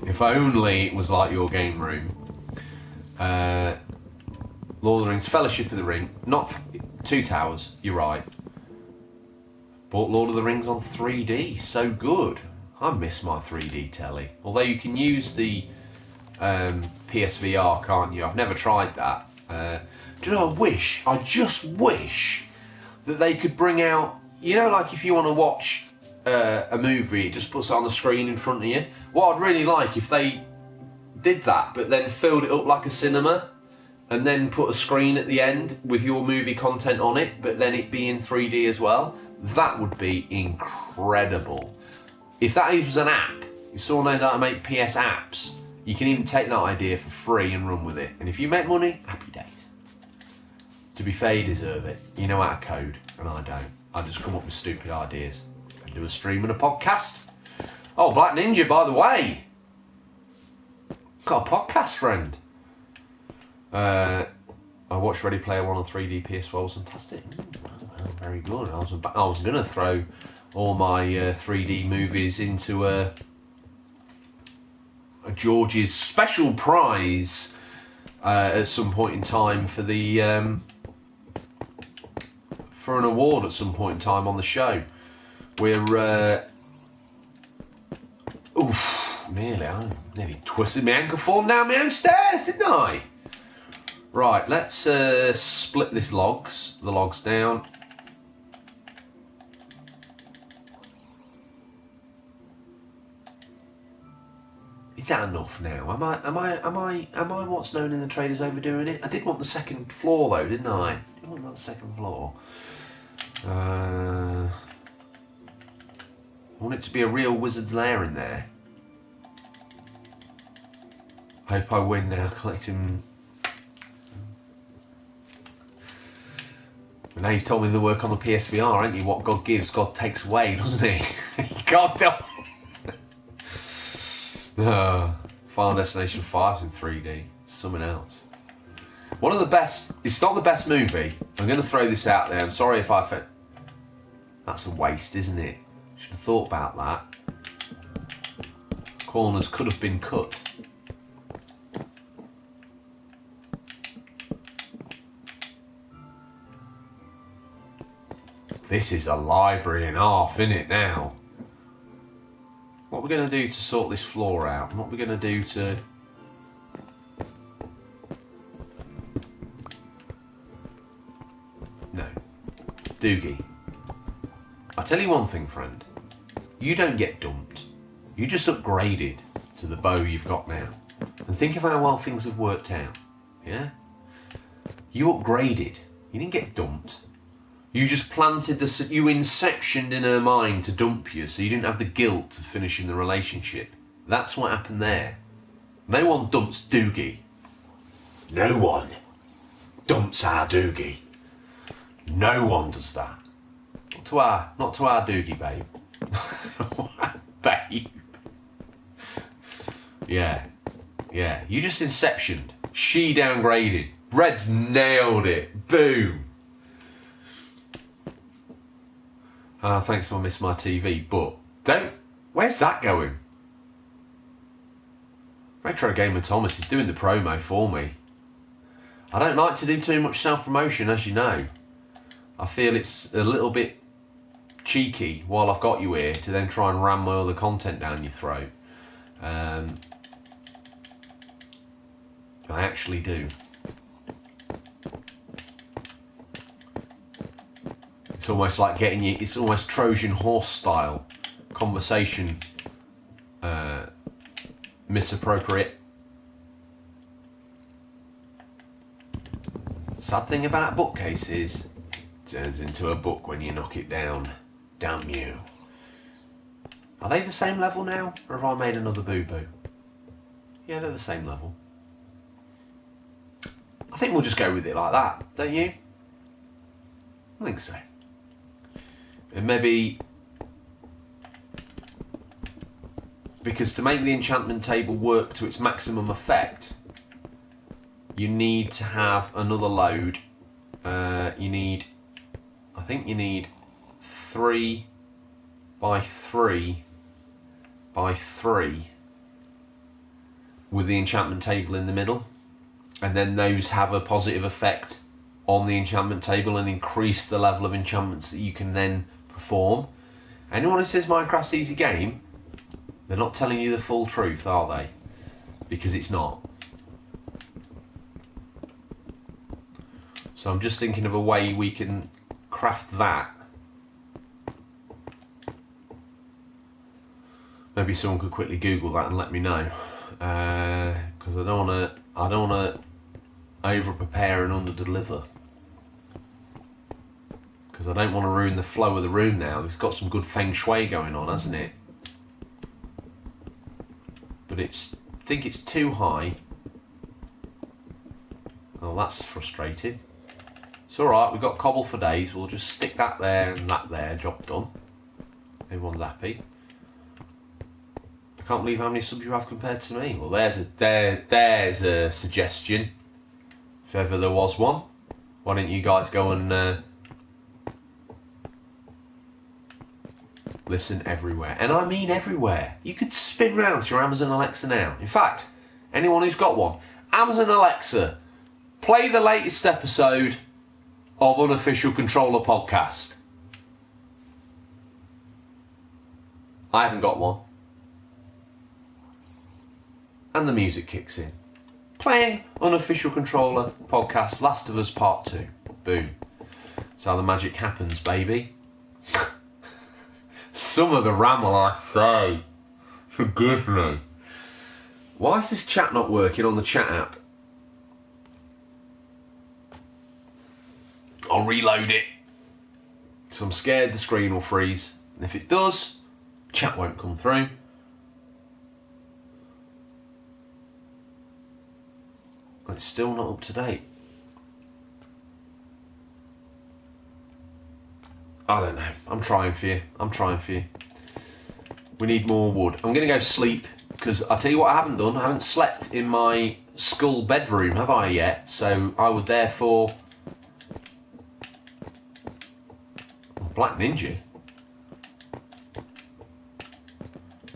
If only it was like your game room. Lord of the Rings, Fellowship of the Ring, not Two Towers, you're right. Bought Lord of the Rings on 3D, so good. I miss my 3D telly. Although you can use the PSVR, can't you? I've never tried that. Do you know, I just wish that they could bring out, you know, like if you want to watch a movie, it just puts it on the screen in front of you. What I'd really like if they did that, but then filled it up like a cinema, and then put a screen at the end with your movie content on it, but then it be in 3D as well. That would be incredible. If that was an app, if someone knows how to make PS apps, you can even take that idea for free and run with it. And if you make money, happy days. To be fair, you deserve it. You know how to code, and I don't. I just come up with stupid ideas. I do a stream and a podcast. Oh, Black Ninja, by the way. Got a podcast friend. I watched Ready Player One on 3D PS4. It was fantastic. Well, very good. I was going to throw all my 3D movies into a George's special prize at some point in time for the for an award at some point in time on the show. We're I nearly twisted my ankle falling down my own stairs, didn't I? Right, let's split the logs down. Is that enough now? Am I what's known in the trade as overdoing it? I did want the second floor though, didn't I? I did want that second floor. I want it to be a real wizard's lair in there. Hope I win now, collecting. And now you've told me the work on the PSVR, haven't you? What God gives, God takes away, doesn't he? God damn. Final Destination 5's in 3D. Something else. One of the best. It's not the best movie. I'm going to throw this out there. I'm sorry if I. That's a waste, isn't it? Should have thought about that. Corners could have been cut. This is a library and a half, isn't it now? What are we going to do to sort this floor out? What are we going to do to... No. Doogie. I'll tell you one thing, friend. You don't get dumped. You just upgraded to the bow you've got now. And think of how well things have worked out. Yeah? You upgraded. You didn't get dumped. You just planted the... You inceptioned in her mind to dump you, so you didn't have the guilt of finishing the relationship. That's what happened there. No one dumps Doogie. No one dumps our Doogie. No one does that. Not to our Doogie, babe. Babe. Yeah. You just inceptioned. She downgraded. Red's nailed it. Boom. Thanks for missing my TV, but where's that going? Retro Gamer Thomas is doing the promo for me. I don't like to do too much self-promotion, as you know. I feel it's a little bit cheeky while I've got you here to then try and ram my other content down your throat. I actually do. It's almost like getting you, it's almost Trojan horse style conversation, misappropriate. Sad thing about bookcases, it turns into a book when you knock it down. Damn you. Are they the same level now, or have I made another boo-boo? Yeah, they're the same level. I think we'll just go with it like that, don't you? I think so. And maybe... Because to make the enchantment table work to its maximum effect, you need to have another load. I think you need 3 by 3 by 3 with the enchantment table in the middle, and then those have a positive effect on the enchantment table and increase the level of enchantments that you can then perform. Anyone who says Minecraft's an easy game, they're not telling you the full truth, are they? Because it's not. So I'm just thinking of a way we can craft that. Maybe someone could quickly Google that and let me know, because I don't want to over prepare and under deliver, because I don't want to ruin the flow of the room now. It's got some good feng shui going on, hasn't it? But I think it's too high. Oh, that's frustrating. It's alright, we've got cobble for days. We'll just stick that there and that there. Job done. Everyone's happy. I can't believe how many subs you have compared to me. Well, there's a suggestion, if ever there was one. Why don't you guys go and listen everywhere? And I mean everywhere. You could spin round to your Amazon Alexa now. In fact, anyone who's got one, Amazon Alexa, play the latest episode of Unofficial Controller Podcast. I haven't got one. And the music kicks in. Playing Unofficial Controller Podcast, Last of Us Part 2. Boom. That's how the magic happens, baby. Some of the ramble I say. Forgive me. Why is this chat not working on the chat app? I'll reload it. So I'm scared the screen will freeze. And if it does, chat won't come through. But it's still not up to date. I don't know. I'm trying for you. I'm trying for you. We need more wood. I'm going to go sleep, because I'll tell you what I haven't done. I haven't slept in my school bedroom, have I, yet? So I would therefore... Black Ninja?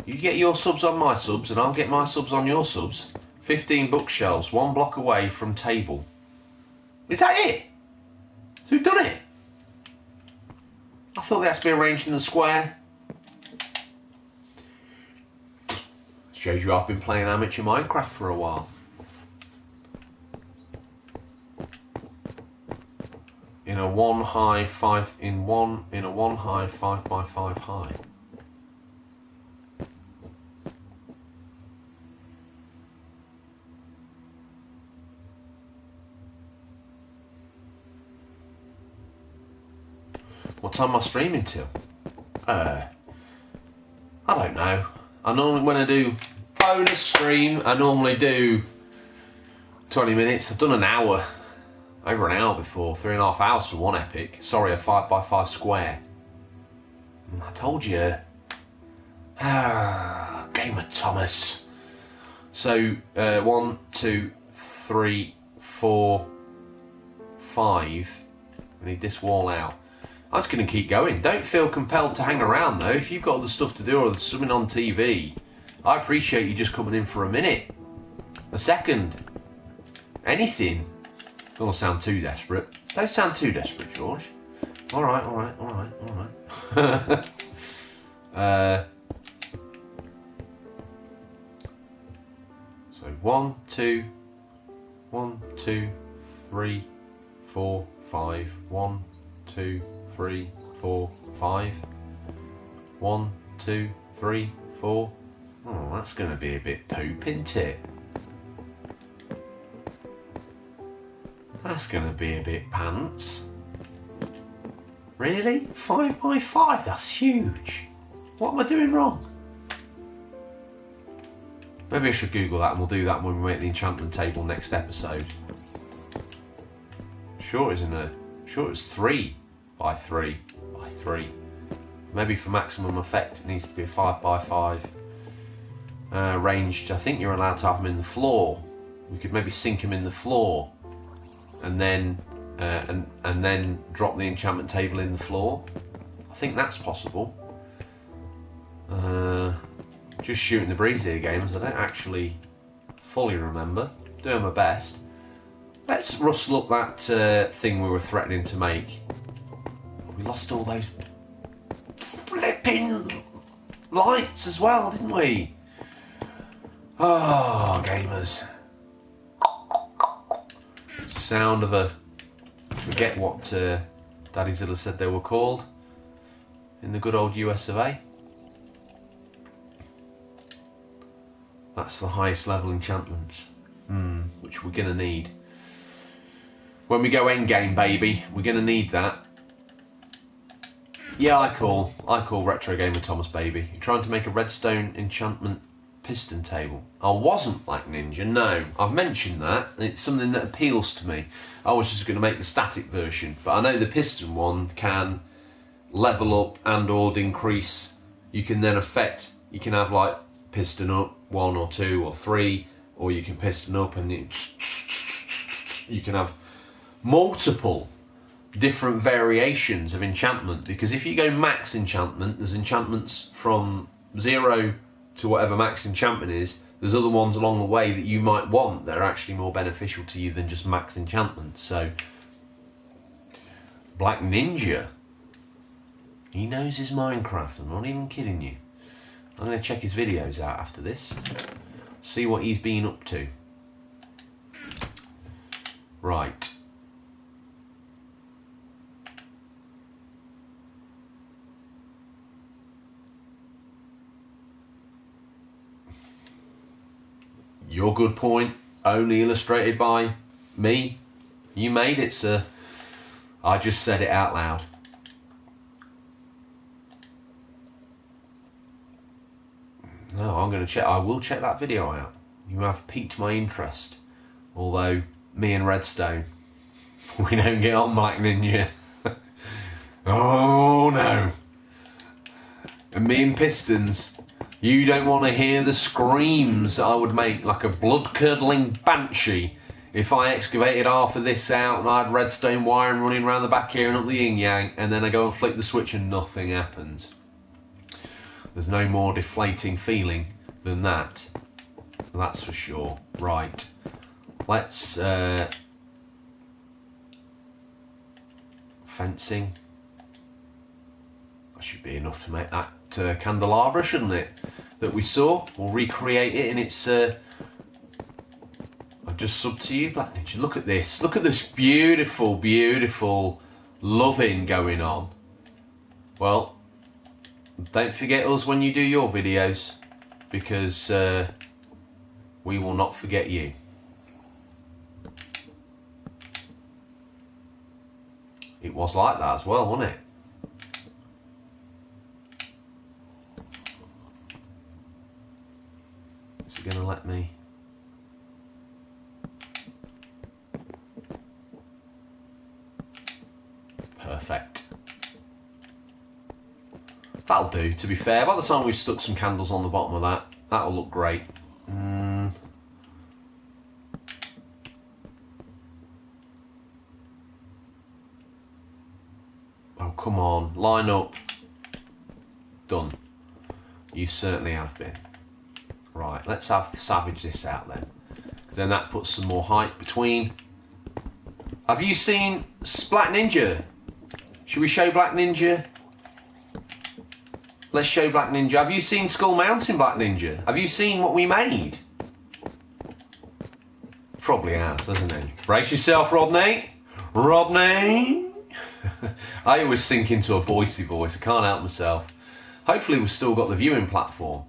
You get your subs on my subs, and I'll get my subs on your subs. 15 bookshelves, 1 block away from table. Is that it? So who's done it? I thought they had to be arranged in a square. Shows you I've been playing amateur Minecraft for a while. In a one high 5 by 5 high. What time am I streaming till? I don't know. I normally, when I do bonus stream, I normally do 20 minutes. I've done an hour, over an hour before, 3.5 hours for one epic. Sorry, a 5 by 5 square. I told you. Game of Thomas. So, 1, 2, 3, 4, 5. I need this wall out. I'm just going to keep going. Don't feel compelled to hang around though. If you've got other stuff to do or there's something on TV, I appreciate you just coming in for a minute, a second, anything. Don't sound too desperate. Don't sound too desperate, George. All right. So 1, 2, 3, 4, 5. 1, 2, 3, 4, 5. 1, 2, 3, 4. Oh, that's going to be a bit poop, isn't it? That's going to be a bit pants. Really? 5 by 5? That's huge. What am I doing wrong? Maybe I should Google that, and we'll do that when we make the enchantment table next episode. Sure, isn't it? Sure, it's 3 by 3 by 3. Maybe for maximum effect, it needs to be a 5 by 5. Ranged, I think you're allowed to have them in the floor. We could maybe sink them in the floor, and then and then drop the enchantment table in the floor. I think that's possible. Just shooting the breeze here, gamers. I don't actually fully remember. Doing my best. Let's rustle up that thing we were threatening to make. We lost all those flipping lights as well, didn't we? Oh, gamers. It's the sound of a... I forget what Daddy Zilla said they were called in the good old US of A. That's the highest level enchantments, which we're going to need. When we go endgame, baby, we're going to need that. Yeah, I call Retro Gamer Thomas baby. You're trying to make a redstone enchantment piston table. I wasn't Black Ninja, no. I've mentioned that, and it's something that appeals to me. I was just going to make the static version, but I know the piston one can level up and or increase. You can then you can have like piston up 1 or 2 or 3, or you can piston up and you can have multiple different variations of enchantment, because if you go max enchantment, there's enchantments from 0 to whatever max enchantment is. There's other ones along the way that you might want that are actually more beneficial to you than just max enchantment. So Black Ninja, he knows his Minecraft. I'm not even kidding you. I'm going to check his videos out after this, see what he's been up to. Right. Your good point, only illustrated by me. You made it, sir. I just said it out loud. No, I'm going to check. I will check that video out. You have piqued my interest. Although me and Redstone, we don't get on, Black Ninja. Oh no. And me and Pistons, you don't want to hear the screams I would make like a blood-curdling banshee if I excavated half of this out and I had redstone wiring running around the back here and up the yin-yang, and then I go and flick the switch and nothing happens. There's no more deflating feeling than that. That's for sure. Right. Let's... fencing. That should be enough to make that candelabra, shouldn't it? That we saw. We'll recreate it in its... I've just subbed to you, Black Ninja. Look at this. Look at this beautiful, beautiful loving going on. Well, don't forget us when you do your videos, because we will not forget you. It was like that as well, wasn't it? Is it going to let me? Perfect. That'll do, to be fair. By the time we've stuck some candles on the bottom of that, that'll look great. Oh, come on. Line up. Done. You certainly have been. Right, let's have savage this out then. Then that puts some more height between. Have you seen Black Ninja? Should we show Black Ninja? Let's show Black Ninja. Have you seen Skull Mountain, Black Ninja? Have you seen what we made? Probably has, hasn't he? Brace yourself, Rodney. Rodney! I always sink into a voicey voice. I can't help myself. Hopefully we've still got the viewing platform.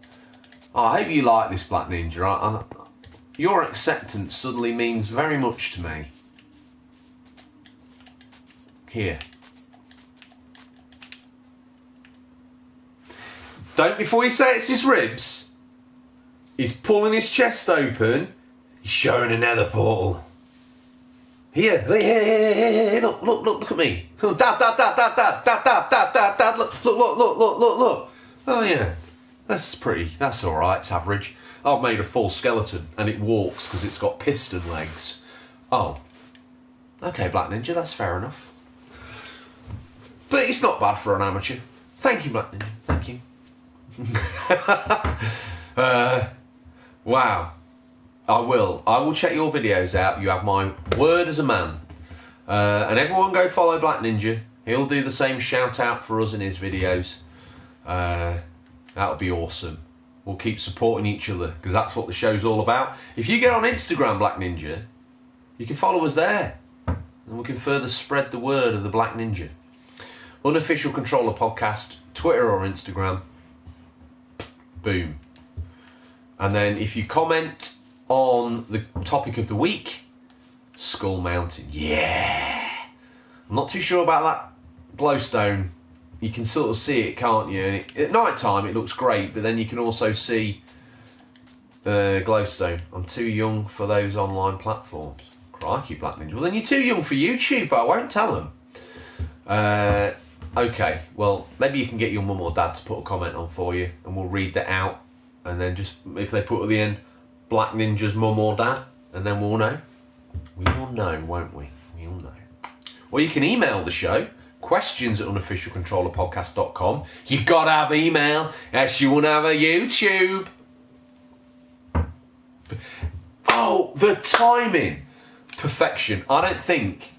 Oh, I hope you like this, Black Ninja. Your acceptance suddenly means very much to me. Here. Don't, before you say it's his ribs, he's pulling his chest open, he's showing a nether portal. Here, look at me. Dad, look. Oh yeah, that's pretty, that's alright, it's average. I've made a full skeleton and it walks because it's got piston legs. Oh, okay, Black Ninja, that's fair enough. But it's not bad for an amateur. Thank you, Black Ninja, thank you. Wow. I will check your videos out. You have my word as a man. And everyone go follow Black Ninja. He'll do the same shout out for us in his videos. That'll be awesome. We'll keep supporting each other because that's what the show's all about. If you get on Instagram, Black Ninja, you can follow us there. And we can further spread the word of the Black Ninja. Unofficial Controller Podcast, Twitter or Instagram. Boom. And then if you comment on the topic of the week, Skull Mountain. Yeah. I'm not too sure about that glowstone. You can sort of see it, can't you? And at night time it looks great, but then you can also see glowstone. I'm too young for those online platforms. Crikey, Black Ninja. Well, then you're too young for YouTube, but I won't tell them. Okay, well, maybe you can get your mum or dad to put a comment on for you, and we'll read that out. And then just, if they put at the end, Black Ninja's mum or dad, and then we'll know. We will know, won't we? We'll know. Or you can email the show, questions@unofficialcontrollerpodcast.com. You gotta have email, else you won't have a YouTube. Oh, the timing. Perfection. I don't think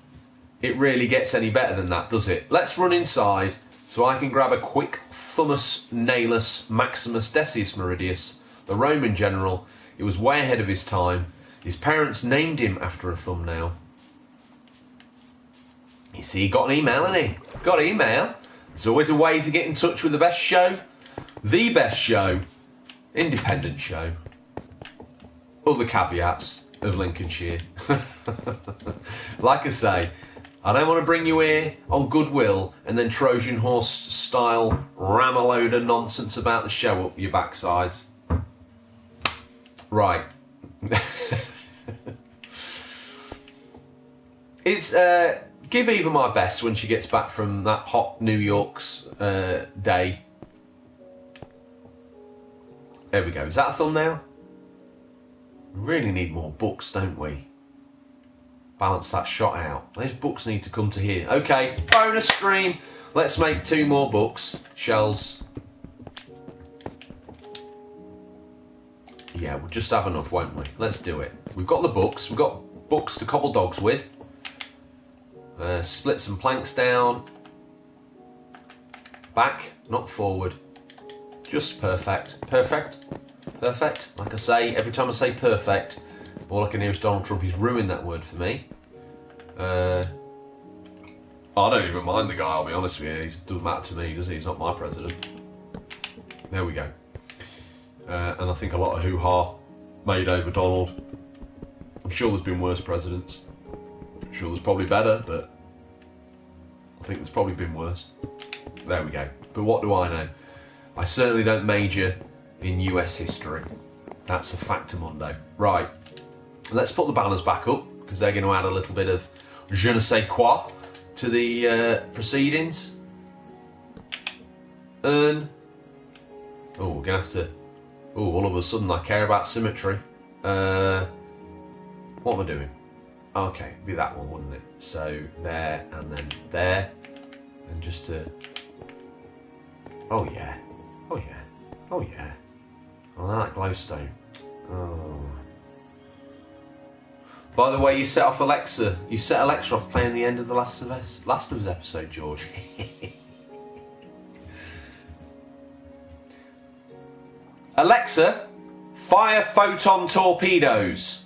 it really gets any better than that, does it? Let's run inside so I can grab a quick Thummus Nailus Maximus Decius Meridius, the Roman general. He was way ahead of his time. His parents named him after a thumbnail. You see, he got an email, hasn't he? Got an email. There's always a way to get in touch with the best show. The best show. Independent show. Other caveats of Lincolnshire. Like I say, I don't want to bring you here on goodwill and then Trojan horse style ram a load of nonsense about the show up your backsides. Right. It's give Eva my best when she gets back from that hot New York's day. There we go. Is that a thumbnail? We really need more books, don't we? Balance that shot out. Those books need to come to here. Okay, bonus stream. Let's make 2 more books. Shells. Yeah, we'll just have enough, won't we? Let's do it. We've got the books. We've got books to cobble dogs with. Split some planks down. Back, not forward. Just perfect. Perfect. Perfect. Like I say, every time I say perfect, all I can hear is Donald Trump. He's ruined that word for me. I don't even mind the guy, I'll be honest with you. It doesn't matter to me, does he? He's not my president. There we go. And I think a lot of hoo-ha made over Donald. I'm sure there's been worse presidents. I'm sure there's probably better, but I think there's probably been worse. There we go. But what do I know? I certainly don't major in US history. That's a factamundo. Right. Let's put the banners back up, because they're going to add a little bit of je ne sais quoi to the proceedings. Oh, we're going to have to... Oh, all of a sudden I care about symmetry. What am I doing? Okay, it'd be that one, wouldn't it? So, there, and then there. And just to... Oh, yeah. Oh, yeah. Oh, yeah. Oh, that glowstone. Oh... By the way, you set off Alexa. You set Alexa off playing the end of the Last of Us episode, George. Alexa, fire photon torpedoes.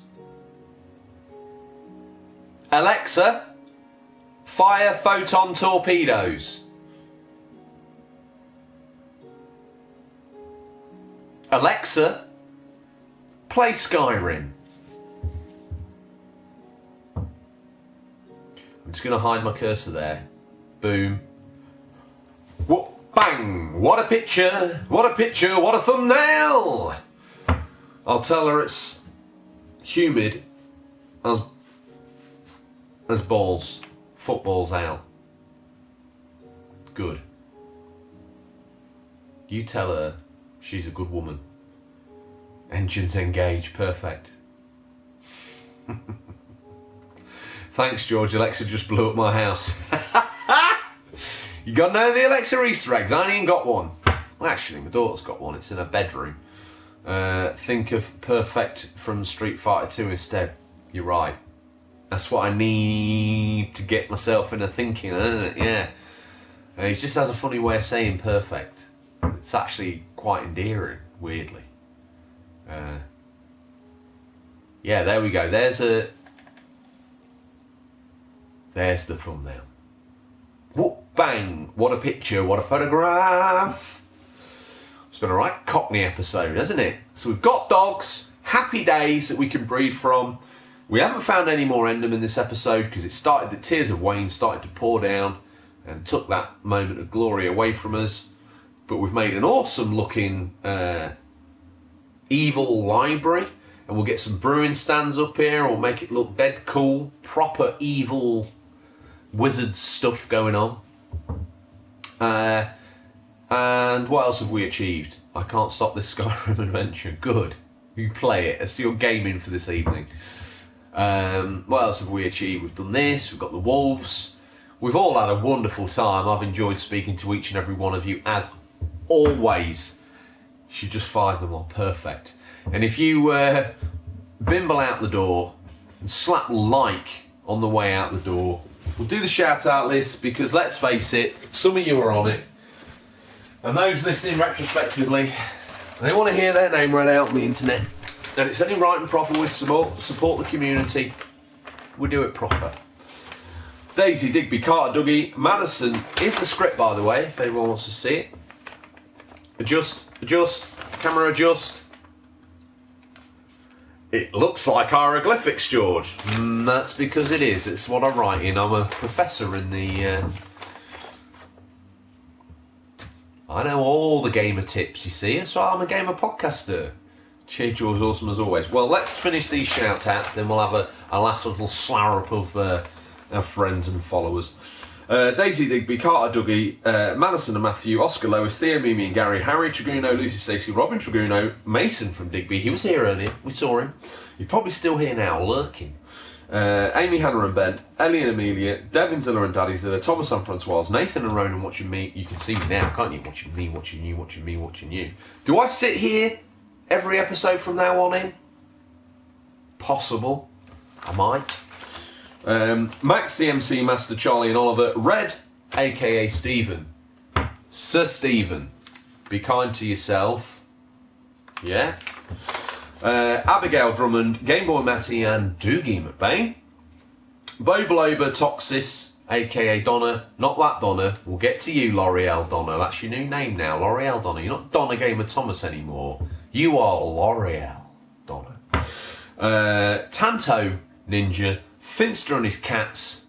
Alexa, fire photon torpedoes. Alexa, play Skyrim. I'm just going to hide my cursor there. Boom. What? Bang! What a picture! What a picture! What a thumbnail! I'll tell her it's humid as balls. Footballs out. Good. You tell her she's a good woman. Engines engaged. Perfect. Thanks, George. Alexa just blew up my house. You got to know the Alexa Easter eggs. I ain't even got one. Well, actually, my daughter's got one. It's in her bedroom. Think of Perfect from Street Fighter 2 instead. You're right. That's what I need to get myself into thinking, isn't it? Yeah. He just has a funny way of saying perfect. It's actually quite endearing, weirdly. Yeah, there we go. There's the thumbnail. Whoop, bang, what a picture, what a photograph. It's been a right Cockney episode, hasn't it? So we've got dogs, happy days that we can breed from. We haven't found any more Endermen this episode because the tears of Wayne started to pour down and took that moment of glory away from us. But we've made an awesome looking evil library, and we'll get some brewing stands up here. We'll make it look dead cool, proper evil wizard stuff going on. And what else have we achieved? I can't stop this Skyrim adventure. Good. You play it. It's your gaming for this evening. What else have we achieved? We've done this. We've got the wolves. We've all had a wonderful time. I've enjoyed speaking to each and every one of you as always. She just fired them all perfect. And if you bimble out the door and slap like on the way out the door, we'll do the shout out list, because let's face it, some of you are on it, and those listening retrospectively, they want to hear their name read out on the internet, and it's only right and proper. We support the community. We do it proper. Daisy, Digby, Carter, Dougie, Madison is the script, by the way, if anyone wants to see it. Adjust, camera adjust. It looks like hieroglyphics, George. That's because it is. It's what I write in. I'm a professor in the... I know all the gamer tips, you see. So I'm a gamer podcaster. Cheers, George, awesome as always. Well, let's finish these shout-outs, then we'll have a last little slurp of our friends and followers. Daisy Digby, Carter Dougie, Madison and Matthew, Oscar Lois, Theo Mimi and Gary, Harry Traguno, Lucy Stacey, Robin Traguno, Mason from Digby. He was here earlier. We saw him. He's probably still here now, lurking. Amy, Hannah and Ben, Ellie and Amelia, Devin Zilla and Daddy Zilla, Thomas and Francoise, Nathan and Ronan watching me. You can see me now, can't you? Watching me, watching you, watching me, watching you. Do I sit here every episode from now on in? Possible. I might. Max, the MC Master, Charlie and Oliver, Red, aka Stephen, Sir Stephen, be kind to yourself, yeah. Abigail Drummond, Gameboy Matty and Doogie McBain, Bo Blober, Toxis, aka Donna, not that Donna, we'll get to you, L'Oreal Donna, that's your new name now, L'Oreal Donna, you're not Donna Gamer Thomas anymore, you are L'Oreal Donna. Tanto Ninja, Finster and his cats.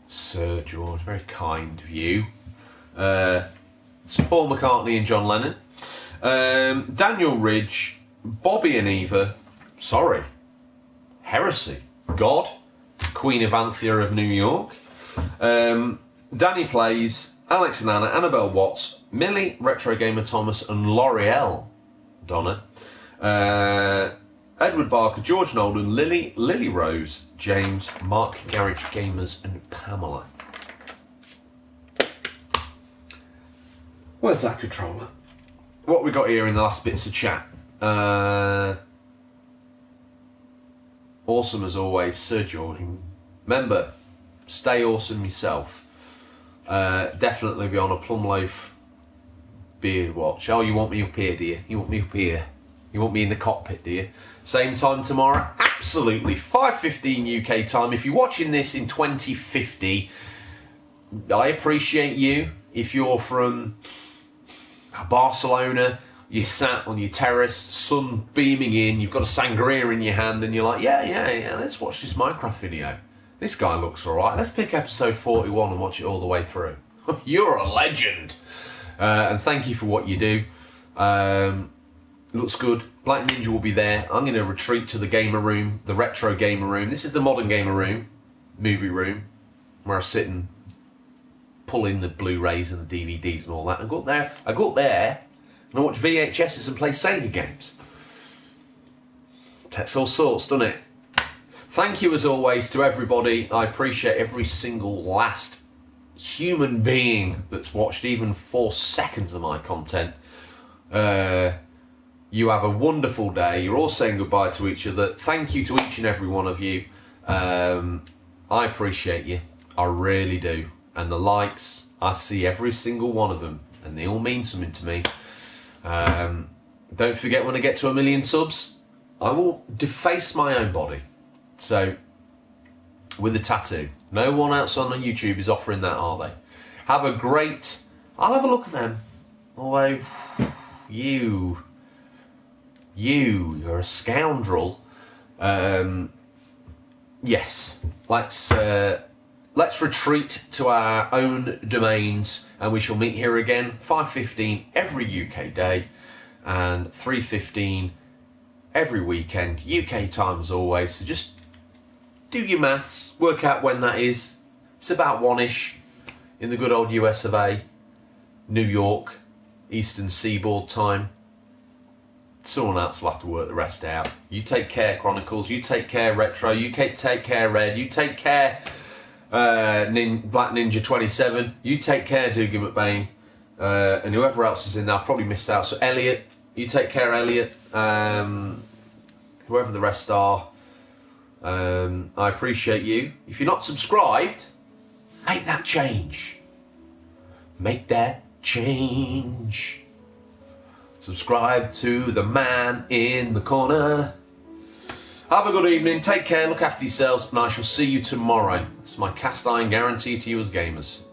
Sir George, very kind of you. Paul McCartney and John Lennon. Daniel Ridge, Bobby and Eva. Sorry. Heresy. God. Queen of Anthea of New York. Danny Plays, Alex and Anna, Annabelle Watts, Millie, Retro Gamer Thomas and L'Oreal Donna. Edward Barker, George Nolan, Lily Rose, James, Mark Garage Gamers and Pamela. Where's that controller? What we got here in the last bits of chat? Awesome as always, Sir George. Remember, stay awesome yourself. Definitely be on a plum loaf beard watch. Oh, you want me up here, do you? You want me up here? You want me in the cockpit, do you? Same time tomorrow? Absolutely. 5:15 UK time. If you're watching this in 2050, I appreciate you. If you're from Barcelona, you sat on your terrace, sun beaming in, you've got a sangria in your hand, and you're like, yeah, let's watch this Minecraft video. This guy looks alright. Let's pick episode 41 and watch it all the way through. You're a legend. And thank you for what you do. Looks good. Black Ninja will be there. I'm going to retreat to the gamer room, the retro gamer room. This is the modern gamer room, movie room, where I sit and pull in the Blu-rays and the DVDs and all that. I go up there and I watch VHSs and play Sega games. Takes all sorts, doesn't it? Thank you as always to everybody. I appreciate every single last human being that's watched even 4 seconds of my content. You have a wonderful day. You're all saying goodbye to each other. Thank you to each and every one of you. I appreciate you. I really do. And the likes, I see every single one of them. And they all mean something to me. Don't forget, when I get to 1 million subs, I will deface my own body. So, with a tattoo. No one else on YouTube is offering that, are they? Have a great... I'll have a look at them. Although, you're a scoundrel. Yes, let's retreat to our own domains, and we shall meet here again 5:15 every UK day and 3:15 every weekend, UK time as always. So just do your maths, work out when that is. It's about 1-ish in the good old US of A, New York, Eastern Seaboard time. Someone else will have to work the rest out. You take care, Chronicles. You take care, Retro. You take care, Red. You take care, Black Ninja 27. You take care, Doogie McBain. And whoever else is in there, I've probably missed out. So Elliot, you take care, Elliot. Whoever the rest are, I appreciate you. If you're not subscribed, make that change. Make that change. Subscribe to the man in the corner. Have a good evening, take care, look after yourselves, and I shall see you tomorrow. It's my cast iron guarantee to you as gamers.